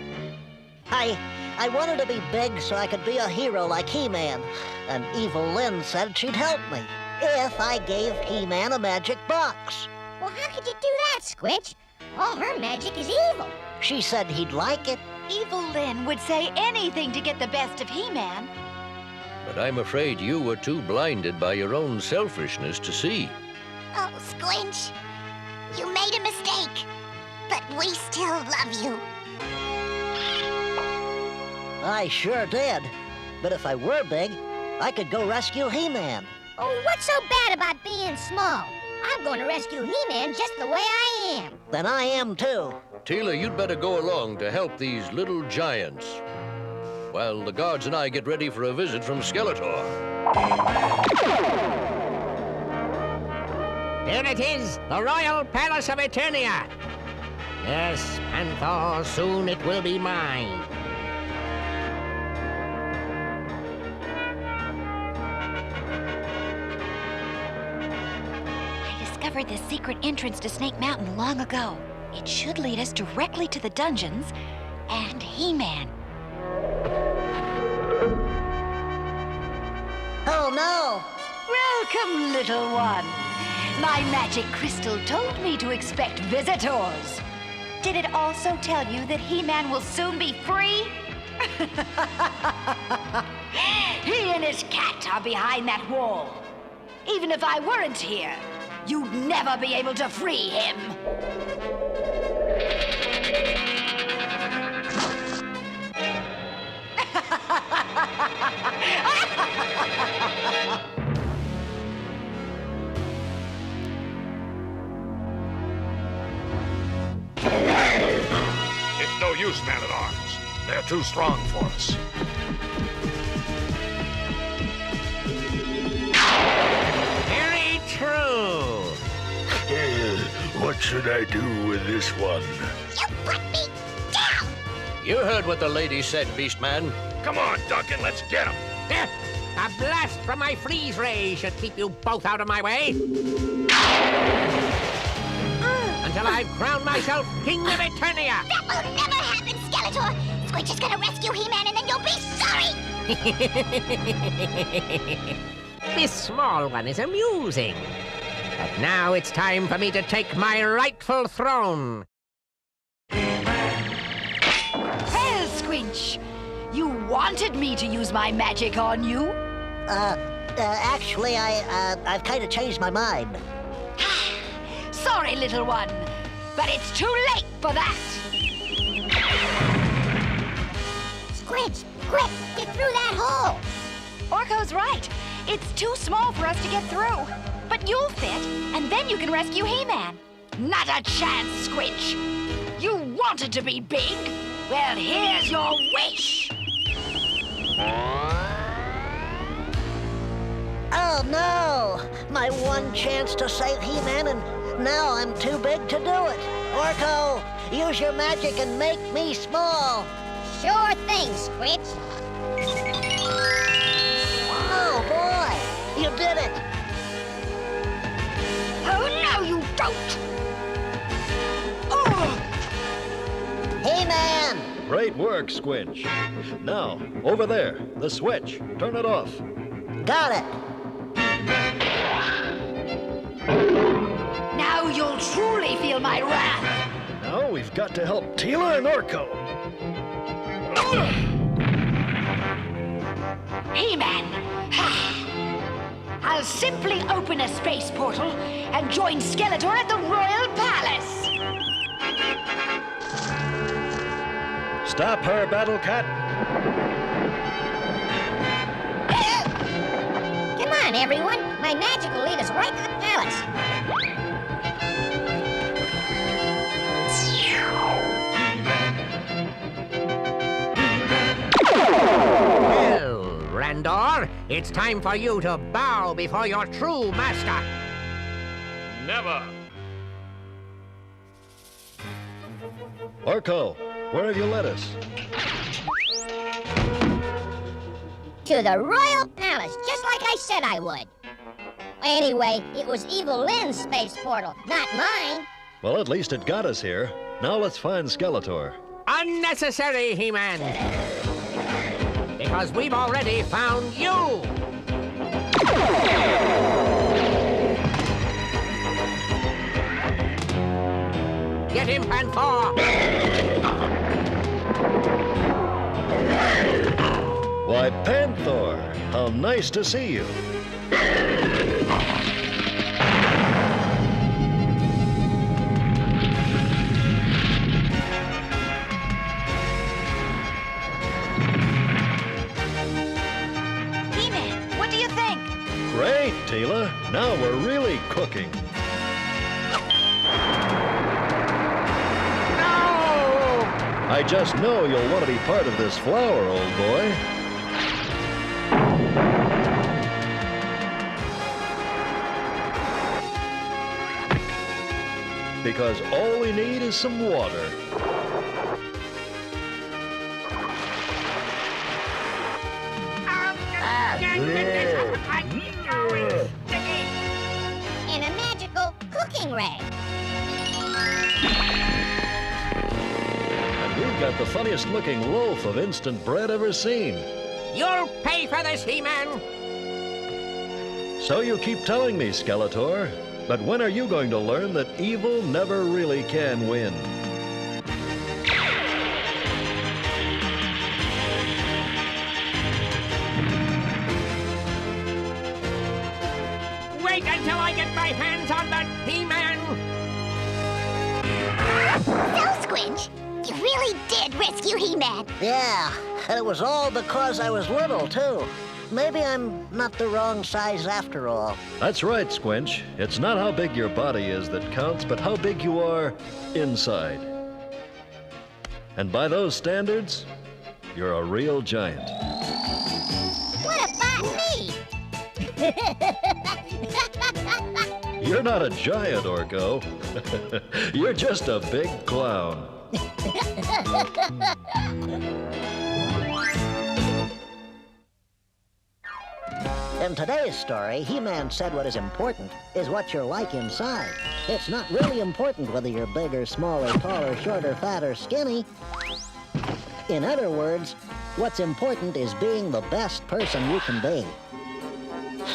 I wanted to be big so I could be a hero like He-Man. And Evil Lynn said she'd help me if I gave He-Man a magic box. Well, how could you do that, Squinch? All her magic is evil. She said he'd like it. Evil Lynn would say anything to get the best of He-Man. But I'm afraid you were too blinded by your own selfishness to see. Oh, Squinch, you made a mistake, but we still love you. I sure did. But if I were big, I could go rescue He-Man. Oh, what's so bad about being small? I'm going to rescue He-Man just the way I am. Then I am too. Teela, you'd better go along to help these little giants, while the guards and I get ready for a visit from Skeletor. Here it is, the Royal Palace of Eternia. Yes, Panther, soon it will be mine. discovered the secret entrance to Snake Mountain long ago. It should lead us directly to the dungeons and He-Man. Oh, no! Welcome, little one. My magic crystal told me to expect visitors. Did it also tell you that He-Man will soon be free? He and his cat are behind that wall. Even if I weren't here, you'd never be able to free him. It's no use, man-at-arms. They're too strong for us. Very true. What should I do with this one? You put me down! You heard what the lady said, Beastman. Come on, Duncan, let's get him. A blast from my freeze ray should keep you both out of my way. Until I've crowned myself King of Eternia. That will never happen, Skeletor! Squinch is gonna rescue He-Man and then you'll be sorry! This small one is amusing. But now it's time for me to take my rightful throne. Well, Squinch, you wanted me to use my magic on you? Actually, I've kind of changed my mind. Sorry, little one, but it's too late for that. Squinch, quick, get through that hole. Orko's right. It's too small for us to get through. But you'll fit, and then you can rescue He-Man. Not a chance, Squinch. You wanted to be big. Well, here's your wish. Oh, no! My one chance to save He-Man, and now I'm too big to do it. Orko, use your magic and make me small. Sure thing, Squinch. Oh, boy! You did it! Oh, no, you don't! He-Man! Great work, Squinch. Now, over there, the switch. Turn it off. Got it! Now you'll truly feel my wrath. Now we've got to help Teela and Orko. He-Man! I'll simply open a space portal and join Skeletor at the Royal Palace. Stop her, Battle Cat. Come on, everyone. My magic will lead us right to the palace. Well, Randor, it's time for you to bow before your true master. Never. Orko, where have you led us? To the Royal Palace, just like I said I would. Anyway, it was Evil Lynn's space portal, not mine. Well, at least it got us here. Now let's find Skeletor. Unnecessary, He-Man. Because we've already found you. Get him, Panther! Why, Panther, how nice to see you. He-Man, what do you think? Great, Teela. Now we're really cooking. I just know you'll want to be part of this flower, old boy. Because all we need is some water. And a magical cookie. Stingray. And we've got the funniest looking loaf of instant bread ever seen. You'll pay for this, He-Man! So you keep telling me, Skeletor. But when are you going to learn that evil never really can win? Wait until I get my hands on that He-Man! So, Squinch, you really did rescue He-Man. Yeah, and it was all because I was little, too. Maybe I'm not the wrong size after all. That's right, Squinch. It's not how big your body is that counts, but how big you are inside. And by those standards, you're a real giant. What about me? You're not a giant, Orko. You're just a big clown. In today's story, He-Man said what is important is what you're like inside. It's not really important whether you're big or small or tall or short or fat or skinny. In other words, what's important is being the best person you can be.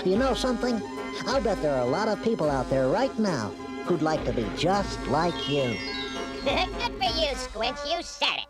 You know something? I'll bet there are a lot of people out there right now who'd like to be just like you. Good for you, Squinch. You said it.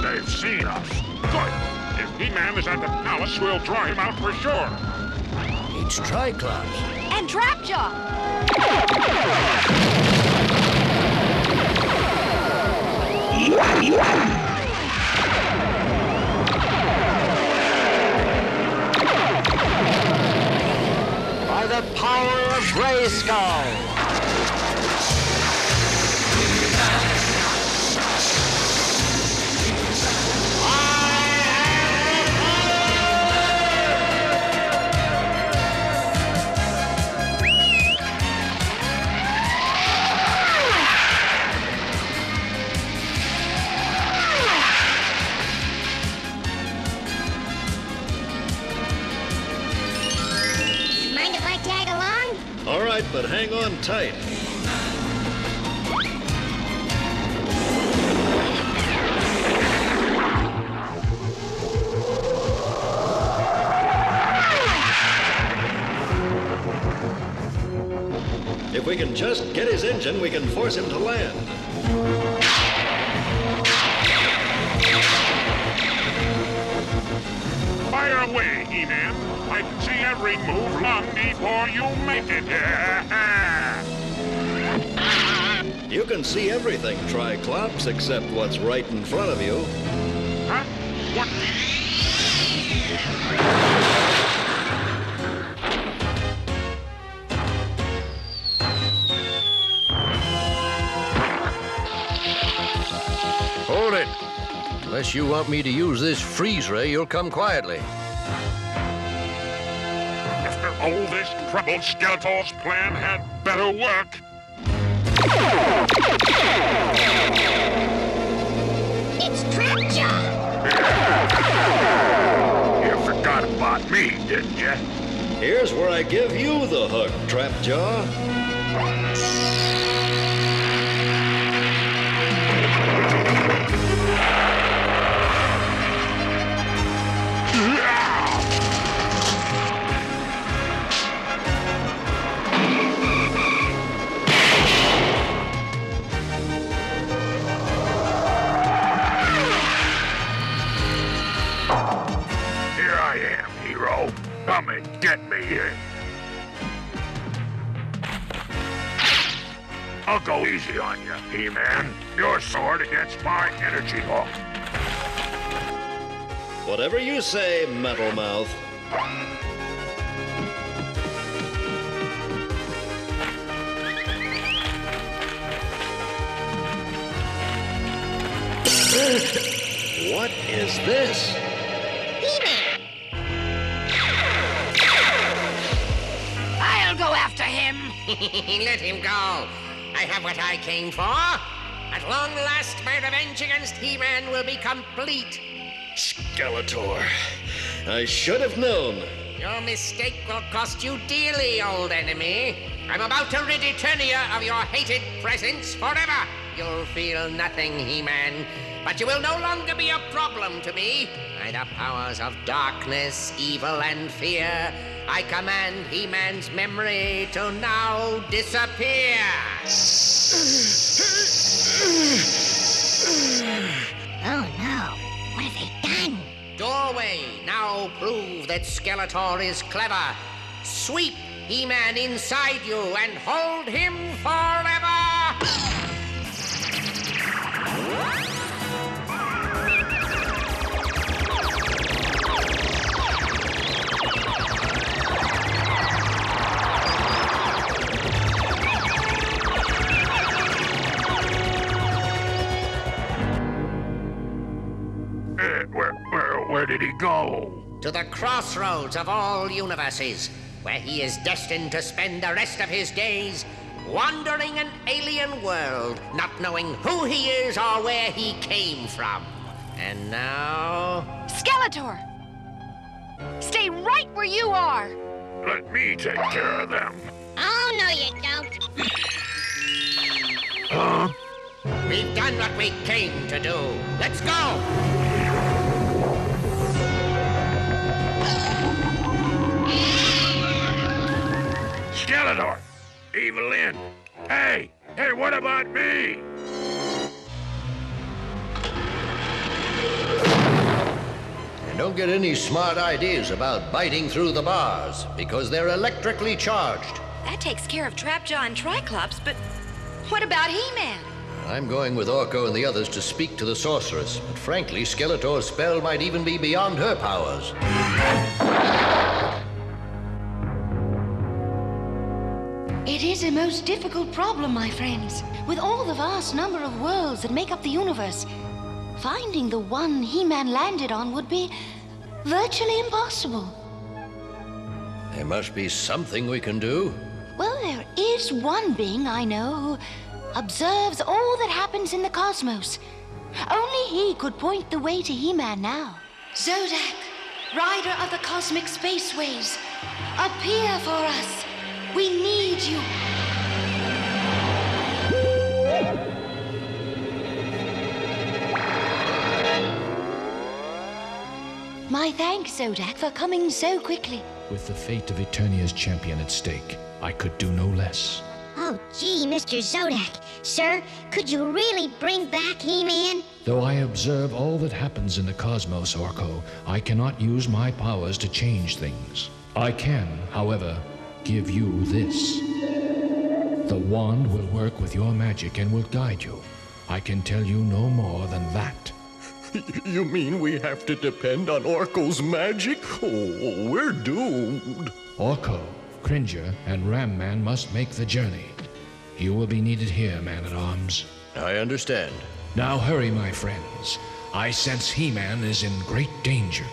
They've seen us. Good. If He-Man is at the palace, we'll draw him out for sure. It's Triclops. And Trapjaw! By the power of Grayskull! Mind if I tag along? All right, but hang on tight. If we can just get his engine, we can force him to land. Fire away, He-Man. I can see every move long before you make it. You can see everything, Triclops, except what's right in front of you. Huh? What? Hold it. Unless you want me to use this freeze ray, you'll come quietly. After all this trouble, Skeletor's plan had better work. It's Trapjaw! You forgot about me, didn't you? Here's where I give you the hook, Trapjaw. Here I am, hero. Come and get me here. I'll go easy on you, He-Man. Your sword against my energy hook. Whatever you say, Metal Mouth. What is this? Let him go. I have what I came for. At long last, my revenge against He-Man will be complete. Skeletor, I should have known. Your mistake will cost you dearly, old enemy. I'm about to rid Eternia of your hated presence forever. You'll feel nothing, He-Man, but you will no longer be a problem to me. By the powers of darkness, evil, and fear, I command He-Man's memory to now disappear. Oh no, what have they done? Doorway, now prove that Skeletor is clever. Sweep He-Man inside you and hold him forever! Where did he go? To the crossroads of all universes, where he is destined to spend the rest of his days wandering an alien world, not knowing who he is or where he came from. And now... Skeletor! Stay right where you are! Let me take care of them. Oh, no you don't. Huh? We've done what we came to do. Let's go! Skeletor! Evelyn! Hey, what about me? And don't get any smart ideas about biting through the bars, because they're electrically charged. That takes care of Trapjaw and Triclops, but what about He-Man? I'm going with Orko and the others to speak to the Sorceress, but frankly, Skeletor's spell might even be beyond her powers. It is a most difficult problem, my friends. With all the vast number of worlds that make up the universe, finding the one He-Man landed on would be virtually impossible. There must be something we can do. Well, there is one being I know who observes all that happens in the cosmos. Only he could point the way to He-Man now. Zodak, rider of the cosmic spaceways, appear for us. We need you. My thanks, Zodak, for coming so quickly. With the fate of Eternia's champion at stake, I could do no less. Oh, gee, Mr. Zodak. Sir, could you really bring back He-Man? Though I observe all that happens in the cosmos, Orko, I cannot use my powers to change things. I can, however, give you this. The wand will work with your magic and will guide you. I can tell you no more than that. You mean we have to depend on Orko's magic? Oh, we're doomed. Orko, Cringer, and Ram-Man must make the journey. You will be needed here, Man-at-Arms. I understand. Now hurry, my friends. I sense He-Man is in great danger.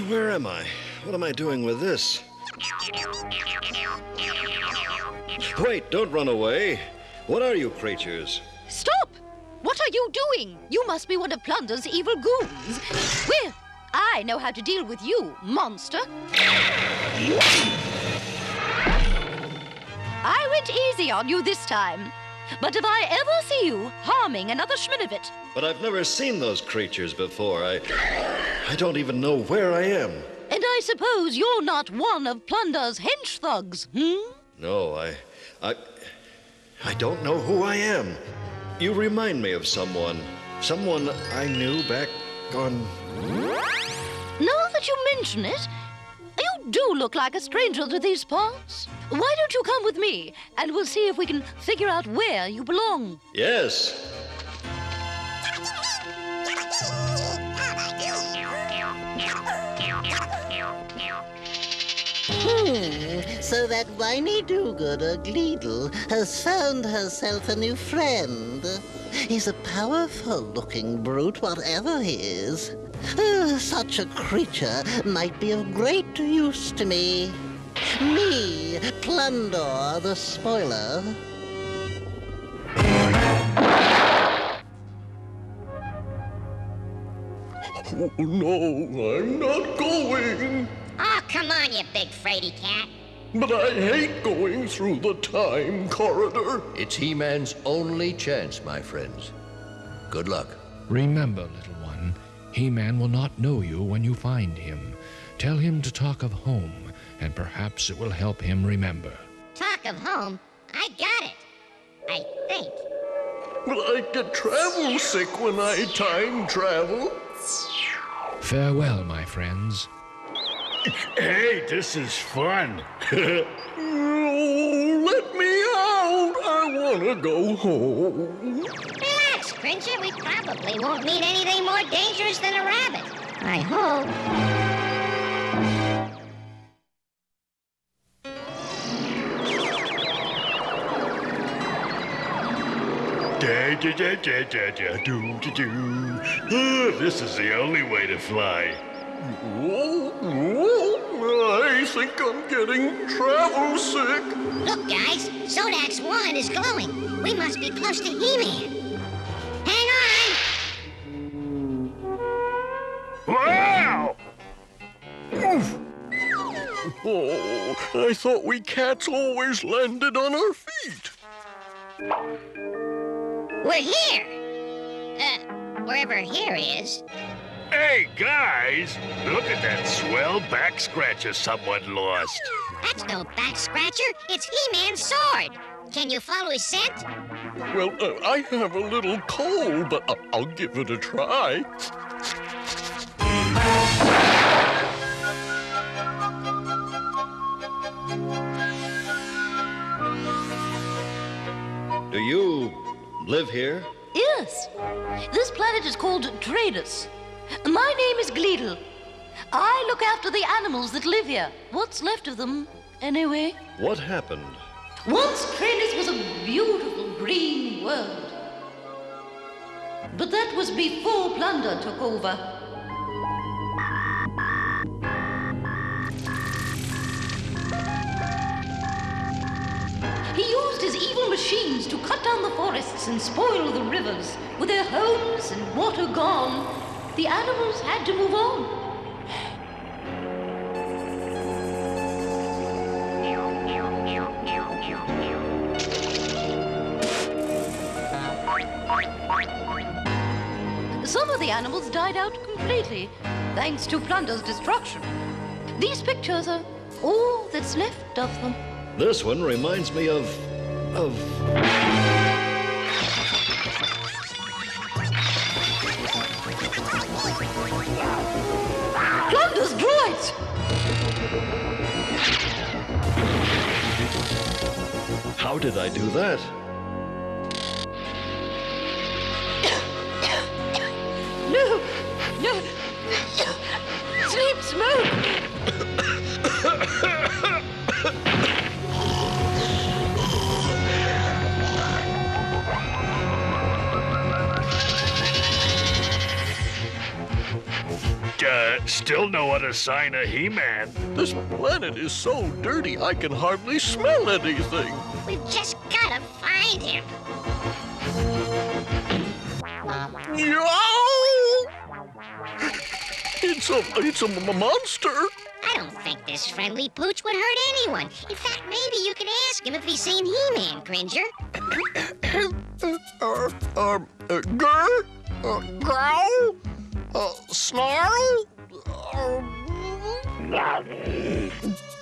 Where am I? What am I doing with this? Wait, don't run away. What are you creatures? Stop! What are you doing? You must be one of Plunder's evil goons. Well, I know how to deal with you, monster. I went easy on you this time. But if I ever see you harming another Schminovit... But I've never seen those creatures before. I don't even know where I am. And I suppose you're not one of Plunder's hench thugs, No, I don't know who I am. You remind me of someone. Someone I knew back on... Now that you mention it, you do look like a stranger to these parts. Why don't you come with me, and we'll see if we can figure out where you belong. Yes. So that whiny do-gooder Gleedle has found herself a new friend. He's a powerful-looking brute, whatever he is. Such a creature might be of great use to me. Me, Plunder, the spoiler. Oh, no, I'm not going. Oh, come on, you big fraidy cat. But I hate going through the time corridor. It's He-Man's only chance, my friends. Good luck. Remember, little one, He-Man will not know you when you find him. Tell him to talk of home, and perhaps it will help him remember. Talk of home? I got it. I think. But I get travel sick when I time travel. Farewell, my friends. Hey, this is fun. Oh, let me out. I want to go home. Relax, Cringer. We probably won't meet anything more dangerous than a rabbit. I hope. This is the only way to fly. I think I'm getting travel sick. Look, guys, Zodak's wand is glowing. We must be close to He-Man. Hang on! Wow! Oh, I thought we cats always landed on our feet. We're here! Wherever here is. Hey, guys! Look at that swell back scratcher someone lost. That's no back scratcher. It's He-Man's sword. Can you follow his scent? Well, I have a little cold, but I'll give it a try. Do you live here? Yes. This planet is called Tradus. My name is Gleedle. I look after the animals that live here. What's left of them, anyway. What happened? Once Tradus was a beautiful green world. But that was before Plunder took over. He used his evil machines to cut down the forests and spoil the rivers. With their homes and water gone, the animals had to move on. Some of the animals died out completely, thanks to Plunder's destruction. These pictures are all that's left of them. This one reminds me of... Plunder's droids! How did I do that? No! No! Sleep, smoke! Still no other sign of He-Man. This planet is so dirty I can hardly smell anything. We've just gotta find him. It's a monster. I don't think this friendly pooch would hurt anyone. In fact, maybe you could ask him if he's seen He-Man, Cringer. Grr? Growl? Snarl?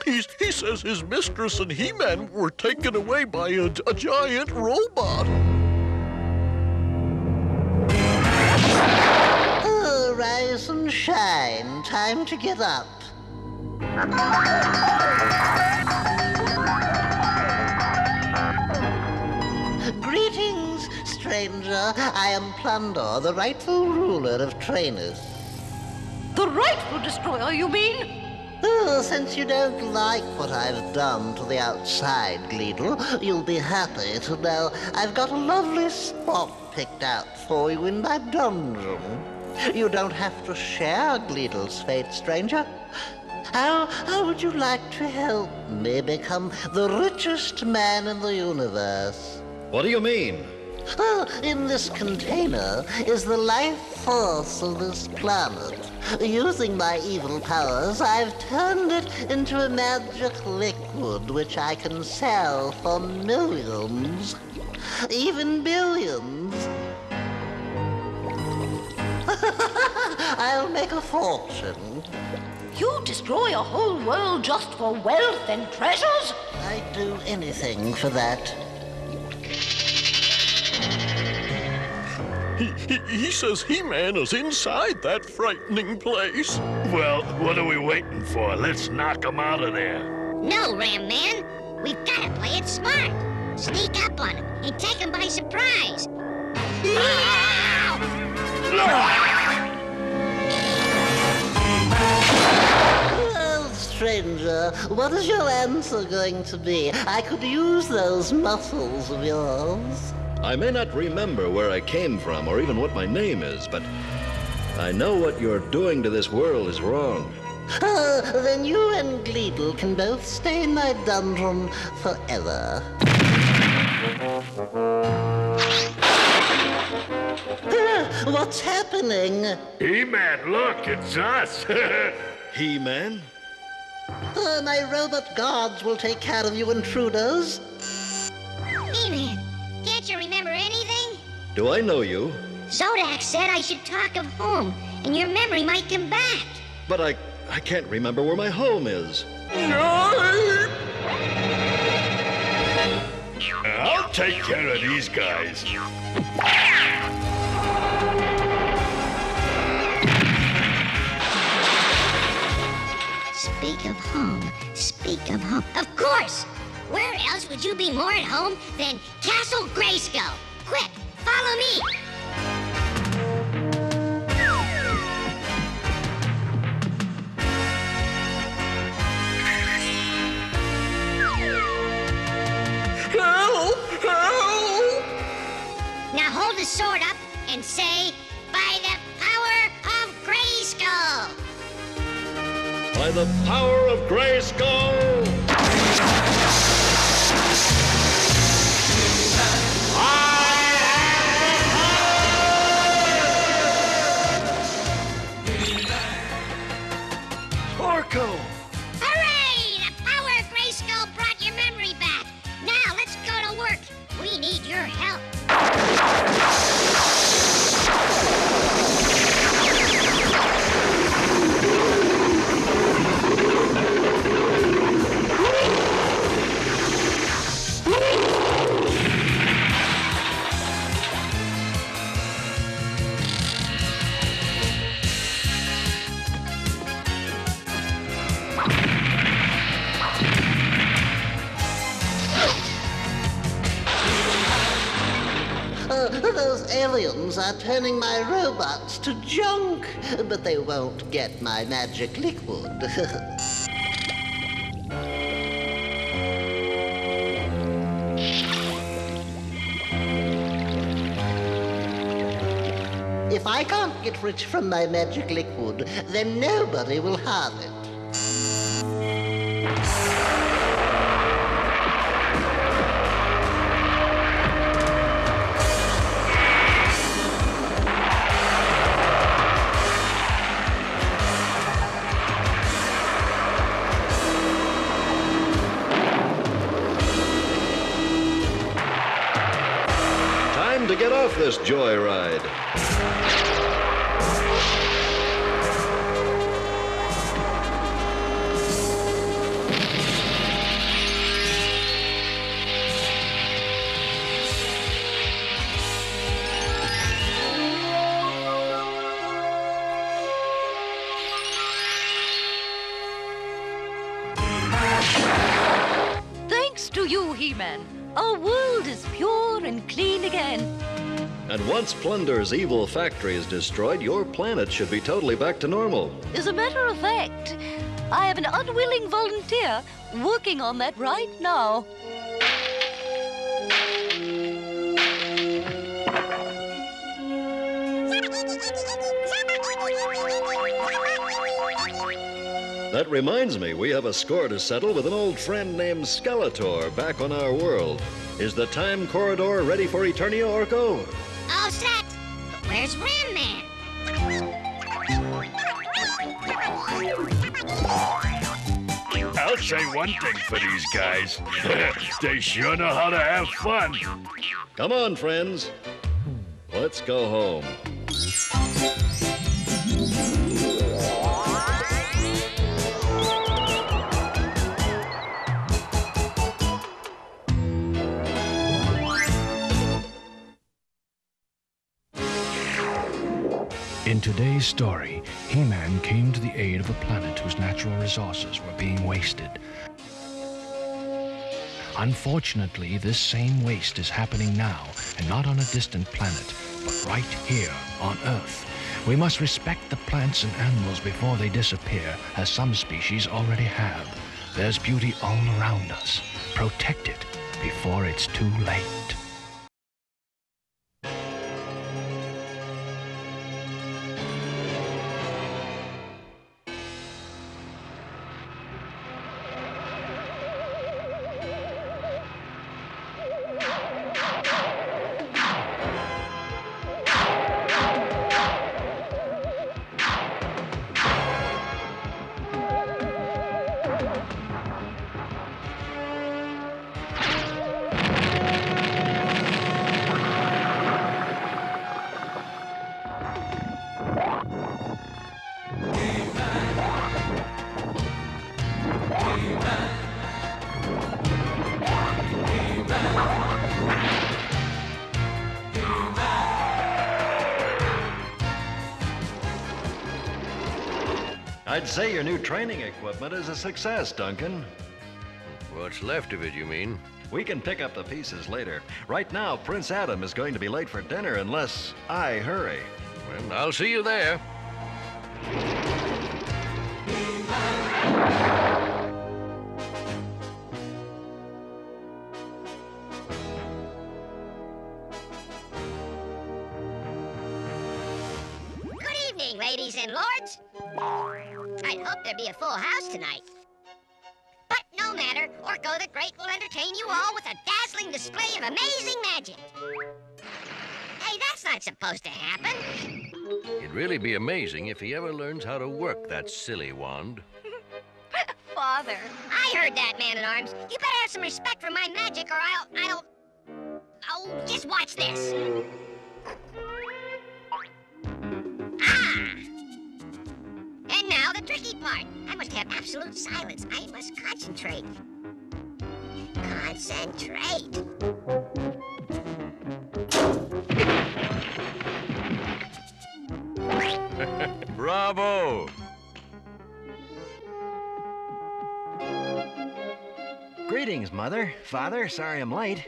He says his mistress and He-Man were taken away by a giant robot. Oh, rise and shine. Time to get up. Greetings, stranger. I am Plunder, the rightful ruler of trainers. The rightful destroyer, you mean? Oh, since you don't like what I've done to the outside, Gleedle, you'll be happy to know I've got a lovely spot picked out for you in my dungeon. You don't have to share Gleedle's fate, stranger. How would you like to help me become the richest man in the universe? What do you mean? Well, in this container is the life force of this planet. Using my evil powers, I've turned it into a magic liquid which I can sell for millions, even billions. I'll make a fortune. You destroy a whole world just for wealth and treasures? I'd do anything for that. He says He-Man is inside that frightening place. Well, what are we waiting for? Let's knock him out of there. No, Ram Man. We've got to play it smart. Sneak up on him and take him by surprise. Well, stranger, what is your answer going to be? I could use those muscles of yours. I may not remember where I came from or even what my name is, but I know what you're doing to this world is wrong. Then you and Gleedle can both stay in my dungeon forever. What's happening? He-Man, look, it's us. He-Man? My robot guards will take care of you intruders. He-Man, can't you remember anything? Do I know you? Zodak said I should talk of home, and your memory might come back. But I can't remember where my home is. I'll take care of these guys. Speak of home, speak of home. Of course! Where else would you be more at home than Castle Grayskull? Quick, follow me! Help! Help! Now hold the sword up and say, by the power of Grayskull! By the power of Grayskull! Orko! Hooray! The power of Grayskull brought your memory back. Now let's go to work. We need your help. Those aliens are turning my robots to junk, but they won't get my magic liquid. If I can't get rich from my magic liquid, then nobody will have it. Time to get off this joyride. Thanks to you, He-Man, our world is pure and clean again. And once Plunder's evil factory is destroyed, your planet should be totally back to normal. As a matter of fact, I have an unwilling volunteer working on that right now. That reminds me, we have a score to settle with an old friend named Skeletor back on our world. Is the time corridor ready for Eternia, Orko? All set. But where's Ram Man? I'll say one thing for these guys. They sure know how to have fun. Come on, friends. Let's go home. In today's story, He-Man came to the aid of a planet whose natural resources were being wasted. Unfortunately, this same waste is happening now, and not on a distant planet, but right here on Earth. We must respect the plants and animals before they disappear, as some species already have. There's beauty all around us. Protect it before it's too late. I'd say your new training equipment is a success, Duncan. What's left of it, you mean? We can pick up the pieces later. Right now, Prince Adam is going to be late for dinner unless I hurry. Well, I'll see you there. Good evening, ladies and lords. I'd hoped there'd be a full house tonight. But no matter, Orko the Great will entertain you all with a dazzling display of amazing magic. Hey, that's not supposed to happen. It'd really be amazing if he ever learns how to work that silly wand. Father. I heard that, Man-at-Arms. You better have some respect for my magic or I'll... Oh, just watch this. Ah! And now the tricky part. I must have absolute silence. I must concentrate. Concentrate. Bravo! Greetings, Mother. Father, sorry I'm late.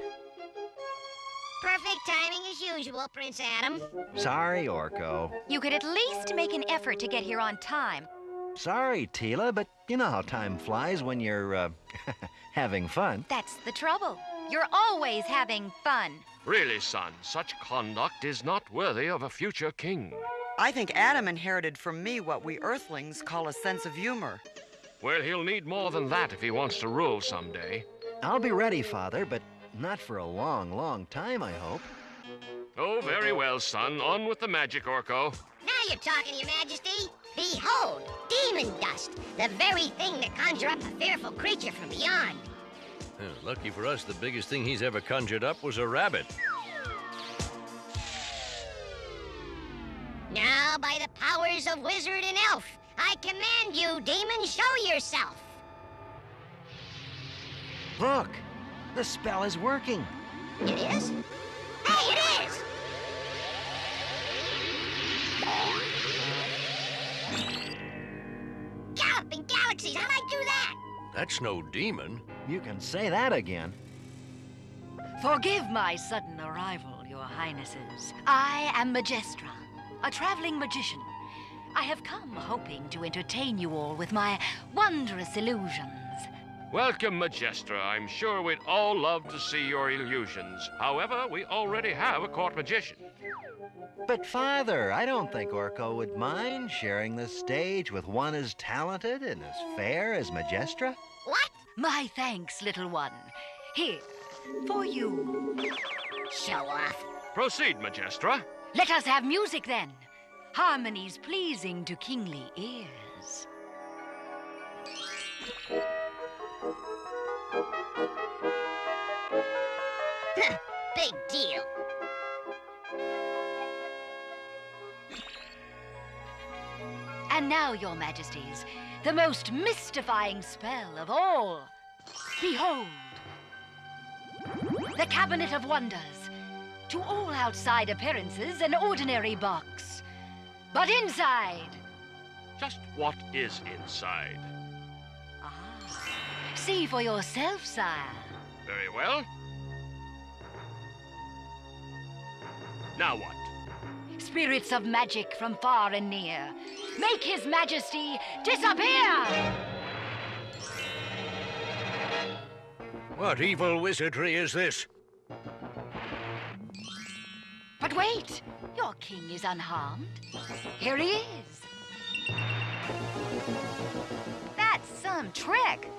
Perfect timing as usual, Prince Adam. Sorry, Orko. You could at least make an effort to get here on time. Sorry, Teela, but you know how time flies when you're, having fun. That's the trouble. You're always having fun. Really, son, such conduct is not worthy of a future king. I think Adam inherited from me what we Earthlings call a sense of humor. Well, he'll need more than that if he wants to rule someday. I'll be ready, Father, but not for a long, long time, I hope. Oh, very well, son. On with the magic, Orko. Now you're talking, Your Majesty. Behold, demon dust, the very thing that conjure up a fearful creature from beyond. Lucky for us, the biggest thing he's ever conjured up was a rabbit. Now, by the powers of wizard and elf, I command you, demon, show yourself. Look, the spell is working. It is? Hey, it is! Galloping galaxies, how'd I do that? That's no demon. You can say that again. Forgive my sudden arrival, your highnesses. I am Majestra, a traveling magician. I have come hoping to entertain you all with my wondrous illusions. Welcome, Majestra. I'm sure we'd all love to see your illusions. However, we already have a court magician. But, Father, I don't think Orko would mind sharing the stage with one as talented and as fair as Majestra. What? My thanks, little one. Here, for you. Show off. Proceed, Majestra. Let us have music then. Harmonies pleasing to kingly ears. Big deal. And now, your majesties, the most mystifying spell of all. Behold, the Cabinet of Wonders. To all outside appearances, an ordinary box. But inside... Just what is inside? See for yourself, sire. Very well. Now what? Spirits of magic from far and near. Make His Majesty disappear! What evil wizardry is this? But wait! Your king is unharmed. Here he is. That's some trick.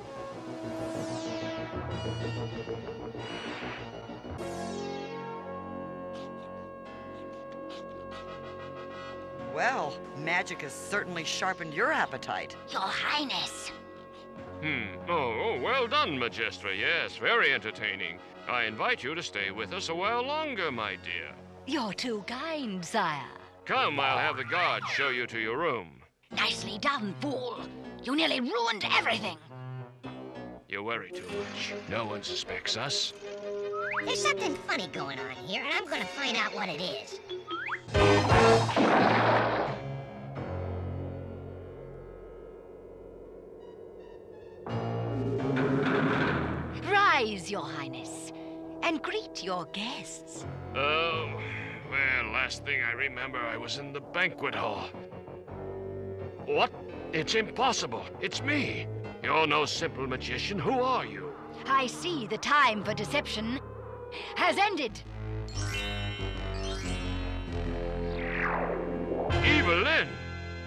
Well, magic has certainly sharpened your appetite. Your Highness. Oh, well done, Majestra. Yes, very entertaining. I invite you to stay with us a while longer, my dear. You're too kind, sire. Come, I'll have the guards show you to your room. Nicely done, fool. You nearly ruined everything. You worry too much. No one suspects us. There's something funny going on here, and I'm gonna find out what it is. Rise, your highness, and greet your guests. Oh, well, last thing I remember, I was in the banquet hall. What? It's impossible. It's me. You're no simple magician. Who are you? I see the time for deception has ended. Evelyn!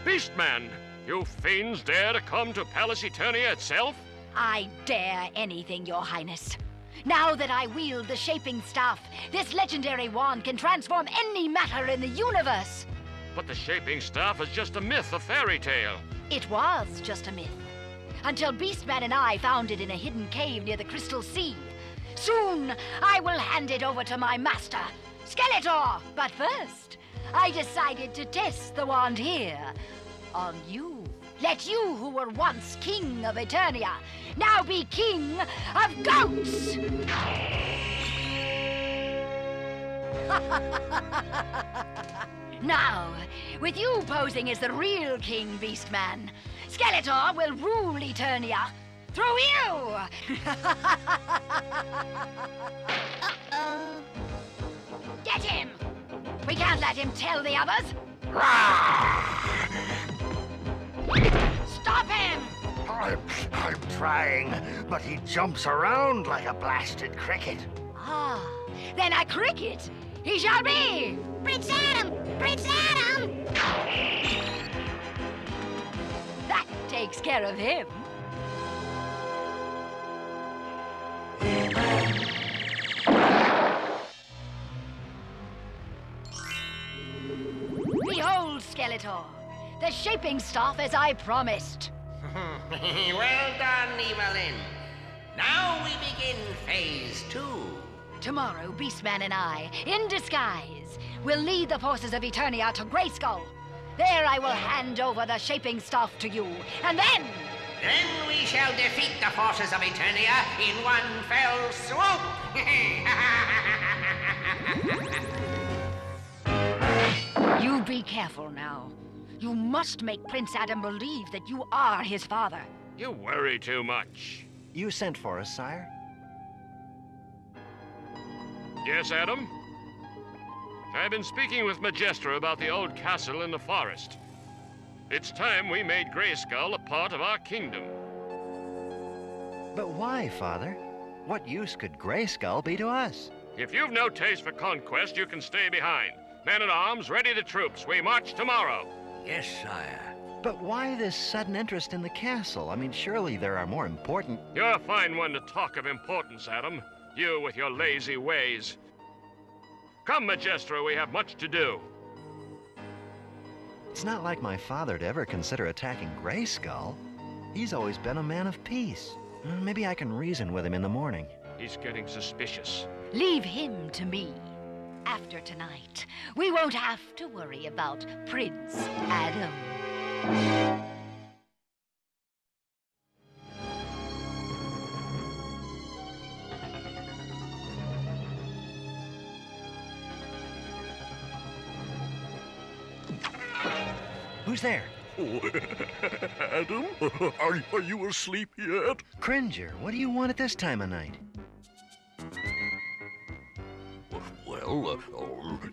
Beastman! You fiends dare to come to Palace Eternia itself? I dare anything, your highness. Now that I wield the shaping staff, this legendary wand can transform any matter in the universe. But the shaping staff is just a myth, a fairy tale. It was just a myth. Until Beastman and I found it in a hidden cave near the Crystal Sea. Soon, I will hand it over to my master, Skeletor. But first, I decided to test the wand here on you. Let you who were once king of Eternia now be king of goats! Now, with you posing as the real King Beastman, Skeletor will rule Eternia through you! Uh-oh. Get him! We can't let him tell the others! Stop him! I'm trying, but he jumps around like a blasted cricket. Ah, then a cricket he shall be! Prince Adam! Prince Adam! That takes care of him. Behold, Skeletor, the shaping staff as I promised. Well done, Evelyn. Now we begin phase 2. Tomorrow, Beastman and I, in disguise, will lead the forces of Eternia to Grayskull. There I will hand over the shaping staff to you, and then... Then we shall defeat the forces of Eternia in one fell swoop! You be careful now. You must make Prince Adam believe that you are his father. You worry too much. You sent for us, sire? Yes, Adam? I've been speaking with Majestra about the old castle in the forest. It's time we made Grayskull a part of our kingdom. But why, Father? What use could Grayskull be to us? If you've no taste for conquest, you can stay behind. Men-at-arms, ready the troops. We march tomorrow. Yes, sire. But why this sudden interest in the castle? I mean, surely there are more important... You're a fine one to talk of importance, Adam. You with your lazy ways. Come, Majestra, we have much to do. It's not like my father to ever consider attacking Grayskull. He's always been a man of peace. Maybe I can reason with him in the morning. He's getting suspicious. Leave him to me. After tonight, we won't have to worry about Prince Adam. Who's there? Adam, are you asleep yet? Cringer, what do you want at this time of night? Well,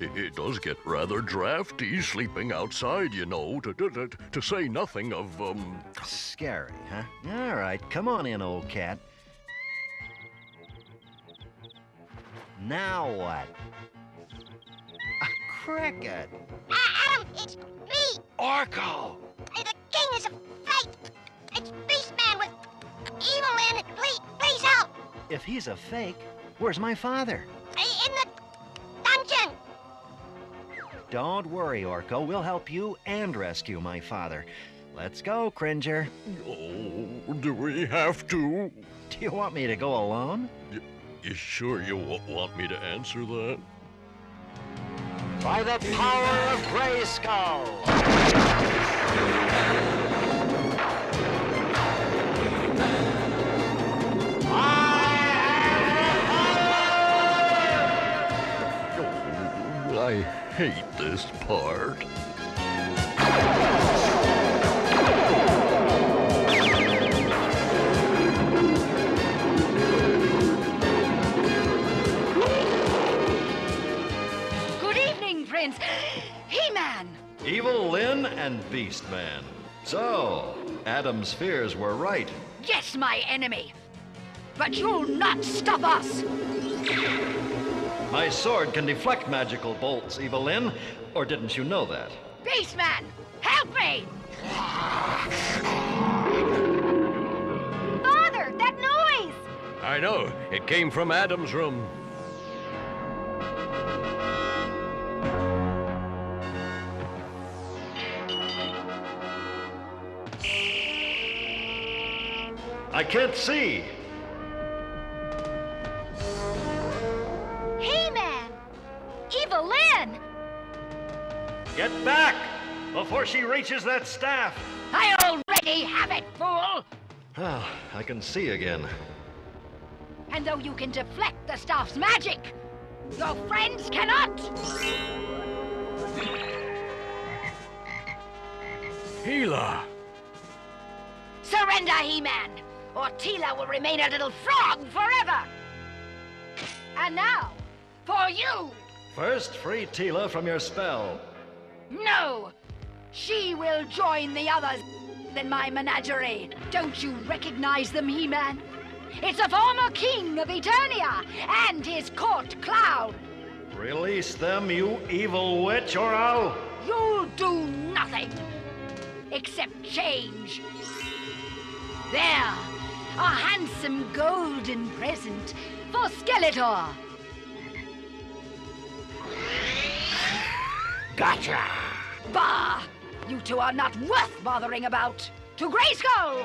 it does get rather drafty sleeping outside, you know, to say nothing of, Scary, huh? All right, come on in, old cat. Now what? A cricket. Adam, it's me! Orko! The king is a fake! It's Beastman with evil in it! Please help! If he's a fake, where's my father? In the dungeon! Don't worry, Orko. We'll help you and rescue my father. Let's go, Cringer. Oh, do we have to? Do you want me to go alone? You sure you want me to answer that? By the power of Grayskull! I hate this part. Good evening, Prince. He-Man! Evil Lyn and Beastman. So, Adam's fears were right. Yes, my enemy. But you'll not stop us. My sword can deflect magical bolts, Evil Lyn. Or didn't you know that? Beastman, help me! Father, that noise! I know. It came from Adam's room. I can't see. He-Man! Evil Lyn! Get back before she reaches that staff. I already have it, fool! Ah, I can see again. And though you can deflect the staff's magic, your friends cannot! Teela! Surrender, He-Man, or Teela will remain a little frog forever! And now, for you! First, free Teela from your spell. No! She will join the others in my menagerie. Don't you recognize them, He-Man? It's a former king of Eternia and his court clown. Release them, you evil witch, or I'll... You'll do nothing except change. There, a handsome golden present for Skeletor. Gotcha! Bah! You two are not worth bothering about. To Grayskull!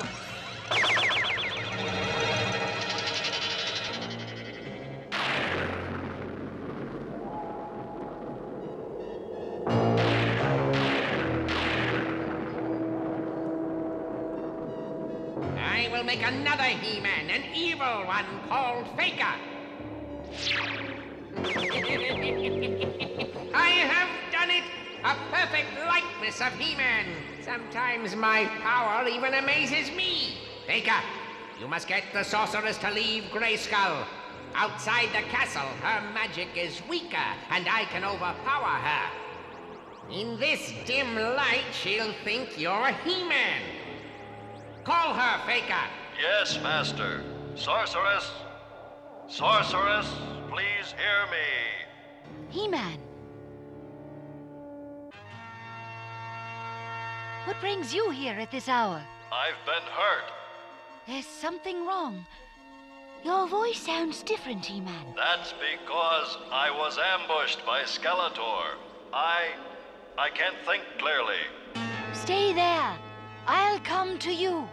I will make another He-Man, an evil one called Faker. I have done it! A perfect likeness of He-Man. Sometimes my power even amazes me. Faker, you must get the Sorceress to leave Grayskull. Outside the castle, her magic is weaker, and I can overpower her. In this dim light, she'll think you're He-Man. Call her, Faker. Yes, Master. Sorceress? Sorceress, please hear me. He-Man. What brings you here at this hour? I've been hurt. There's something wrong. Your voice sounds different, He-Man. That's because I was ambushed by Skeletor. I can't think clearly. Stay there. I'll come to you.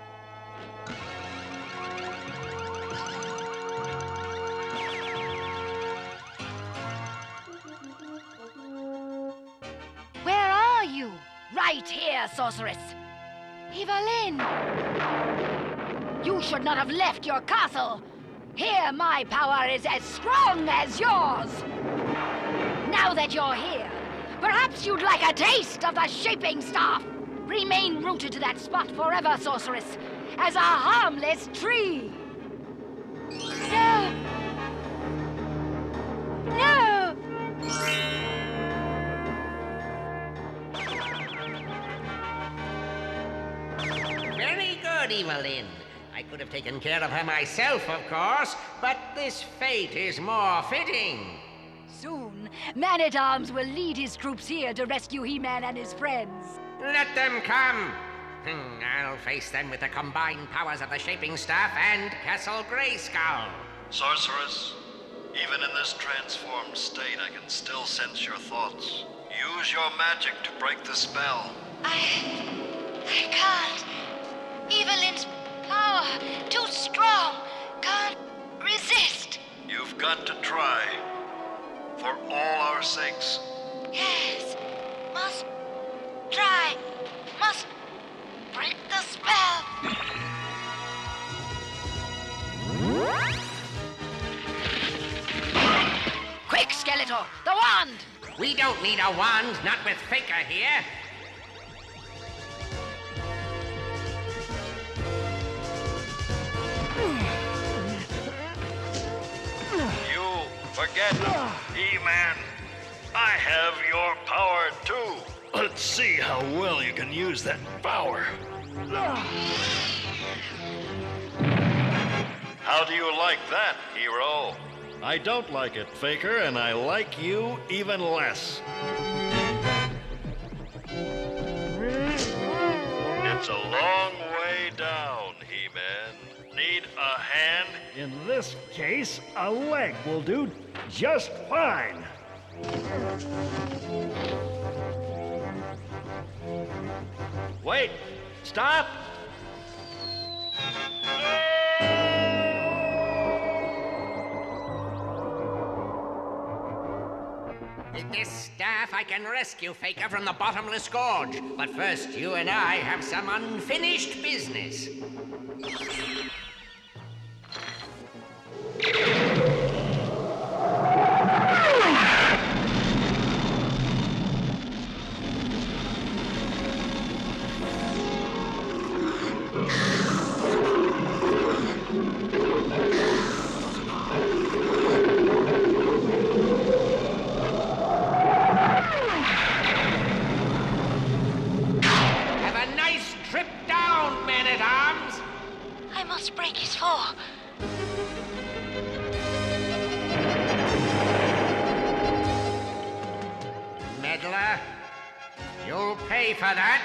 Where are you? Right here, Sorceress. Evelyn! You should not have left your castle. Here, my power is as strong as yours. Now that you're here, perhaps you'd like a taste of the shaping staff. Remain rooted to that spot forever, Sorceress, as a harmless tree. No! No! Very good, Evelyn. I could have taken care of her myself, of course, but this fate is more fitting. Soon, Man-at-Arms will lead his troops here to rescue He-Man and his friends. Let them come. I'll face them with the combined powers of the Shaping Staff and Castle Grayskull. Sorceress, even in this transformed state, I can still sense your thoughts. Use your magic to break the spell. I can't. Evelyn's power, too strong. Can't resist. You've got to try. For all our sakes. Yes. Must try. Must break the spell. Quick, Skeletor! The wand! We don't need a wand, not with Faker here. You forget, He-Man. I have your power too. Let's see how well you can use that power. How do you like that, hero? I don't like it, Faker, and I like you even less. It's a long way down, He-Man. Need a hand? In this case, a leg will do just fine. Wait! Stop! With this staff, I can rescue Faker from the bottomless gorge. But first, you and I have some unfinished business. break his fall. Meddler, you'll pay for that.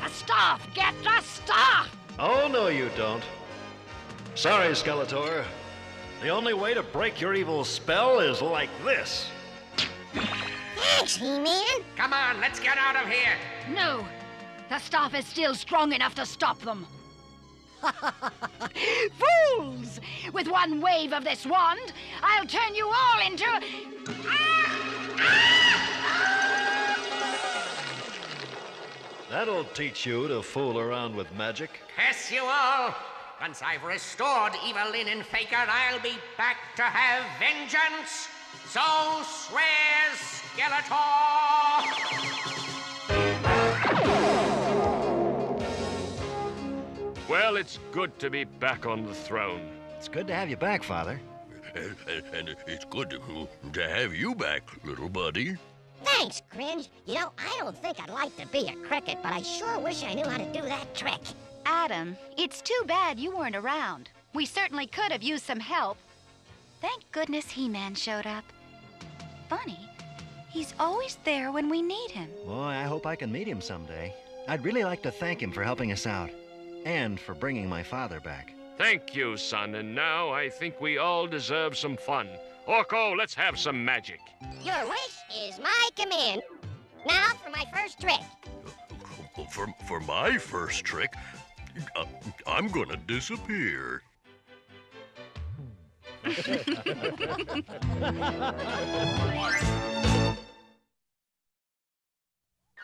The staff! Get the staff! Oh, no, you don't. Sorry, Skeletor. The only way to break your evil spell is like this. Thanks, He-Man. Come on, let's get out of here. No, the staff is still strong enough to stop them. Fools! With one wave of this wand, I'll turn you all into... That'll teach you to fool around with magic. Curse you all! Once I've restored Evelyn and Faker, I'll be back to have vengeance. So swears Skeletor! Well, it's good to be back on the throne. It's good to have you back, Father. And it's good to have you back, little buddy. Thanks, Cringe. You know, I don't think I'd like to be a cricket, but I sure wish I knew how to do that trick. Adam, it's too bad you weren't around. We certainly could have used some help. Thank goodness He-Man showed up. Funny, he's always there when we need him. Boy, I hope I can meet him someday. I'd really like to thank him for helping us out, and for bringing my father back. Thank you, son, and now I think we all deserve some fun. Orko, let's have some magic. Your wish is my command. Now for my first trick. For my first trick, I'm gonna disappear.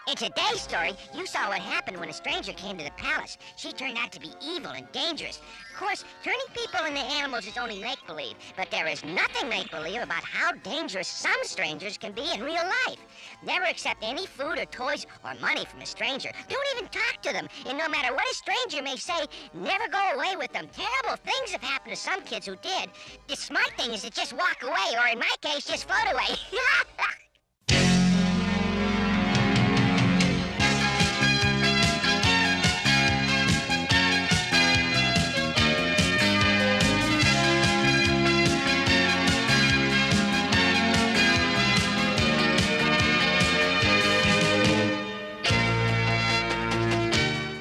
In today's story, you saw what happened when a stranger came to the palace. She turned out to be evil and dangerous. Of course, turning people into animals is only make-believe, but there is nothing make-believe about how dangerous some strangers can be in real life. Never accept any food or toys or money from a stranger. Don't even talk to them. And no matter what a stranger may say, never go away with them. Terrible things have happened to some kids who did. The smart thing is to just walk away, or in my case, just float away.